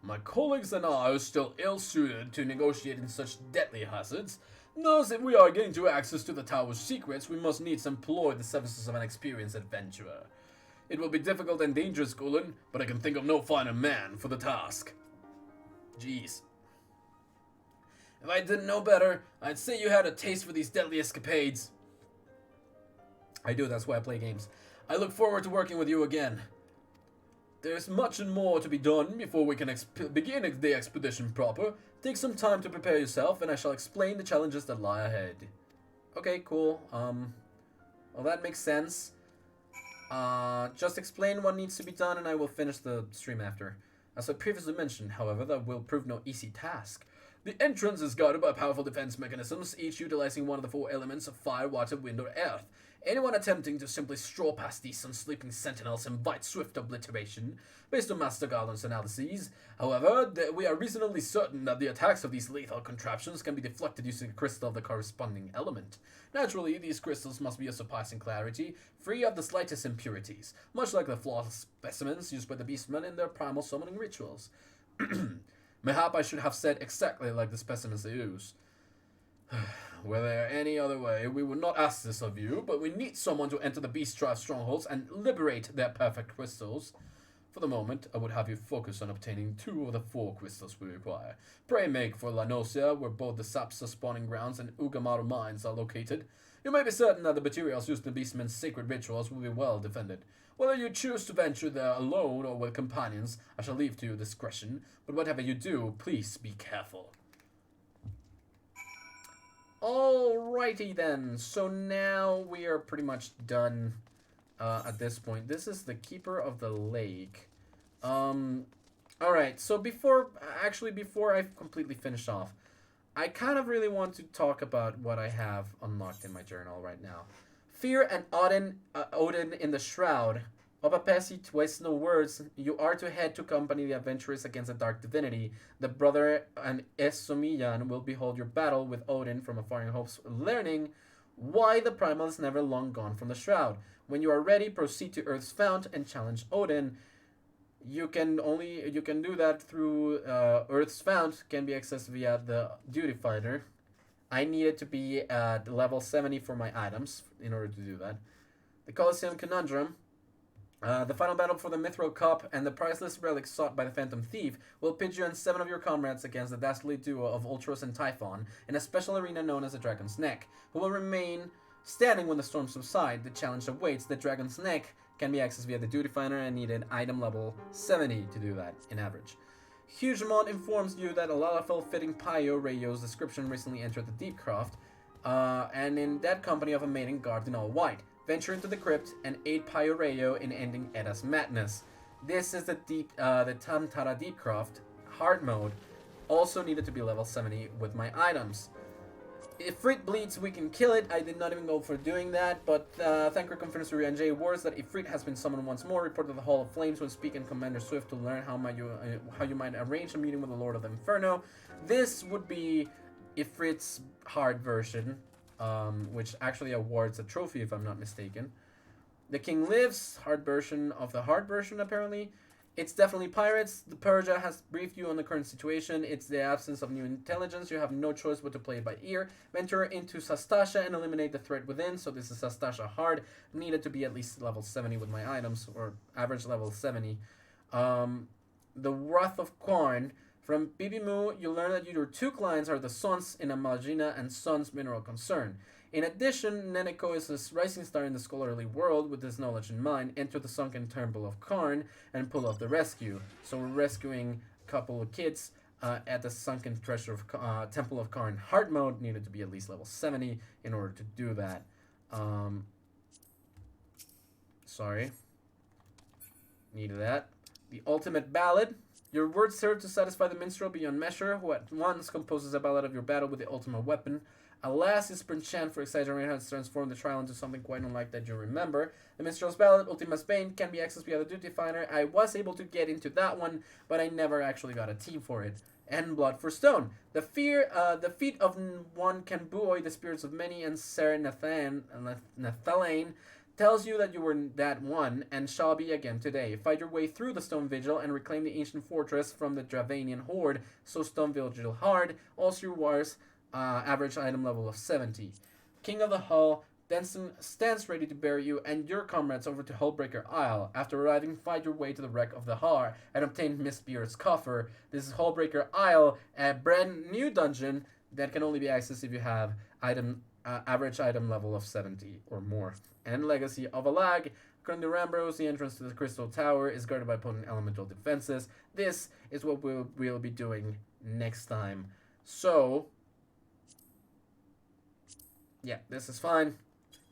My colleagues and I are still ill-suited to negotiating such deadly hazards. Thus, if we are getting to access to the tower's secrets, we must needs employ the services of an experienced adventurer. It will be difficult and dangerous, Gulen, but I can think of no finer man for the task. Jeez. If I didn't know better, I'd say you had a taste for these deadly escapades. I do, that's why I play games. I look forward to working with you again. There's much and more to be done before we can begin the expedition proper. Take some time to prepare yourself, and I shall explain the challenges that lie ahead. Okay, cool. Well, that makes sense. Just explain what needs to be done, and I will finish the stream after. As I previously mentioned, however, that will prove no easy task. The entrance is guarded by powerful defense mechanisms, each utilizing one of the 4 elements of fire, water, wind, or earth. Anyone attempting to simply stroll past these unsleeping sentinels invites swift obliteration. Based on Master Garland's analyses, however, we are reasonably certain that the attacks of these lethal contraptions can be deflected using a crystal of the corresponding element. Naturally, these crystals must be of surpassing clarity, free of the slightest impurities, much like the flawless specimens used by the beastmen in their primal summoning rituals. Mayhap I should have said exactly like the specimens they use. Were there any other way, we would not ask this of you, but we need someone to enter the Beast Tribe strongholds and liberate their perfect crystals. For the moment, I would have you focus on obtaining 2 of the 4 crystals we require. Pray make for Lanosia, where both the Sapsa spawning grounds and Ugamaru mines are located. You may be certain that the materials used in the Beastmen's sacred rituals will be well defended. Whether you choose to venture there alone or with companions, I shall leave to your discretion, but whatever you do, please be careful. Alrighty then, so now we are pretty much done at this point. This is the Keeper of the Lake. Alright, so before I completely finish off, I kind of really want to talk about what I have unlocked in my journal right now. Fear and Odin in the Shroud. Opapesi twists no words. You are to head to accompany the adventurers against the dark divinity. The brother and Esomiyan will behold your battle with Odin from afar in hopes of learning why the primal is never long gone from the shroud. When you are ready, proceed to Earth's Fount and challenge Odin. You can do that through Earth's Fount, can be accessed via the Duty Fighter. I needed to be at level 70 for my items in order to do that. The Colosseum Conundrum. The final battle for the Mithril Cup and the priceless relic sought by the Phantom Thief will pit you and 7 of your comrades against the dastardly duo of Ultros and Typhon in a special arena known as the Dragon's Neck, who will remain standing when the storms subside. The challenge awaits. The Dragon's Neck can be accessed via the Duty Finder and needed item level 70 to do that, in average. Hugemont informs you that a Lalafell-fitting Pio Rayo's description recently entered the Deepcroft, and in that company of a maiden garbed in all white. Venture into the crypt and aid Pio Rayo in ending Edda's madness. This is the Tamtara Deepcroft hard mode. Also needed to be level 70 with my items. If Ifrit bleeds, we can kill it. I did not even go for doing that, but thank our Confessor and J Wars that Ifrit has been summoned once more. Report to the Hall of Flames when speaking Commander Swift to learn how you might arrange a meeting with the Lord of the Inferno. This would be Ifrit's hard version, which actually awards a trophy if I'm not mistaken. The King Lives, hard version of the hard version apparently. It's definitely pirates. The Persia has briefed you on the current situation. It's the absence of new intelligence. You have no choice but to play it by ear. Venture into Sastasha and eliminate the threat within. So this is Sastasha hard. Needed to be at least level 70 with my items, or average level 70. The Wrath of Qarn. From Bibimu, you learn that your 2 clients are the Sons in Amalgina and Sons Mineral Concern. In addition, Neneko is a rising star in the scholarly world. With this knowledge in mind, enter the sunken temple of Karn and pull off the rescue. So we're rescuing a couple of kids at the sunken treasure of Temple of Karn hard mode. Needed to be at least level 70 in order to do that. Sorry. Needed that. The Ultimate Ballad. Your words serve to satisfy the minstrel beyond measure, who at once composes a ballad of your battle with the ultimate weapon. Alas, his penchant for exaggeration has transformed the trial into something quite unlike that you remember. The minstrel's ballad, Ultima's Bane, can be accessed via the Duty Finder. I was able to get into that one, but I never actually got a team for it. And Blood for Stone. The feet of one can buoy the spirits of many, and Ser Nathalain tells you that you were that one, and shall be again today. Fight your way through the Stone Vigil and reclaim the ancient fortress from the Dravanian horde. So Stone Vigil hard. Also requires average item level of 70. King of the Hull Denson stands ready to bear you and your comrades over to Hullbreaker Isle. After arriving, fight your way to the wreck of the Har and obtain Mistbeard's coffer. This is Hullbreaker Isle, a brand new dungeon that can only be accessed if you have average item level of 70 or more. And Legacy of a Lag. According to Rambros, the entrance to the Crystal Tower is guarded by potent elemental defenses. This is what we'll be doing next time. So, yeah, this is fine.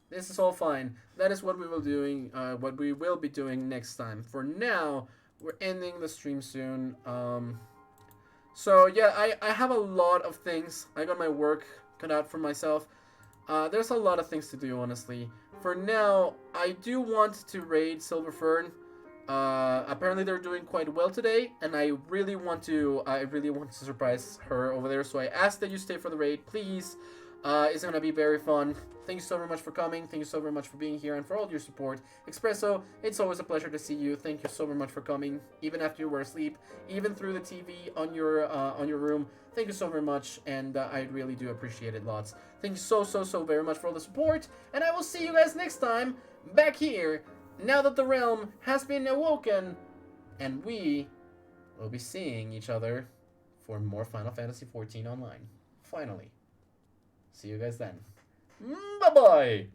This is all fine. That is what we will be doing next time. For now, we're ending the stream soon. So yeah, I have a lot of things. I got my work cut out for myself. There's a lot of things to do, honestly. for now, I do want to raid Silverfern. Apparently they're doing quite well today, and I really want to surprise her over there. So I ask that you stay for the raid, please. It's gonna be very fun. Thank you so very much for coming. Thank you so very much for being here and for all your support. Espresso, it's always a pleasure to see you. Thank you so very much for coming, even after you were asleep, even through the TV on your room. Thank you so very much, and I really do appreciate it lots. Thank you so very much for all the support, and I will see you guys next time back here. Now that the realm has been awoken, and we will be seeing each other for more Final Fantasy XIV Online. Finally. See you guys then. Bye-bye!